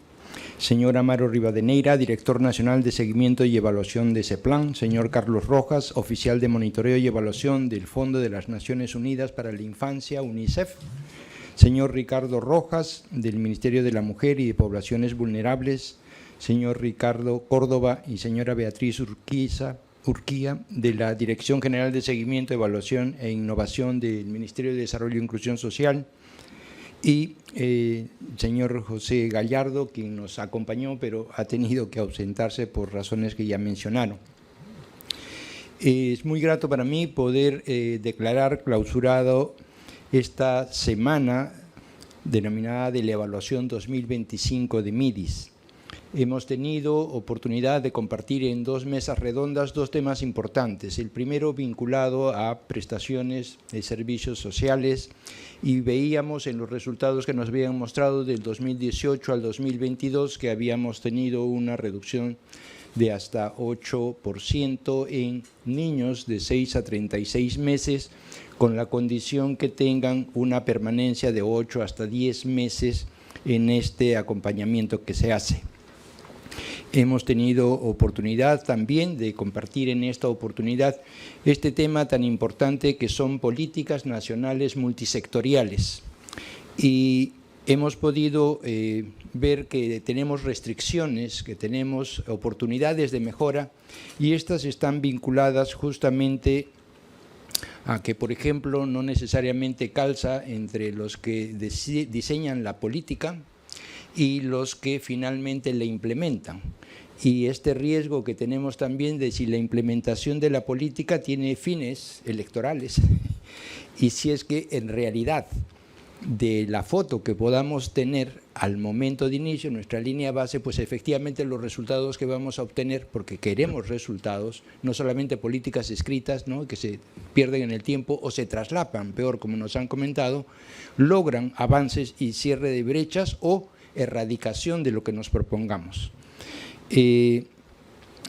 Señor Amaro Rivadeneira, Director Nacional de Seguimiento y Evaluación de CEPLAN. Señor Carlos Rojas, Oficial de Monitoreo y Evaluación del Fondo de las Naciones Unidas para la Infancia, UNICEF. Señor Ricardo Rojas, del Ministerio de la Mujer y de Poblaciones Vulnerables. Señor Ricardo Córdoba y señora Beatriz Urquía, de la Dirección General de Seguimiento, Evaluación e Innovación del Ministerio de Desarrollo e Inclusión Social. Y señor José Gallardo, quien nos acompañó, pero ha tenido que ausentarse por razones que ya mencionaron. Es muy grato para mí poder declarar clausurado esta semana denominada de la Evaluación 2025 de MIRIS. Hemos tenido oportunidad de compartir en 2 mesas redondas 2 temas importantes. El primero vinculado a prestaciones de servicios sociales y veíamos en los resultados que nos habían mostrado del 2018 al 2022 que habíamos tenido una reducción de hasta 8% en niños de 6 a 36 meses, con la condición que tengan una permanencia de 8 hasta 10 meses en este acompañamiento que se hace. Hemos tenido oportunidad también de compartir en esta oportunidad este tema tan importante que son políticas nacionales multisectoriales. Y hemos podido ver que tenemos restricciones, que tenemos oportunidades de mejora, y estas están vinculadas justamente a que, por ejemplo, no necesariamente calza entre los que diseñan la política y los que finalmente la implementan. Y este riesgo que tenemos también de si la implementación de la política tiene fines electorales y si es que en realidad de la foto que podamos tener al momento de inicio, nuestra línea base, pues efectivamente los resultados que vamos a obtener, porque queremos resultados, no solamente políticas escritas, ¿no?, que se pierden en el tiempo o se traslapan, peor, como nos han comentado, logran avances y cierre de brechas o erradicación de lo que nos propongamos. Y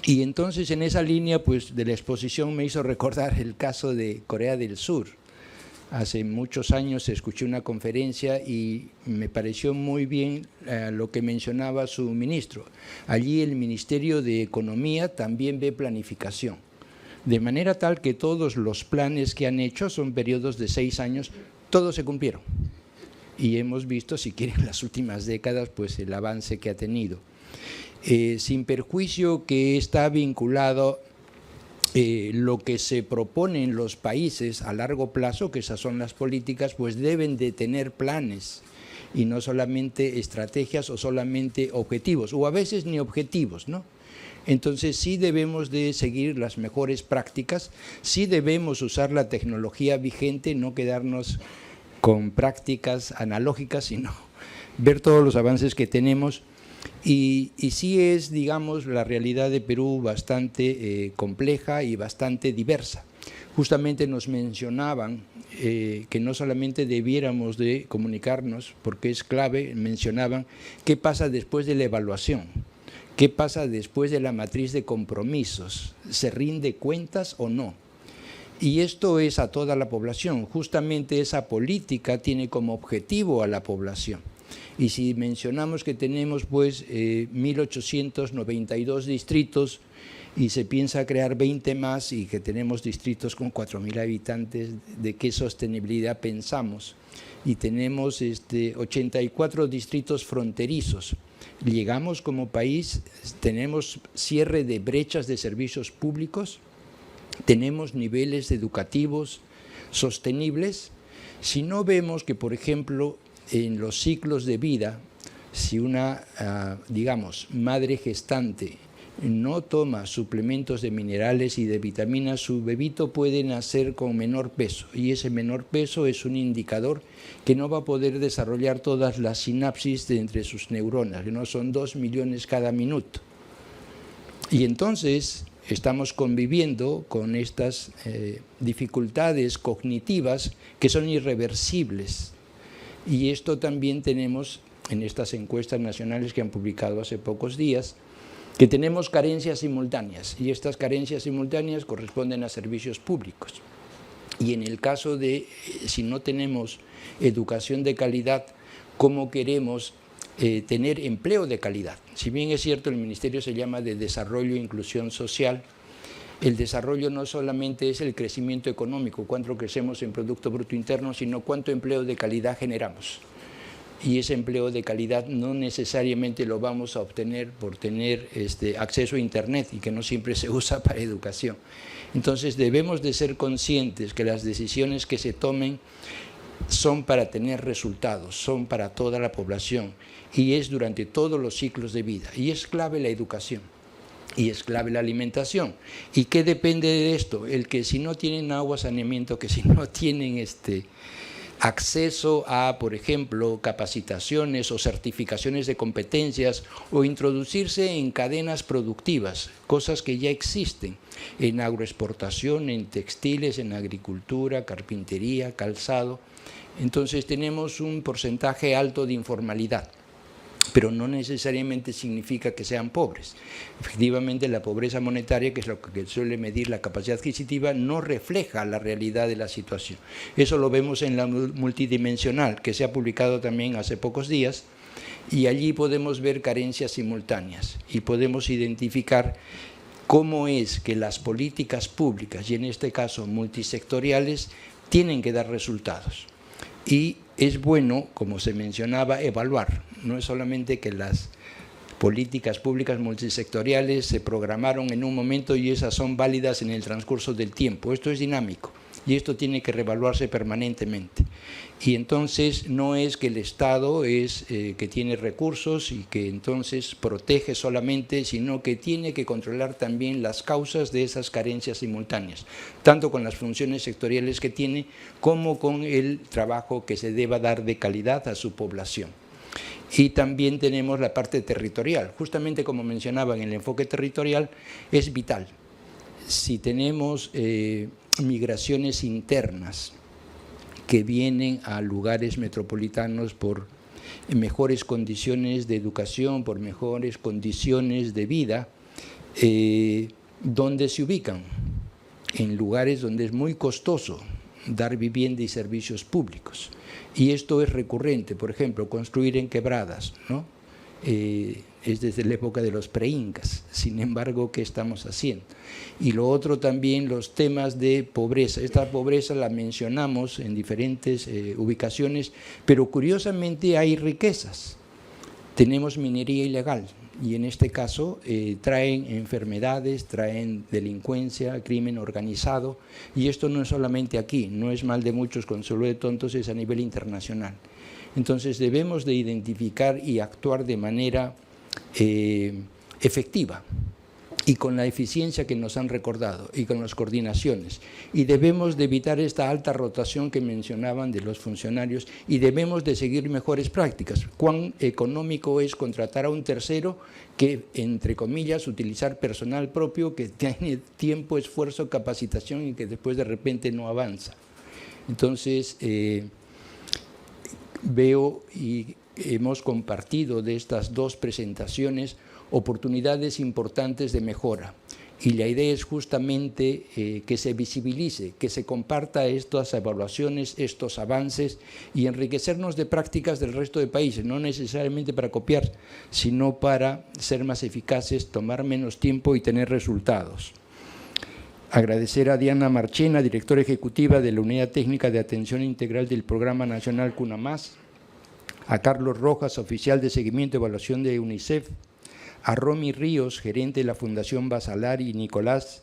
entonces en esa línea, pues, de la exposición me hizo recordar el caso de Corea del Sur. Hace muchos años escuché una conferencia y me pareció muy bien lo que mencionaba su ministro. Allí el Ministerio de Economía también ve planificación, de manera tal que todos los planes que han hecho son periodos de 6 años, todos se cumplieron. Y hemos visto, si quieren, las últimas décadas, pues el avance que ha tenido. Sin perjuicio que está vinculado lo que se propone en los países a largo plazo, que esas son las políticas, pues deben de tener planes y no solamente estrategias o solamente objetivos, o a veces ni objetivos, ¿no? Entonces sí debemos de seguir las mejores prácticas, sí debemos usar la tecnología vigente, no quedarnos con prácticas analógicas, sino ver todos los avances que tenemos. Y sí es, digamos, la realidad de Perú bastante compleja y bastante diversa. Justamente nos mencionaban que no solamente debiéramos de comunicarnos, porque es clave, mencionaban qué pasa después de la evaluación, qué pasa después de la matriz de compromisos, ¿se rinde cuentas o no? Y esto es a toda la población, justamente esa política tiene como objetivo a la población. Y si mencionamos que tenemos pues 1.892 distritos y se piensa crear 20 más y que tenemos distritos con 4.000 habitantes, ¿de qué sostenibilidad pensamos? Y tenemos 84 distritos fronterizos. Llegamos como país, tenemos cierre de brechas de servicios públicos, tenemos niveles educativos sostenibles. Si no vemos que, por ejemplo, en los ciclos de vida, si una, digamos, madre gestante no toma suplementos de minerales y de vitaminas, su bebito puede nacer con menor peso, y ese menor peso es un indicador que no va a poder desarrollar todas las sinapsis de entre sus neuronas, que no son 2 millones cada minuto. Y entonces estamos conviviendo con estas dificultades cognitivas que son irreversibles. Y esto también tenemos en estas encuestas nacionales que han publicado hace pocos días, que tenemos carencias simultáneas, y estas carencias simultáneas corresponden a servicios públicos. Y en el caso de, si no tenemos educación de calidad, ¿cómo queremos tener empleo de calidad? Si bien es cierto, el Ministerio se llama de Desarrollo e Inclusión Social, el desarrollo no solamente es el crecimiento económico, cuánto crecemos en Producto Bruto Interno, sino cuánto empleo de calidad generamos. Y ese empleo de calidad no necesariamente lo vamos a obtener por tener acceso a Internet, y que no siempre se usa para educación. Entonces debemos de ser conscientes que las decisiones que se tomen son para tener resultados, son para toda la población, y es durante todos los ciclos de vida, y es clave la educación. Y es clave la alimentación. ¿Y qué depende de esto? El que si no tienen agua, saneamiento, que si no tienen acceso a, por ejemplo, capacitaciones o certificaciones de competencias, o introducirse en cadenas productivas, cosas que ya existen en agroexportación, en textiles, en agricultura, carpintería, calzado. Entonces tenemos un porcentaje alto de informalidad. pero no necesariamente significa que sean pobres. Efectivamente, la pobreza monetaria, que es lo que suele medir la capacidad adquisitiva, no refleja la realidad de la situación. Eso lo vemos en la multidimensional, que se ha publicado también hace pocos días, y allí podemos ver carencias simultáneas y podemos identificar cómo es que las políticas públicas, y en este caso multisectoriales, tienen que dar resultados. Y es bueno, como se mencionaba, evaluar. No es solamente que las políticas públicas multisectoriales se programaron en un momento y esas son válidas en el transcurso del tiempo. Esto es dinámico y esto tiene que reevaluarse permanentemente. Y entonces no es que el Estado es que tiene recursos y que entonces protege solamente, sino que tiene que controlar también las causas de esas carencias simultáneas, tanto con las funciones sectoriales que tiene como con el trabajo que se deba dar de calidad a su población. Y también tenemos la parte territorial. Justamente como mencionaba, en el enfoque territorial es vital. Si tenemos migraciones internas que vienen a lugares metropolitanos por mejores condiciones de educación, por mejores condiciones de vida, ¿dónde se ubican? En lugares donde es muy costoso dar vivienda y servicios públicos. Y esto es recurrente, por ejemplo, construir en quebradas, ¿no? Es desde la época de los preincas. Sin embargo, ¿qué estamos haciendo? Y lo otro también, los temas de pobreza. Esta pobreza la mencionamos en diferentes ubicaciones, pero curiosamente hay riquezas. Tenemos minería ilegal y en este caso traen enfermedades, traen delincuencia, crimen organizado, y esto no es solamente aquí, no es mal de muchos, consuelo de tontos, es a nivel internacional. Entonces debemos de identificar y actuar de manera efectiva y con la eficiencia que nos han recordado y con las coordinaciones, y debemos de evitar esta alta rotación que mencionaban de los funcionarios y debemos de seguir mejores prácticas. ¿Cuán económico es contratar a un tercero que, entre comillas, utilizar personal propio que tiene tiempo, esfuerzo, capacitación y que después de repente no avanza? Entonces, veo y hemos compartido de estas dos presentaciones oportunidades importantes de mejora, y la idea es justamente que se visibilice, que se comparta estas evaluaciones, estos avances y enriquecernos de prácticas del resto de países, no necesariamente para copiar, sino para ser más eficaces, tomar menos tiempo y tener resultados. Agradecer a Diana Marchena, directora ejecutiva de la Unidad Técnica de Atención Integral del Programa Nacional Cuna Más, a Carlos Rojas, oficial de Seguimiento y Evaluación de UNICEF, a Romy Ríos, gerente de la Fundación Basalar y Nicolás,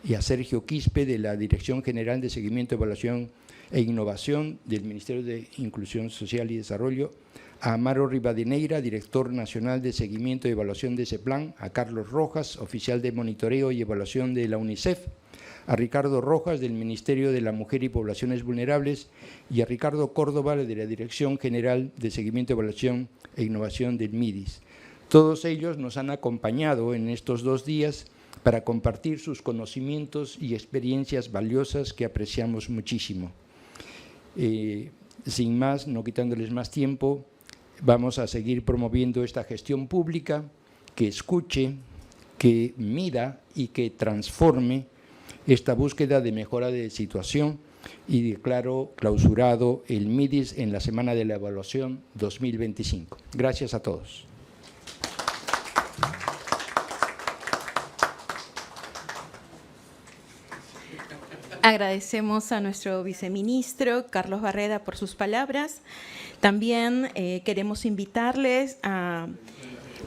y a Sergio Quispe, de la Dirección General de Seguimiento, Evaluación e Innovación del Ministerio de Inclusión Social y Desarrollo, a Amaro Rivadeneira, director nacional de Seguimiento y Evaluación de ese plan, a Carlos Rojas, oficial de Monitoreo y Evaluación de la UNICEF, a Ricardo Rojas, del Ministerio de la Mujer y Poblaciones Vulnerables, y a Ricardo Córdoba, de la Dirección General de Seguimiento, Evaluación e Innovación del MIDIS. Todos ellos nos han acompañado en estos 2 días para compartir sus conocimientos y experiencias valiosas que apreciamos muchísimo. Sin más, no quitándoles más tiempo, vamos a seguir promoviendo esta gestión pública que escuche, que mida y que transforme esta búsqueda de mejora de situación, y declaro clausurado el MIDIS en la Semana de la Evaluación 2025. Gracias a todos. Agradecemos a nuestro viceministro Carlos Barreda por sus palabras. También queremos invitarles a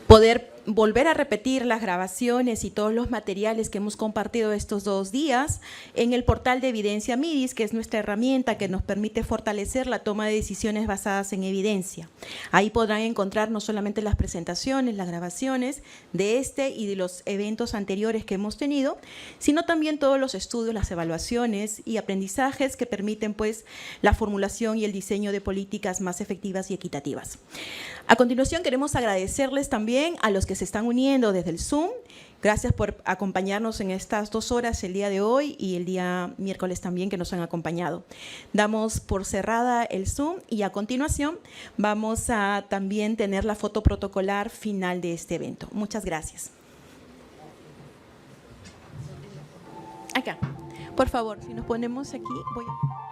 poder volver a repetir las grabaciones y todos los materiales que hemos compartido estos 2 días en el portal de Evidencia MIDIS, que es nuestra herramienta que nos permite fortalecer la toma de decisiones basadas en evidencia. Ahí podrán encontrar no solamente las presentaciones, las grabaciones de este y de los eventos anteriores que hemos tenido, sino también todos los estudios, las evaluaciones y aprendizajes que permiten pues la formulación y el diseño de políticas más efectivas y equitativas. A continuación queremos agradecerles también a los que que se están uniendo desde el Zoom. Gracias por acompañarnos en estas 2 horas el día de hoy y el día miércoles también que nos han acompañado. Damos por cerrada el Zoom y a continuación vamos a también tener la foto protocolar final de este evento. Muchas gracias. Acá, por favor, si nos ponemos aquí, voy a...